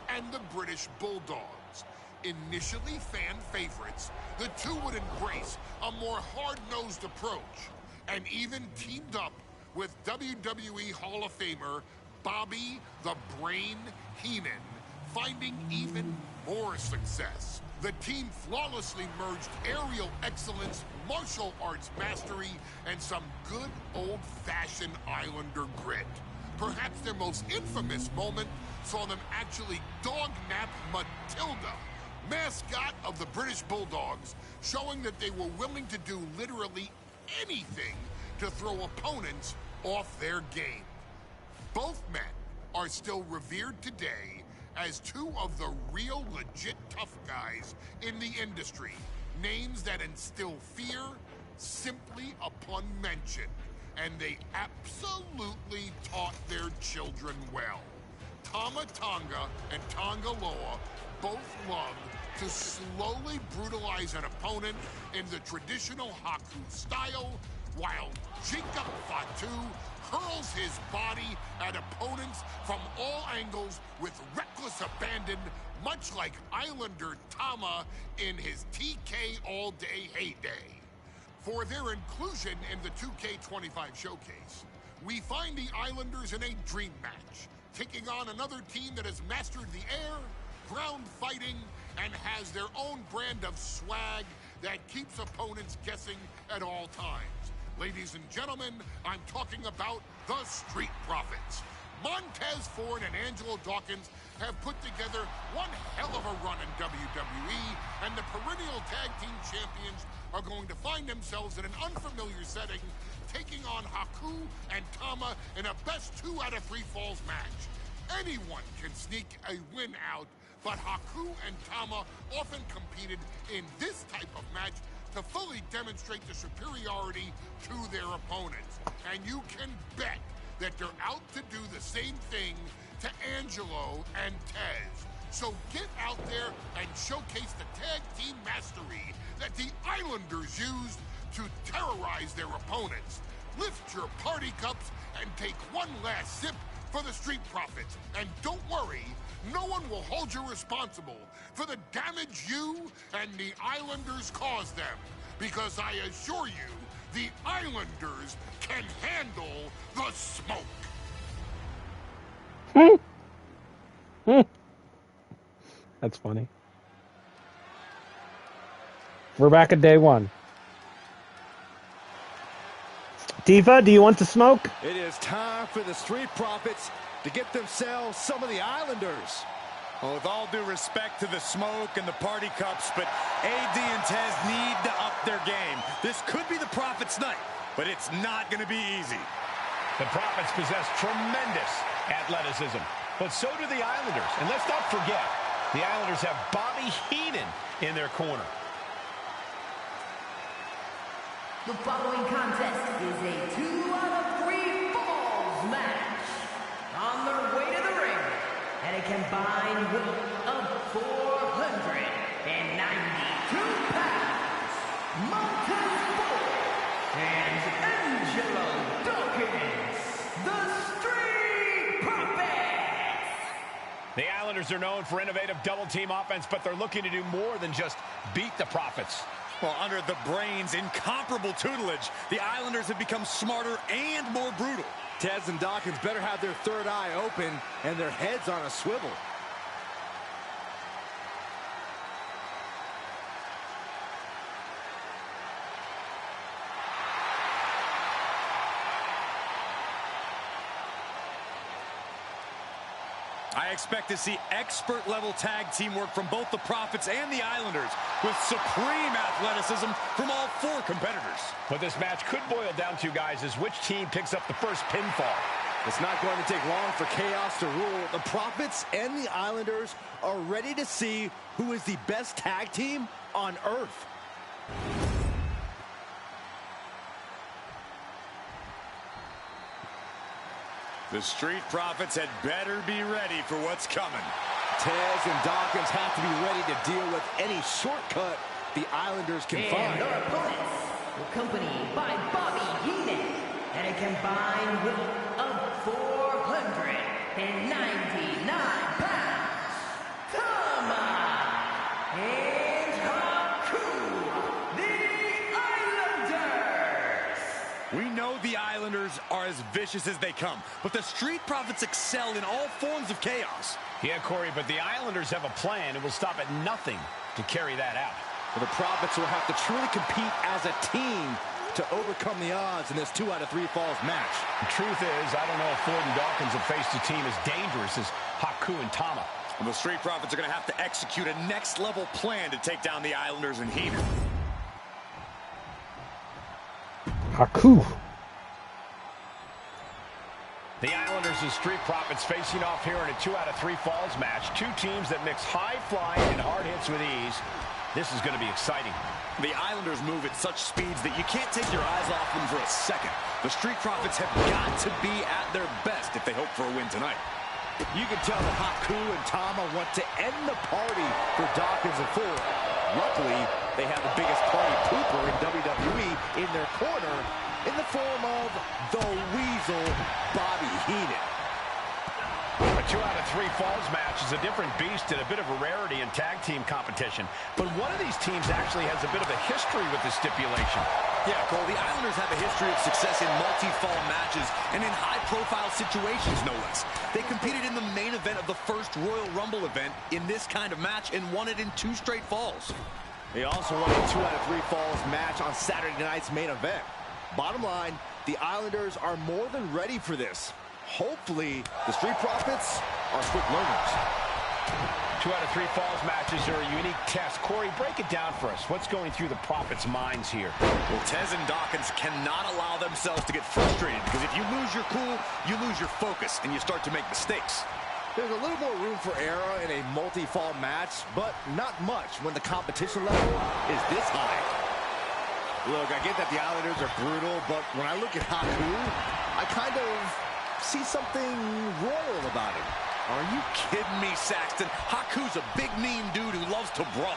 and the British Bulldogs. Initially fan favorites, the two would embrace a more hard-nosed approach, and even teamed up with WWE Hall of Famer Bobby the Brain Heenan, finding even more success. The team flawlessly merged aerial excellence, martial arts mastery, and some good old-fashioned Islander grit. Perhaps their most infamous moment saw them actually dog-nap Matilda, mascot of the British Bulldogs, showing that they were willing to do literally anything to throw opponents off their game. Both men are still revered today as two of the real legit tough guys in the industry, names that instill fear simply upon mention, and they absolutely taught their children well. Tama Tonga and Tonga Loa both love to slowly brutalize an opponent in the traditional Haku style, while Jacob Fatu hurls his body at opponents from all angles with reckless abandon, much like Islander Tama in his TK all-day heyday. For their inclusion in the 2K25 showcase, we find the Islanders in a dream match, taking on another team that has mastered the air, ground fighting, and has their own brand of swag that keeps opponents guessing at all times. Ladies and gentlemen, I'm talking about the Street Profits. Montez Ford and Angelo Dawkins have put together one hell of a run in WWE, and the perennial tag team champions are going to find themselves in an unfamiliar setting, taking on Haku and Tama in a best 2 out of 3 falls match. Anyone can sneak a win out, but Haku and Tama often competed in this type of match to fully demonstrate the superiority to their opponents. And you can bet that they're out to do the same thing to Angelo and Tez. So get out there and showcase the tag team mastery that the Islanders used to terrorize their opponents. Lift your party cups and take one last sip for the Street Profits. And don't worry, no one will hold you responsible for the damage you and the Islanders caused them. Because I assure you, the Islanders can handle the smoke. That's funny. We're back at day one. Tifa, do you want to smoke? It is time for the Street Profits to get themselves some of the Islanders. Well, with all due respect to the smoke and the party cups, but AD and Tez need to up their game. This could be the Profits' night, but it's not going to be easy. The Profits possess tremendous athleticism, but so do the Islanders. And let's not forget, the Islanders have Bobby Heenan in their corner. The following contest is a 2 out of 3 falls match. On their way to the ring, at a combined weight of 492 pounds, Montez Ford and Angelo Dawkins, the Street Profits. The Islanders are known for innovative double-team offense, but they're looking to do more than just beat the Profits. Well, under the Brains' incomparable tutelage, the Islanders have become smarter and more brutal. Tez and Dawkins better have their third eye open and their heads on a swivel. I expect to see expert-level tag teamwork from both the Profits and the Islanders, with supreme athleticism from all 4 competitors. What this match could boil down to, guys, is which team picks up the first pinfall. It's not going to take long for chaos to rule. The Profits and the Islanders are ready to see who is the best tag team on Earth. The Street Profits had better be ready for what's coming. Tez and Dawkins have to be ready to deal with any shortcut the Islanders can find. And their opponents, accompanied by Bobby Heenan, at a combined weight of 499 pounds, Tama and Haku, the Islanders. We know the Islanders are as vicious as they come, but the Street Profits excel in all forms of chaos. Yeah, Corey, but the Islanders have a plan and will stop at nothing to carry that out. Well, the Profits will have to truly compete as a team to overcome the odds in this 2 out of 3 falls match. The truth is, I don't know if Ford and Dawkins have faced a team as dangerous as Haku and Tama. And the Street Profits are going to have to execute a next-level plan to take down the Islanders and Heenan. Haku. The Islanders and Street Profits facing off here in a 2 out of 3 falls match. Two teams that mix high flying and hard hits with ease. This is going to be exciting. The Islanders move at such speeds that you can't take your eyes off them for a second. The Street Profits have got to be at their best if they hope for a win tonight. You can tell that Haku and Tama want to end the party for Dawkins and Ford. Luckily, they have the biggest party pooper in WWE in their corner in the form of the Weasel, Bobby Heenan. A 2 out of 3 falls match is a different beast and a bit of a rarity in tag team competition. But one of these teams actually has a bit of a history with this stipulation. Yeah, Cole, the Islanders have a history of success in multi-fall matches and in high-profile situations, no less. They competed in the main event of the first Royal Rumble event in this kind of match and won it in 2 straight falls. They also won a 2 out of 3 falls match on Saturday night's main event. Bottom line, the Islanders are more than ready for this. Hopefully, the Street Profits are quick learners. 2 out of 3 falls matches are a unique test. Corey, break it down for us. What's going through the Profits' minds here? Well, Tez and Dawkins cannot allow themselves to get frustrated because if you lose your cool, you lose your focus and you start to make mistakes. There's a little more room for error in a multi-fall match, but not much when the competition level is this high. Look, I get that the Islanders are brutal, but when I look at Haku, I kind of see something royal about him. Are you kidding me, Saxton? Haku's a big, mean dude who loves to brawl.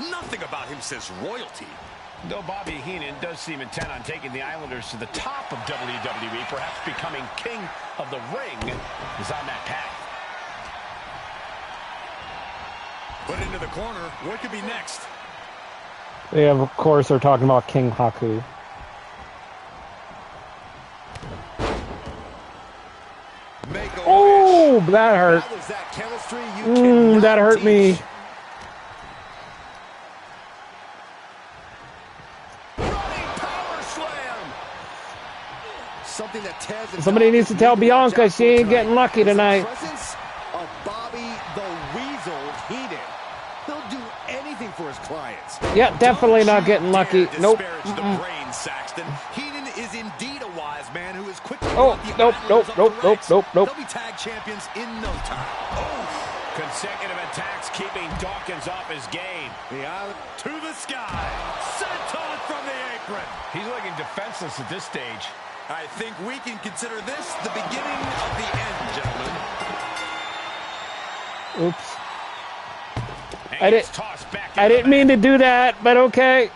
Nothing about him says royalty. Though Bobby Heenan does seem intent on taking the Islanders to the top of WWE, perhaps becoming king of the ring, is on that path. Put into the corner. What could be next? They have, of course, are talking about King Haku. Oh, that hurt. That was that chemistry you that hurt me. Running power slam. Something that Tez and Somebody needs to tell Bianca she ain't getting lucky tonight. Presence of Bobby the Weasel Heenan. He'll do anything for his clients. Yeah, definitely not getting lucky. Nope. The brain, Saxton. Heenan is indeed a wise man who is quick to Nope. They'll be tag champions in no time. Oh, consecutive attacks keeping Dawkins off his game. The Island to the sky. Senton from the apron. He's looking defenseless at this stage. I think we can consider this the beginning of the end, gentlemen. Oops. I didn't mean to do that, but okay.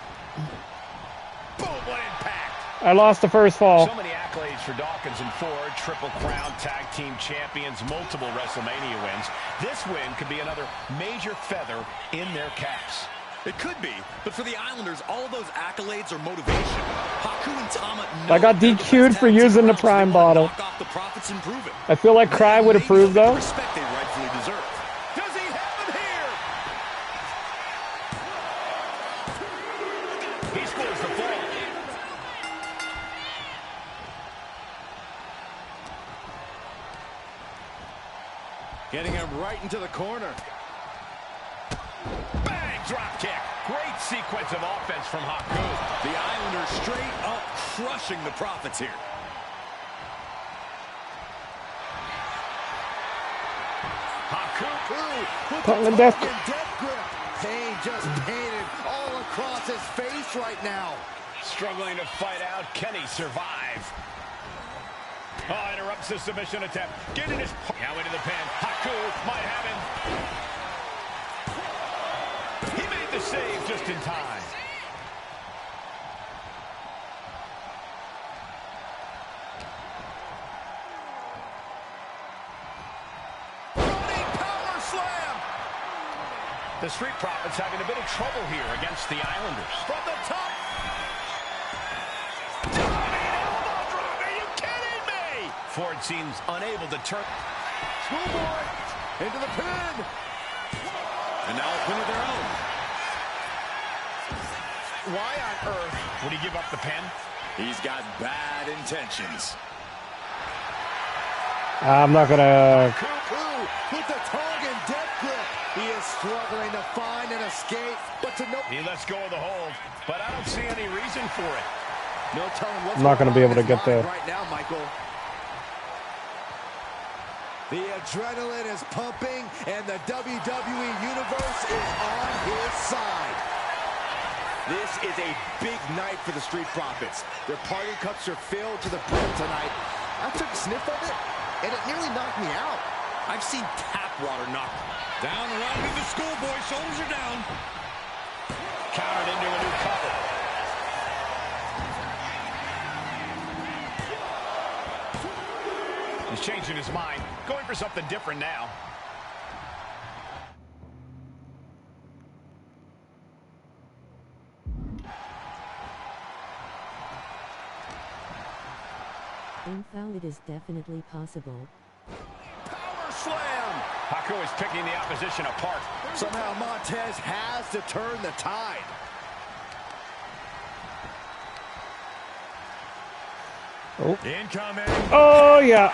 Boom, what impact. I lost the first fall. So many accolades for Dawkins and Ford. Triple Crown Tag Team Champions, multiple WrestleMania wins. This win could be another major feather in their caps. It could be, but for the Islanders, all of those accolades are motivation. Haku and Tama I got DQ'd for using the Prime bottle. The Profits and prove it. I feel like Cry would approve, though. Respect they rightfully deserve. Does he have it here? He scores the fall. Getting him right into the corner. Bang, drop kick. Great sequence of offense from Haku. The Islanders straight up crushing the Profits here. Haku. Put in death grip. Pain just painted all across his face right now. Struggling to fight out. Can he survive? Oh, interrupts the submission attempt. Getting his... Now into the pin. Haku might have him. He made the save just in time. Running power slam. The Street Profits having a bit of trouble here against the Islanders. From the top. Diving elbow. Ford seems unable to turn. Schoolboy into the pin. And now a pin of their own. Why on earth would he give up the pin? He's got bad intentions. I'm not gonna. Cuckoo with the Tongan death grip. He is struggling to find an escape, but to no. He lets go of the hold, but I don't see any reason for it. No telling what's I'm not gonna be able to going on get in his the. mind right now, Michael. The adrenaline is pumping, and the WWE Universe is on his side. This is a big night for the Street Profits. Their party cups are filled to the brim tonight. I took a sniff of it, and it nearly knocked me out. I've seen tap water knock down around to the Schoolboy. Shoulders are down. Countered into a new cover. He's changing his mind, going for something different now. In foul, it is definitely possible. Power slam! Haku is picking the opposition apart. Somehow Montez has to turn the tide. Oh. Incoming. Oh yeah.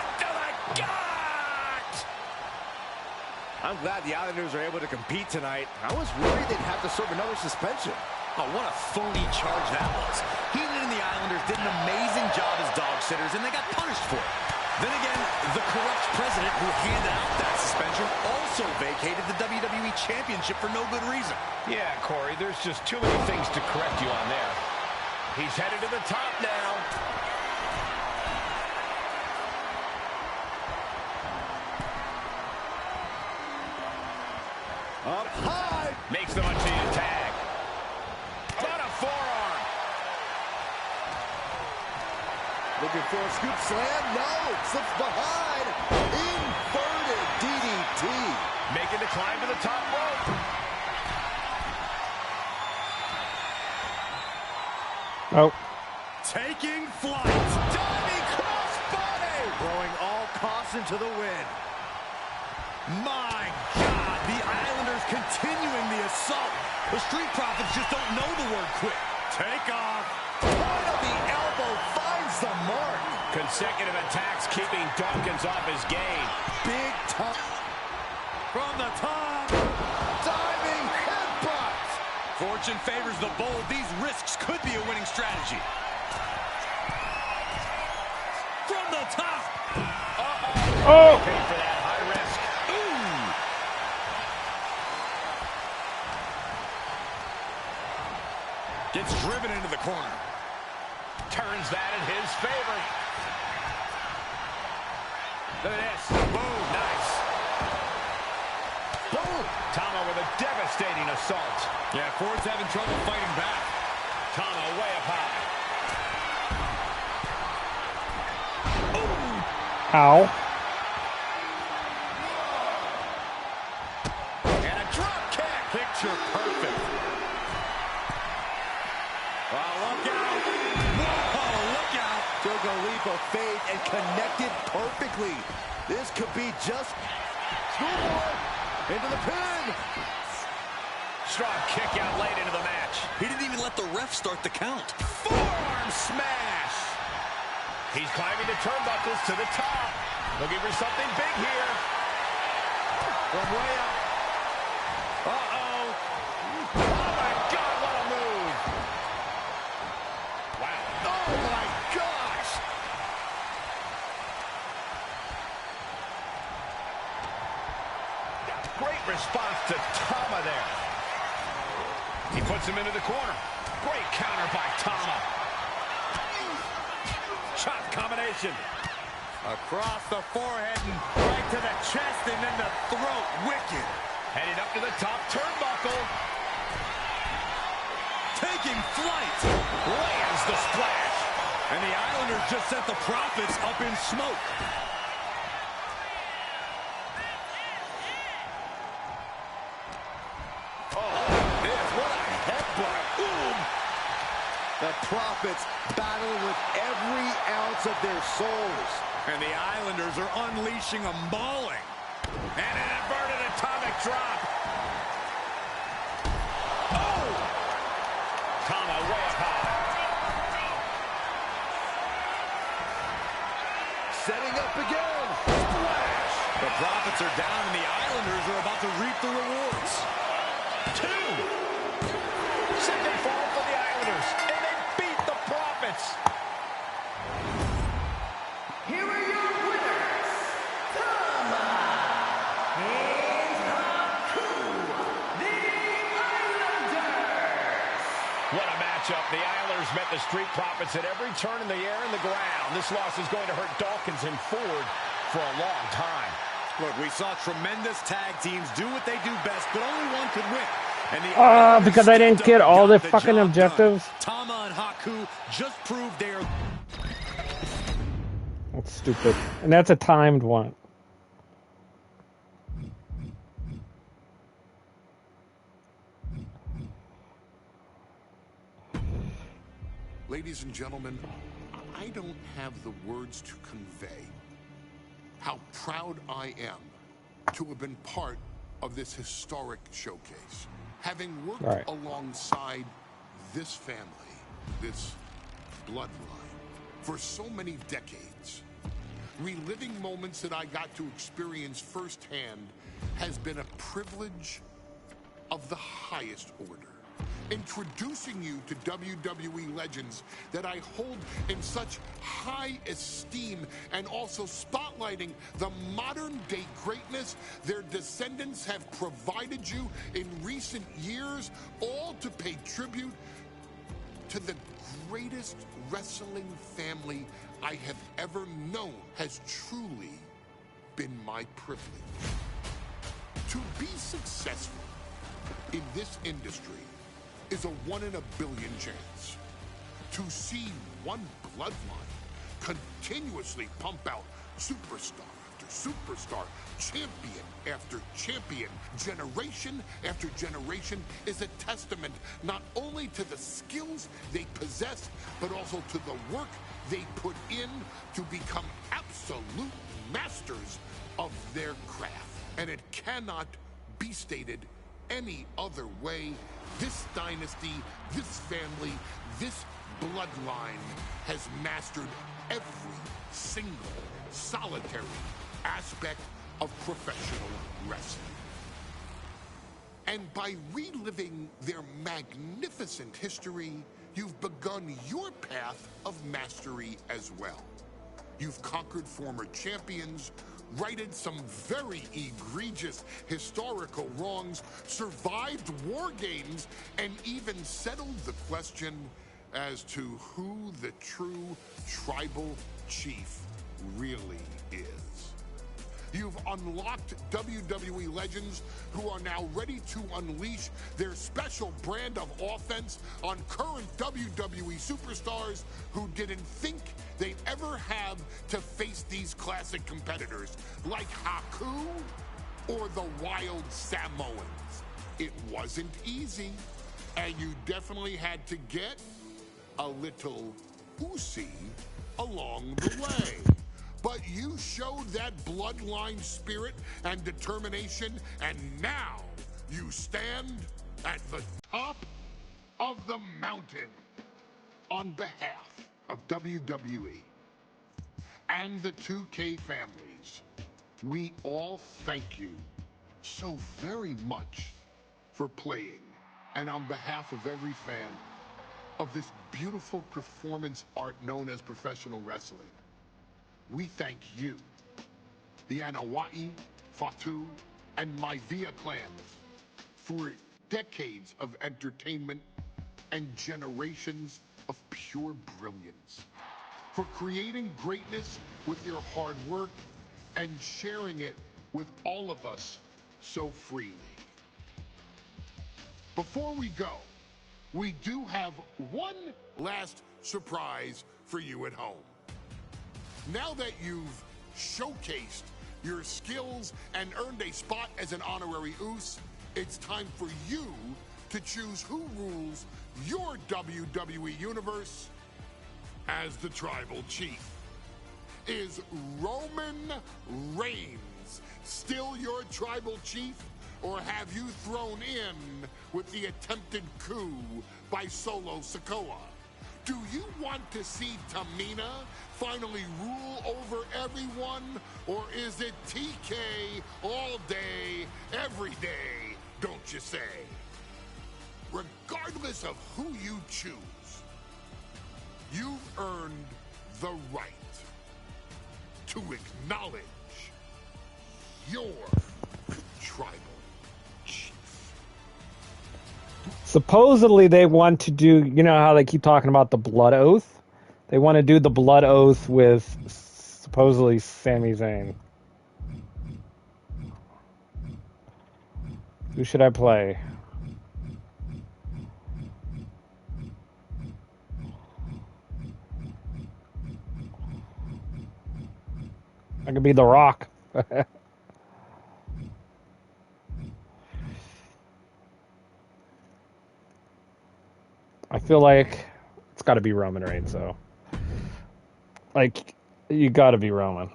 I'm glad the Islanders are able to compete tonight. I was worried they'd have to serve another suspension. Oh, what a phony charge that was. Heenan and the Islanders did an amazing job as dog sitters, and they got punished for it. Then again, the corrupt president who handed out that suspension also vacated the WWE Championship for no good reason. Yeah, Corey, there's just too many things to correct you on there. He's headed to the top now. Up high. Makes the much-needed tag. On a forearm. Looking for a scoop slam. No. Slips behind. Inverted DDT. Making the climb to the top rope. Oh. Taking flight. Diving crossbody. Throwing all caution to the wind. My God, the Islanders continuing the assault. The Street Profits just don't know the word quit. Take off. Point of the elbow finds the mark. Consecutive attacks keeping Dawkins off his game. Big time. From the top. Diving headbutt. Fortune favors the bold. These risks could be a winning strategy. From the top. Oh. Paid for that high risk. Gets driven into the corner. Turns that in his favor. Look at this. Boom. Nice. Boom. Tama with a devastating assault. Yeah, Ford's having trouble fighting back. Tama way up high. Ow. And a drop kick. Picture perfect. Oh, look out. Whoa, look out. Took a leap of faith and connected perfectly. This could be just Schoolboy into the pin. Strong kick out late into the match. He didn't even let the ref start the count. Forearm smash. He's climbing the turnbuckles to the top. Looking for something big here. From way up. Uh-oh. Oh, my God, what a move. Wow. Oh, my gosh. Great response to Tama there. He puts him into the corner. Great counter by Tama. Chop combination. Across the forehead and right to the chest and then the throat. Wicked. Headed up to the top turnbuckle. Taking flight. Lands the splash. And the Islanders just sent the Profits up in smoke. Oh, this, what a headbutt. Boom. The The Profits battling with every ounce of their souls. And the Islanders are unleashing a mauling. And an inverted atomic drop. Oh! Tama way up high. Setting up again. Splash. The Profits are down, and the Islanders are about to reap the rewards. 2. Second fall for the Islanders, and they beat the Profits. Here are your winners, Tama and Haku, the Islanders. What a matchup. The Islanders met the Street Profits at every turn in the air and the ground. This loss is going to hurt Dawkins and Ford for a long time. Look, we saw tremendous tag teams do what they do best, but only one could win. And the because I didn't get all the fucking objectives. Tama and Haku just proved they are. That's stupid. And that's a timed one. Ladies and gentlemen, I don't have the words to convey how proud I am to have been part of this historic showcase. Having worked alongside this family, this bloodline, for so many decades, reliving moments that I got to experience firsthand has been a privilege of the highest order. Introducing you to WWE legends that I hold in such high esteem, and also spotlighting the modern day greatness their descendants have provided you in recent years, all to pay tribute to the greatest wrestling family I have ever known, has truly been my privilege. To be successful in this industry is a 1 in a billion chance. To see one bloodline continuously pump out superstar after superstar, champion after champion, generation after generation, is a testament not only to the skills they possess, but also to the work they put in to become absolute masters of their craft. And it cannot be stated any other way. This dynasty, this family, this bloodline has mastered every single solitary aspect of professional wrestling. And by reliving their magnificent history, you've begun your path of mastery as well. You've conquered former champions, righted some very egregious historical wrongs, survived war games, and even settled the question as to who the true tribal chief really is. You've unlocked WWE legends who are now ready to unleash their special brand of offense on current WWE superstars who didn't think they'd ever have to face these classic competitors like Haku or the Wild Samoans. It wasn't easy, and you definitely had to get a little oozy along the way. But you showed that bloodline spirit and determination, and now you stand at the top of the mountain. On behalf of WWE and the 2K families, we all thank you so very much for playing. And on behalf of every fan of this beautiful performance art known as professional wrestling, we thank you, the Anawai, Fatu, and Maivia clans, for decades of entertainment and generations of pure brilliance, for creating greatness with your hard work and sharing it with all of us so freely. Before we go, we do have one last surprise for you at home. Now that you've showcased your skills and earned a spot as an honorary Oos, it's time for you to choose who rules your WWE Universe as the Tribal Chief. Is Roman Reigns still your Tribal Chief, or have you thrown in with the attempted coup by Solo Sikoa? Do you want to see Tamina finally rule over everyone, or is it TK all day, every day, don't you say? Regardless of who you choose, you've earned the right to acknowledge your Tribal Chief. Supposedly they want to do, you know how they keep talking about the blood oath? They want to do the blood oath with supposedly Sami Zayn. Who should I play? I could be The Rock. I feel like it's got to be Roman Reigns, though. Like, you got to be Roman.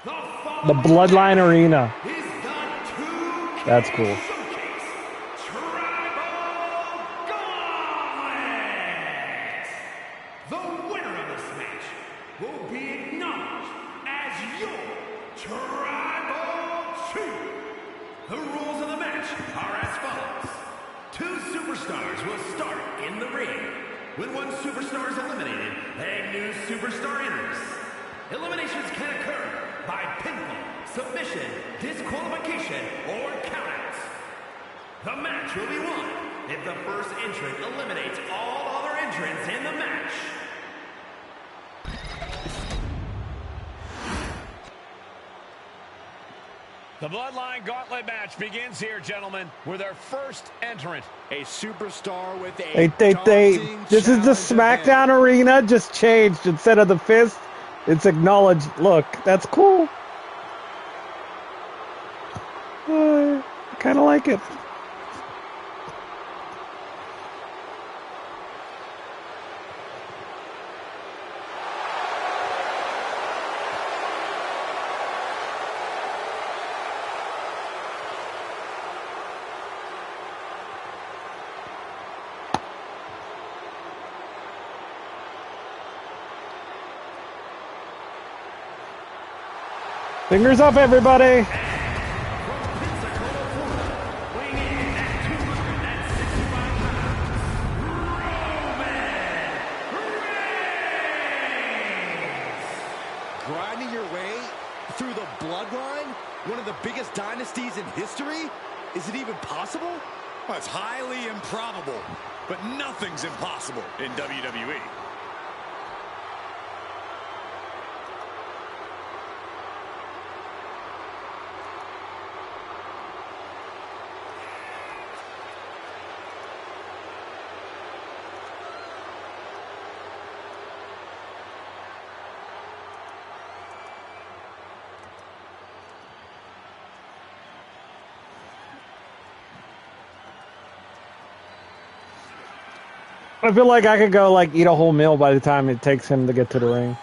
The Bloodline Arena. That's cool. The winner of this match will be acknowledged as your Tribal Chief. The rules of the match are as follows. 2 superstars will start in the ring. When one superstar is eliminated, a new superstar enters. Eliminations can occur by pinfall, submission, disqualification, or countouts. The match will be won if the first entrant eliminates all other entrants in the match. The Bloodline Gauntlet match begins here, gentlemen, with our first entrant. A superstar with a This is the SmackDown arena, just changed. Instead of the fist, it's acknowledged. Look, that's cool. I kind of like it. Fingers up, everybody. Grinding your way through the Bloodline? One of the biggest dynasties in history? Is it even possible? Well, it's highly improbable, but nothing's impossible in WWE. I feel like I could go like eat a whole meal by the time it takes him to get to the ring.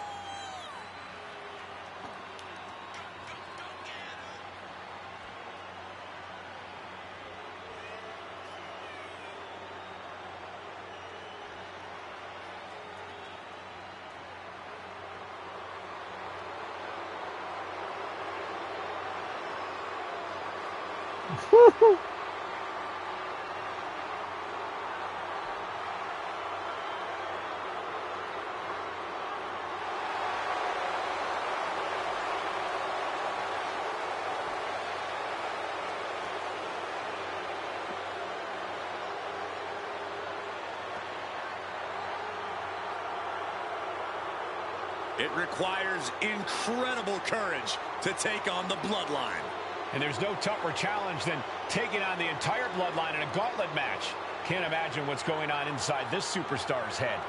It requires incredible courage to take on the Bloodline. And there's no tougher challenge than taking on the entire Bloodline in a gauntlet match. Can't imagine what's going on inside this superstar's head.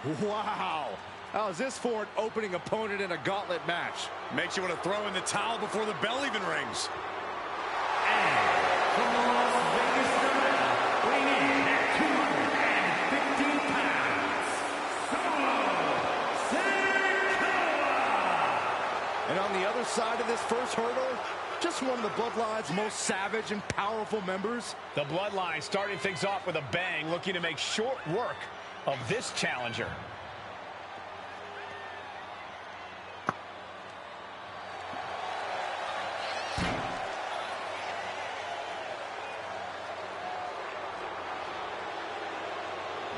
Wow. How's this for an opening opponent in a gauntlet match? Makes you want to throw in the towel before the bell even rings. And from Las Vegas, Nevada, weighing in at 215 pounds, Solo Sikoa! And on the other side of this first hurdle, just one of the Bloodline's most savage and powerful members. The Bloodline starting things off with a bang, looking to make short work of this challenger.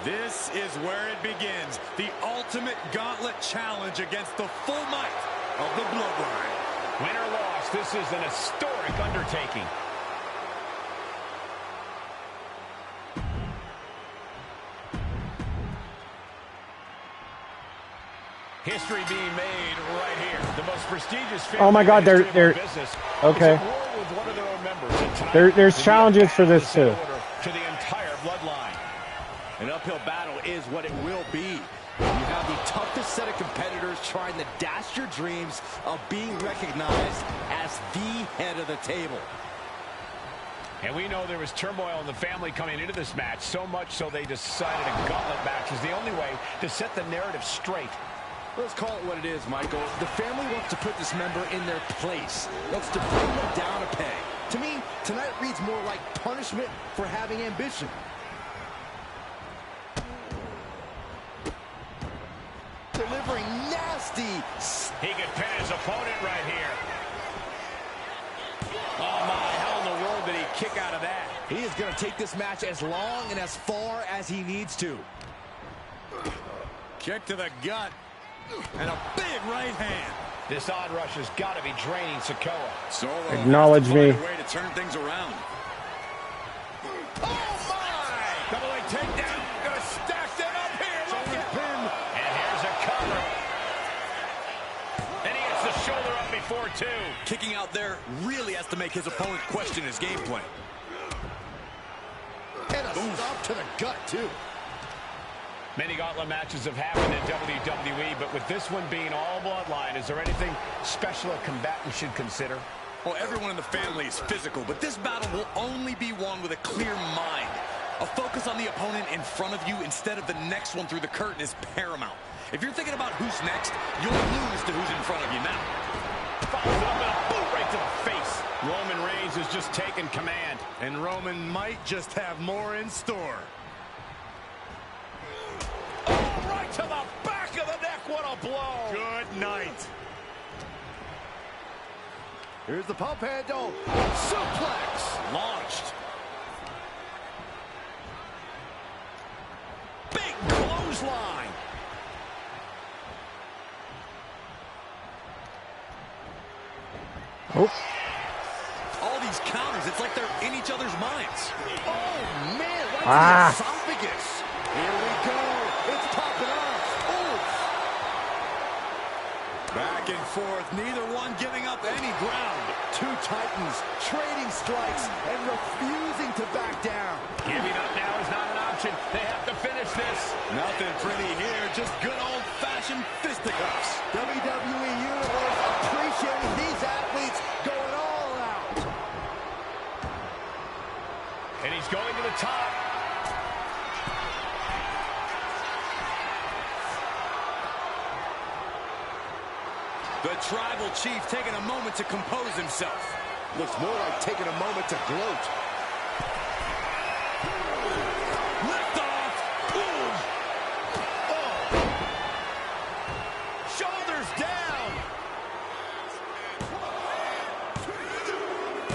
This is where it begins. The ultimate gauntlet challenge against the full might of the Bloodline. Win or loss, this is an historic undertaking. History being made right here. The most prestigious family. Oh my God, they're business okay. is at war with one of their own members. There's challenges for this too. To the entire Bloodline. An uphill battle is what it will be. You have the toughest set of competitors trying to dash your dreams of being recognized as the head of the table. And we know there was turmoil in the family coming into this match, so much so they decided a gauntlet match was the only way to set the narrative straight. Let's call it what it is, Michael. The family wants to put this member in their place. Wants to bring them down a peg. To me, tonight reads more like punishment for having ambition. Delivering nasty. He could pin his opponent right here. Oh my, how in the world did he kick out of that? He is going to take this match as long and as far as he needs to. Kick to the gut. And a big right hand. This onrush has got to be draining Sikoa. Solo acknowledge has to me. find a way to turn things around. Oh my! Double leg takedown. Gonna stack that up here. Look at him. And here's a cover. And he gets the shoulder up before two. Kicking out there really has to make his opponent question his game plan. And a stop to the gut, too. Many gauntlet matches have happened in WWE, but with this one being all Bloodline, is there anything special a combatant should consider? Well, everyone in the family is physical, but this battle will only be won with a clear mind. A focus on the opponent in front of you instead of the next one through the curtain is paramount. If you're thinking about who's next, you'll lose to who's in front of you now. Follows it up and a boot right to the face. Roman Reigns has just taken command. And Roman might just have more in store. Right to the back of the neck. What a blow. Good night. Here's the pump handle. Suplex. Launched. Big clothesline. Oh. All these counters, it's like they're in each other's minds. Oh, man. Right to the esophagus. Here we go. It's popping off. Oof. Back and forth, neither one giving up any ground. Two titans trading strikes and refusing to back down. Giving up now is not an option. They have to finish this. Nothing pretty here, just good old-fashioned fisticuffs. WWE Universe appreciating these athletes going all out. And he's going to the top. The tribal chief taking a moment to compose himself. Looks more like taking a moment to gloat. Lift off. Boom. Oh. Shoulders down.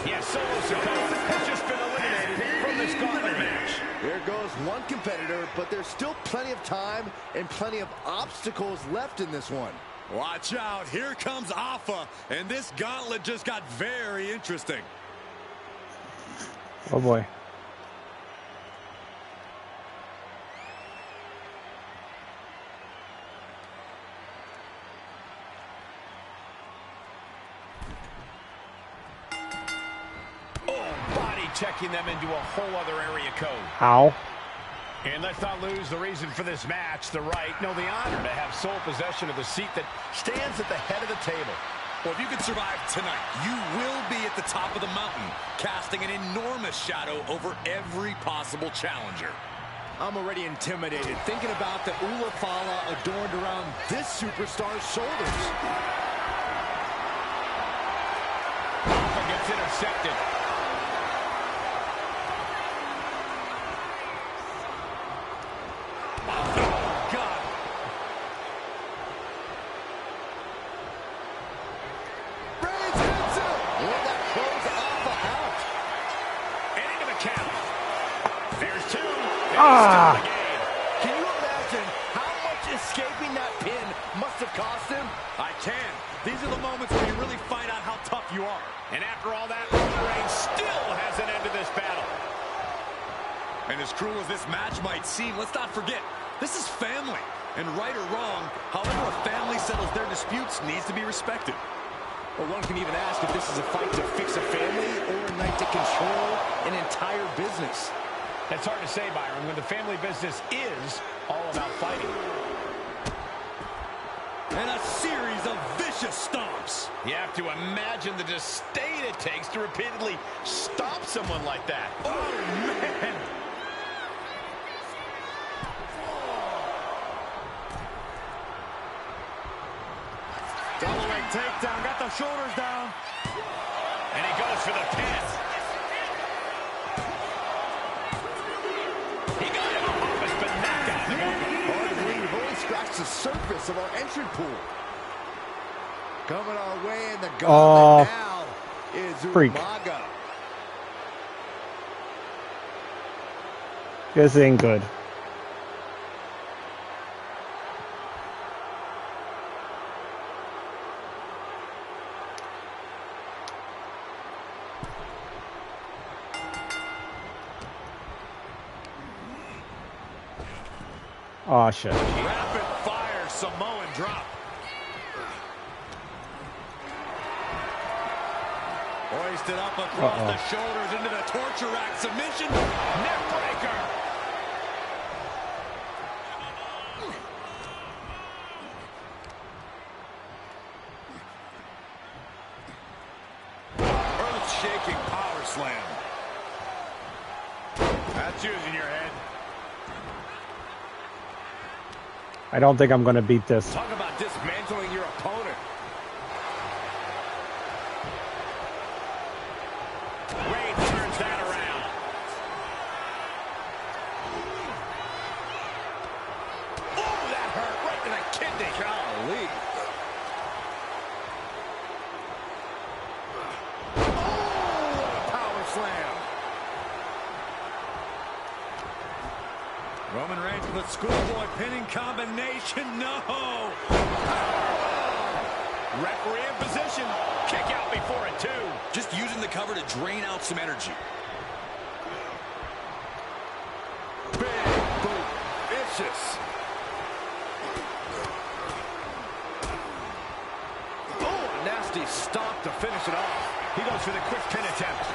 Yes, Solo Sikoa has just been eliminated from this gauntlet match. There goes one competitor, but there's still plenty of time and plenty of obstacles left in this one. Watch out, here comes Alpha, and this gauntlet just got very interesting. Oh boy. Oh, body checking them into a whole other area code. Ow. And let's not lose the reason for this match, the right, no, the honor to have sole possession of the seat that stands at the head of the table. Well, if you can survive tonight, you will be at the top of the mountain, casting an enormous shadow over every possible challenger. I'm already intimidated thinking about the Ulafala adorned around this superstar's shoulders. Alpha gets intercepted. Can you imagine how much escaping that pin must have cost him? I can. These are the moments where you really find out how tough you are. And after all that, Roman Reigns still has an end to this battle. And as cruel as this match might seem, let's not forget, this is family. And right or wrong, however a family settles their disputes needs to be respected. Well, one can even ask if this is a fight to fix a family or a night to control an entire business. That's hard to say, Byron, when the family business is all about fighting. And a series of vicious stomps. You have to imagine the disdain it takes to repeatedly stomp someone like that. Oh, man. Double leg takedown, got the shoulders down. And he goes for the pin. Scratch the surface of our entry pool. Coming our way in the gauntlet now is Umaga. This ain't good. Oh, shit. Rapid fire Samoan drop. Hoisted up across the shoulders into the torture rack submission. Neck breaker. Earth-shaking power slam. That's using your head. I don't think I'm going to beat this. Talk about dismantling your opponent. Reigns turns that around. Oh, that hurt right to the kidney. Golly. Oh, what a power slam. Roman Reigns with a schoolboy pinning combination. No! Referee in position. Kick out before it, too. Just using the cover to drain out some energy. Big boot. Vicious. Oh, a nasty stomp to finish it off. He goes for the quick pin attempt.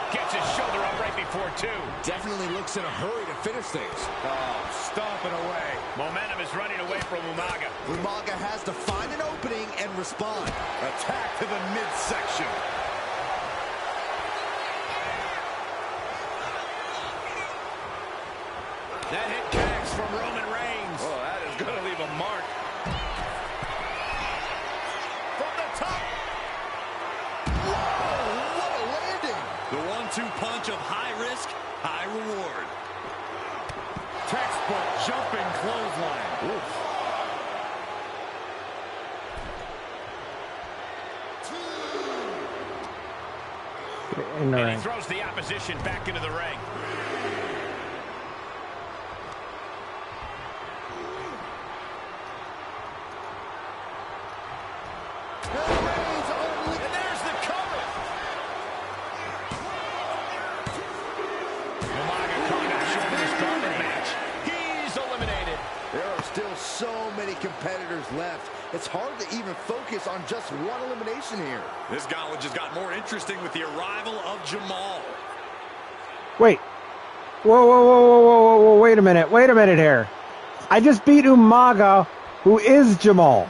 Gets his shoulder up right before two. Definitely looks in a hurry to finish things. Oh, stomping away. Momentum is running away from Umaga. Umaga has to find an opening and respond. Attack to the midsection. That hit connects from Roman Reigns. Oh, that is going to leave a mark. From the top. Whoa, what a landing. The 1-2 punch of high risk, high reward. Textbook jumping clothesline. Oof. In the And ring. he throws the opposition back into the ring. And there's the cover. Umaga coming up short of this gauntlet match. He's eliminated. There are still so many competitors left. It's hard to even focus on just one elimination here. This gauntlet just got more interesting with the arrival of Jamal. Wait. Whoa, whoa, whoa, whoa, whoa, whoa, wait a minute here. I just beat Umaga, who is Jamal.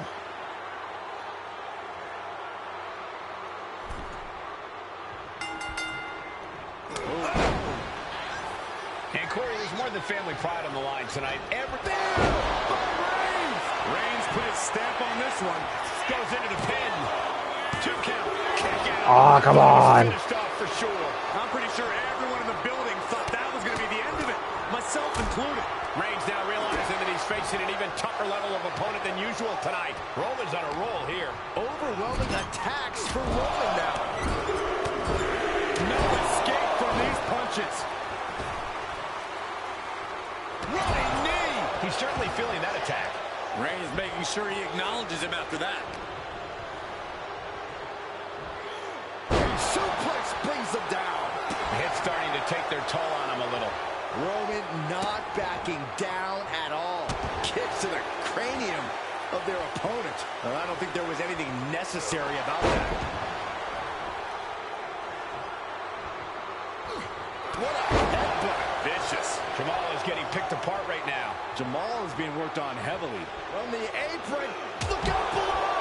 And Corey, there's more than family pride on the line tonight. Reigns put his stamp on this one. Goes into the pin. 2 count. Kick out. Oh, come on. Finished off for sure. I'm pretty sure everyone in the building thought that was going to be the end of it, myself included. Reigns now realizing that he's facing an even tougher level of opponent than usual tonight. Roman's on a roll here. Overwhelming attacks for Roman now. No escape from these punches. Running knee. He's certainly feeling that attack. Reigns making sure he acknowledges him after that. Suplex brings them down. The hit's starting to take their toll on him a little. Roman not backing down at all. Kicks to the cranium of their opponent. Well, I don't think there was anything necessary about that. What a headbutt. Vicious. Jamal is getting picked apart right now. Jamal is being worked on heavily. From the apron. Look out below.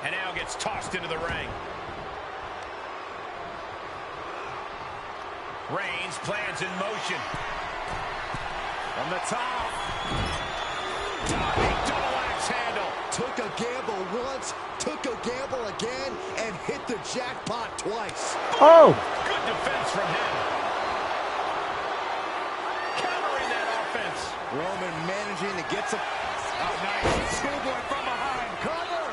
And now gets tossed into the ring. Reigns plans in motion. From the top. Diving double axe handle. Took a gamble once, took a gamble again, and hit the jackpot twice. Oh! Good defense from him. Countering that offense. Roman managing to get some... Oh, nice. Schoolboy from behind. Cover.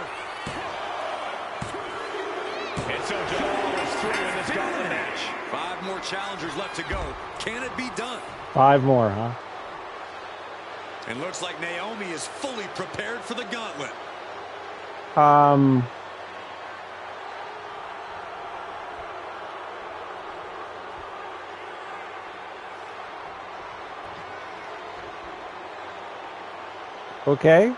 And so Jamal is through in this gauntlet match. 5 more challengers left to go. Can it be done? 5 more, huh? And looks like Naomi is fully prepared for the gauntlet. Okay.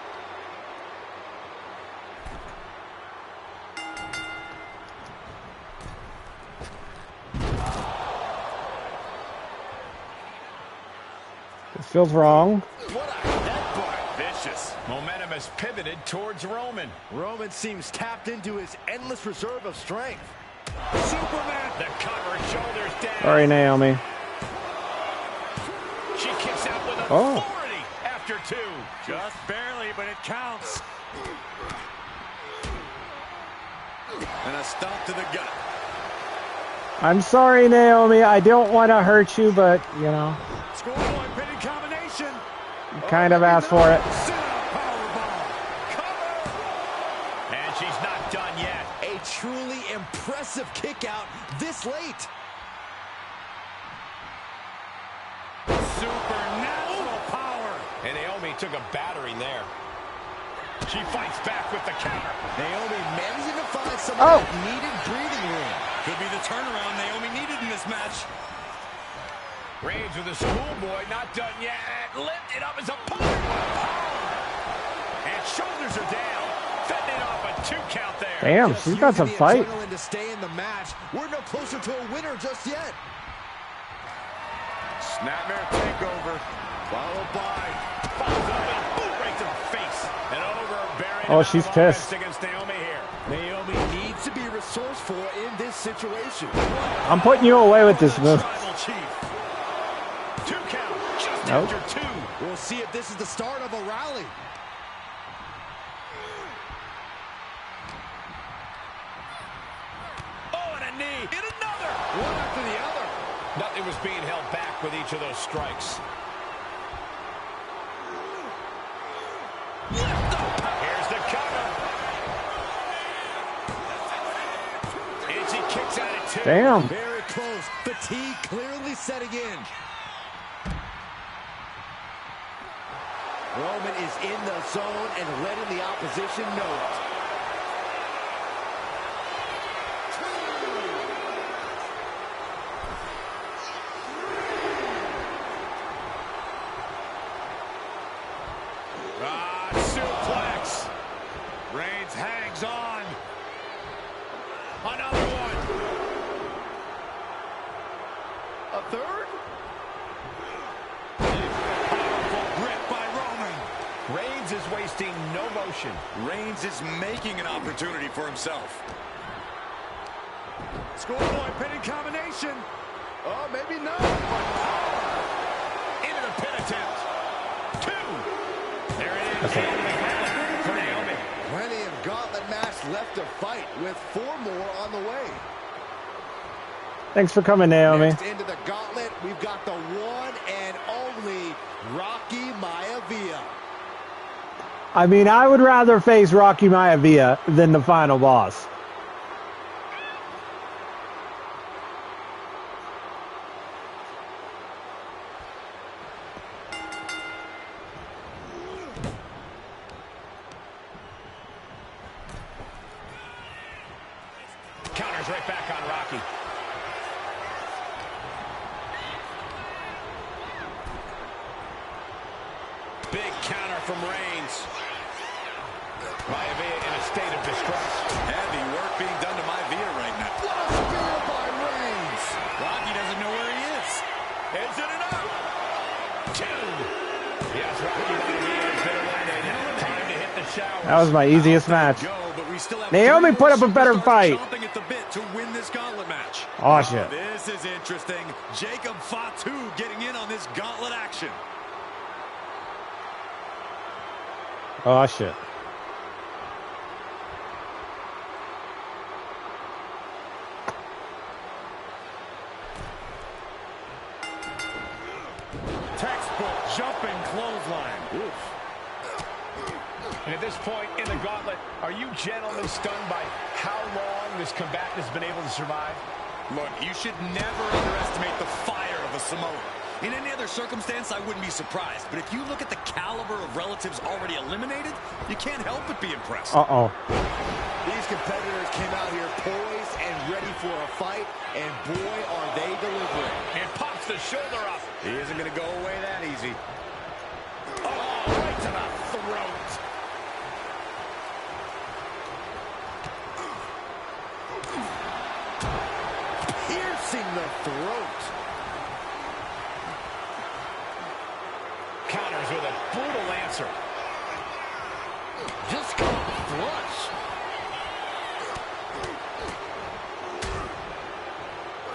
This feels wrong. What a headbutt. Vicious. Momentum has pivoted towards Roman. Roman seems tapped into his endless reserve of strength. Superman. The cover, shoulders down. Sorry, Naomi. She kicks out with Oh. authority after 2. Just barely, but it counts. And a stomp to the gut. I'm sorry, Naomi. I don't want to hurt you, but, you know, Schoolboy pinning combination. you kind of asked for it. And she's not done yet. A truly impressive kick out this late. Supernatural power. And Naomi took a battering there. She fights back with the counter. Naomi managing to find some Oh. of that needed breathing room. Could be the turnaround Naomi needed in this match. Reigns with a schoolboy, not done yet. Lifted up as a power. And shoulders are down. Fending off a 2 count there. Damn, Just she's got some using the fight. adrenaline to stay in the match. We're no closer to a winner just yet. Snapmare takeover. Followed by... Follows up with a boot right to the face. And overbearing. Oh, she's pissed. Against Naomi here. Naomi needs to be resourceful in this situation. I'm putting you away with this move. Tribal chief. 2 count. Just Nope. after 2. We'll see if this is the start of a rally. Oh, and a knee. And another. One after the other. Nothing was being held back with each of those strikes. Here's the cover. And she kicks out at 2. Damn. Very close. Fatigue clearly setting in. Roman is in the zone and letting the opposition know it. Suplex. Reigns hangs on. Another one. A third? Powerful grip by Roman. Reigns is wasting no motion. Reigns is making an opportunity for himself. Schoolboy pinning combination. Oh, maybe not. But power. Into the pin attempt. 2. There it is. Okay. For Naomi. Plenty of gauntlet match left to fight with 4 more on the way. Thanks for coming, Naomi. Next into the gauntlet, we've got the one and only Rocky Maivia. I mean, I would rather face Rocky Maivia than the final boss. Counters right back on Rocky. Big counter from Reigns. Maivia in a state of distress. Heavy work being done to Maivia right now. What a spear by Reigns. Rocky doesn't know where he is. Is it enough? 2. Yes, Rocky Maivia has been eliminated. Time to hit the shower. That was my easiest match. Go, but we still have Naomi 3 put up a more better superstars fight. chomping at the bit to win this gauntlet match. Oh, shit. This is interesting. Jacob Fatu getting in on this gauntlet action. Oh, shit. Textbook jumping clothesline. Oof. And at this point in the gauntlet, are you gentlemen stunned by how long this combatant has been able to survive? Look, you should never underestimate the fire of a Samoan. In any other circumstance, I wouldn't be surprised. But if you look at the caliber of relatives already eliminated, you can't help but be impressed. Uh-oh. These competitors came out here poised and ready for a fight, and boy, are they delivering. And pops the shoulder up. He isn't going to go away that easy. Oh, right to the throat. Piercing the throat. Counters with a brutal answer. Just got flush.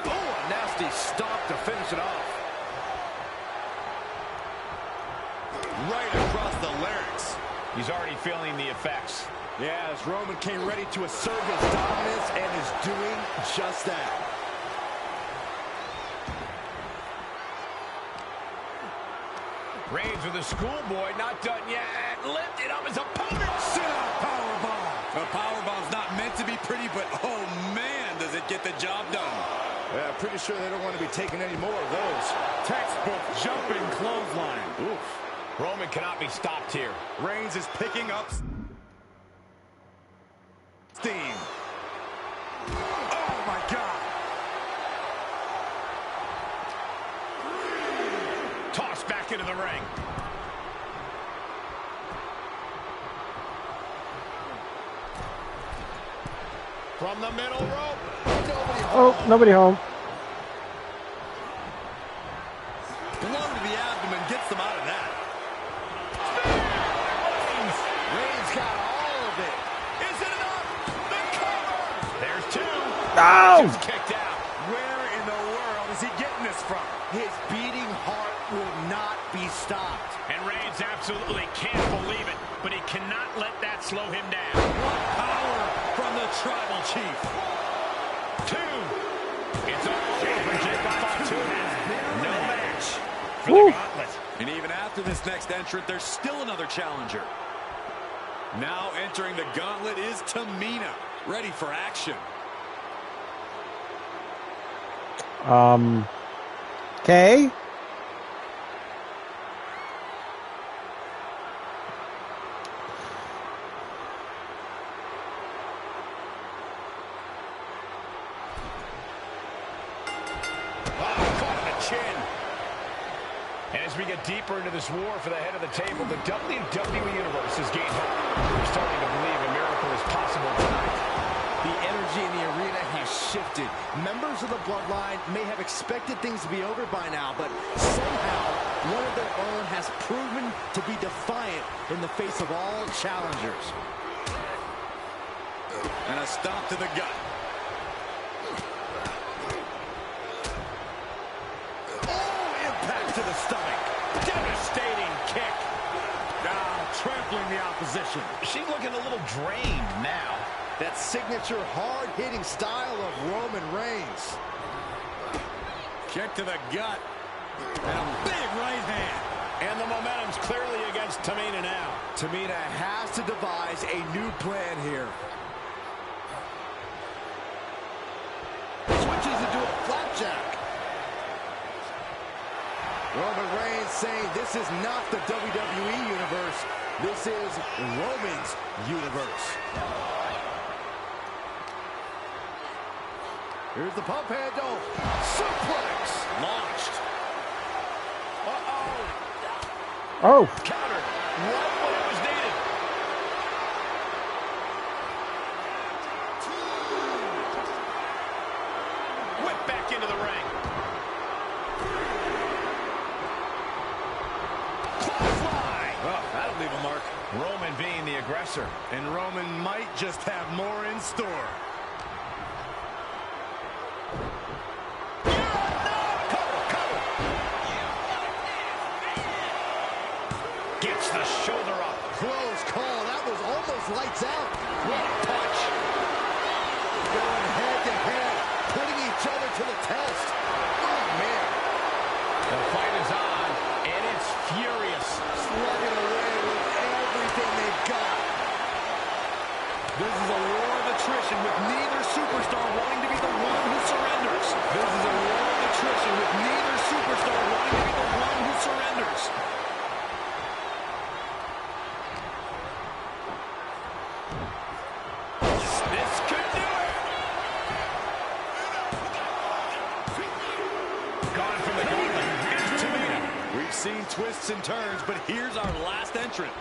Oh, a nasty stomp to finish it off. Right across the larynx. He's already feeling the effects. Yeah, as Roman came ready to assert his dominance and is doing just that. Reigns with a schoolboy, not done yet. Lifted up his opponent. Sit-out powerbomb. The powerbomb's not meant to be pretty, but oh man, does it get the job done. Yeah, pretty sure they don't want to be taking any more of those. Textbook jumping clothesline. Oof. Roman cannot be stopped here. Reigns is picking up steam. Oh my God. Tossed back into the ring. From the middle rope. Oh, nobody home. Blow to the abdomen gets them out of that. Reigns got all of it. Is it enough? The cover. There's 2. No! Just kicked out. Where in the world is he getting this from? His beating heart will not be stopped. And Reigns absolutely can't believe it, but he cannot let that slow him down. Power from the tribal chief. 2. It's all over. Jacob Fatu has no match for Woo. the gauntlet. And even after this next entrant, there's still another challenger. Now entering the gauntlet is Tamina, ready for action. Okay. Caught in the chin. And as we get deeper into this war for the head of the table, the WWE Universe has gained hope. We're starting to believe a miracle is possible tonight. The energy energy in the arena has shifted. Members of the Bloodline may have expected things to be over by now, but somehow one of their own has proven to be defiant in the face of all challengers. And a stop to the gut. Oh, impact to the stomach. Devastating kick. Trampling the opposition. She's looking a little drained now. That signature hard-hitting style of Roman Reigns. Kick to the gut. And a big right hand. And the momentum's clearly against Tamina now. Tamina has to devise a new plan here. Switches into a flapjack. Roman Reigns saying this is not the WWE universe. This is Roman's universe. Here's the pump handle. Suplex. Launched. Uh-oh. Oh. Countered. Right when it was needed. Whip back into the ring. Well, that'll leave a mark. Roman being the aggressor. And Roman might just have more in store. Gets the shoulder up. Close call. That was almost lights out. What a punch. Going head to head. Putting each other to the test. Oh, man. The fight is on, and it's furious. Slugging away with everything they've got. This is a war of attrition with neither superstar wanting to be the one who surrenders. This is a war of attrition with neither superstar wanting to be the one who surrenders. This could do it. Gone from the gauntlet. It's Tamina. We've seen twists and turns, but here's our last entrant.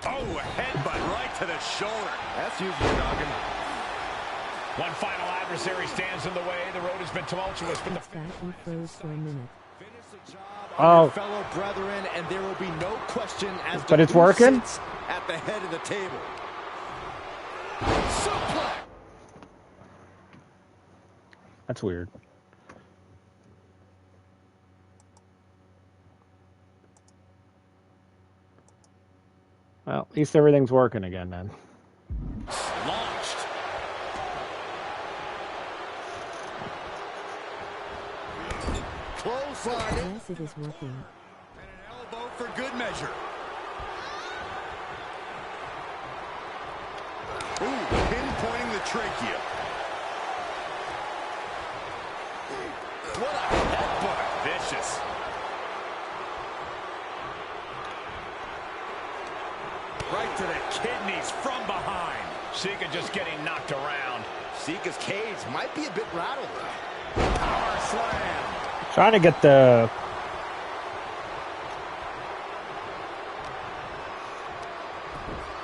Oh, headbutt right to the shoulder. That's usually noggin. One final adversary stands in the way. The road has been tumultuous, but It's back and froze for a minute. Finish the job on Oh. your fellow brethren, and there will be no question as to But it's who working? sits at the head of the table. Suplex. That's weird. Well, at least everything's working again then. Launched. Clothesline. Yes, it is working. And an elbow for good measure. Ooh, pinpointing the trachea. what a headbutt. Vicious. Right to the kidneys from behind. Sika just getting knocked around. Sika's cage might be a bit rattled. Power slam. Trying to get the...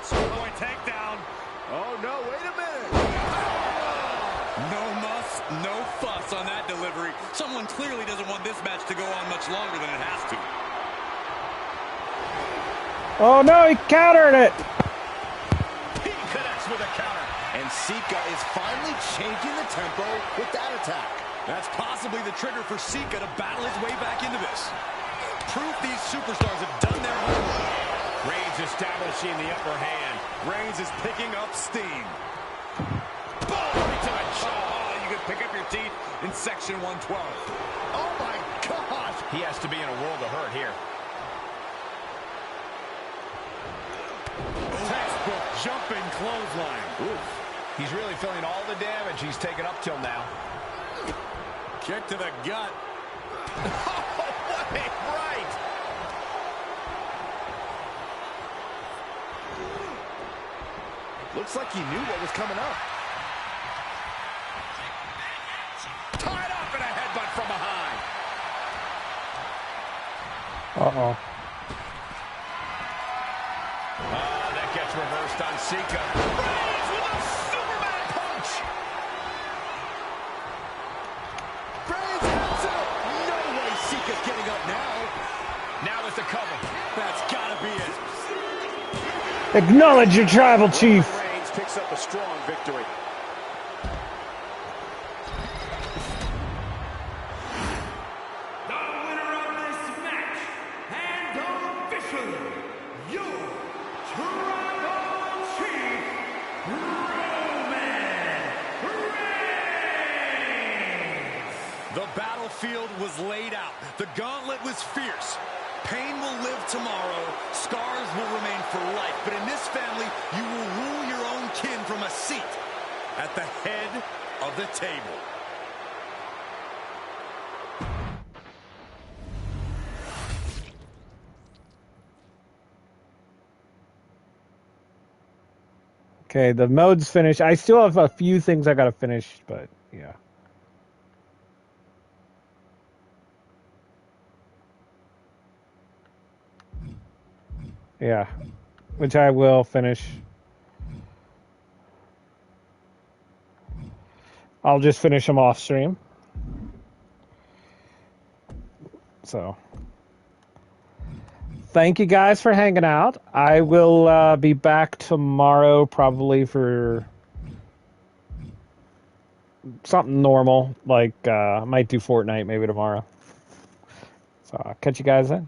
Sirloin takedown. Oh, no, wait a minute. No muss, no fuss on that delivery. Someone clearly doesn't want this match to go on much longer than it has to. Oh no, he countered it! He connects with a counter. And Sika is finally changing the tempo with that attack. That's possibly the trigger for Sika to battle his way back into this. Proof these superstars have done their homework. Reigns establishing the upper hand. Reigns is picking up steam. Boom! Right to the jaw. Oh, you can pick up your teeth in section 112. Oh, my gosh. He has to be in a world of hurt here. Textbook jumping clothesline. Oof. He's really feeling all the damage he's taken up till now. Kick to the gut. Oh, what a right! Looks like he knew what was coming up. Tied up and a headbutt from behind. Uh-oh. Oh, that gets reversed on Sika. Reigns with a Superman punch. Reigns hits it. No way Sika's getting up now. Now with the cover. That's gotta be it. Acknowledge your tribal chief. Reigns picks up a strong victory. The winner of this match, and officially, your tribal chief, Roman Reigns. The battlefield was laid out. The gauntlet was fierce. Pain will live tomorrow. Scars will remain for life. But in this family, you will rule your own kin from a seat at the head of the table. Okay, the mode's finished. I still have a few things I gotta finish, but yeah. Yeah, which I will finish. I'll just finish them off stream. So, thank you guys for hanging out. I will be back tomorrow probably for something normal, like I might do Fortnite maybe tomorrow. So, I'll catch you guys then.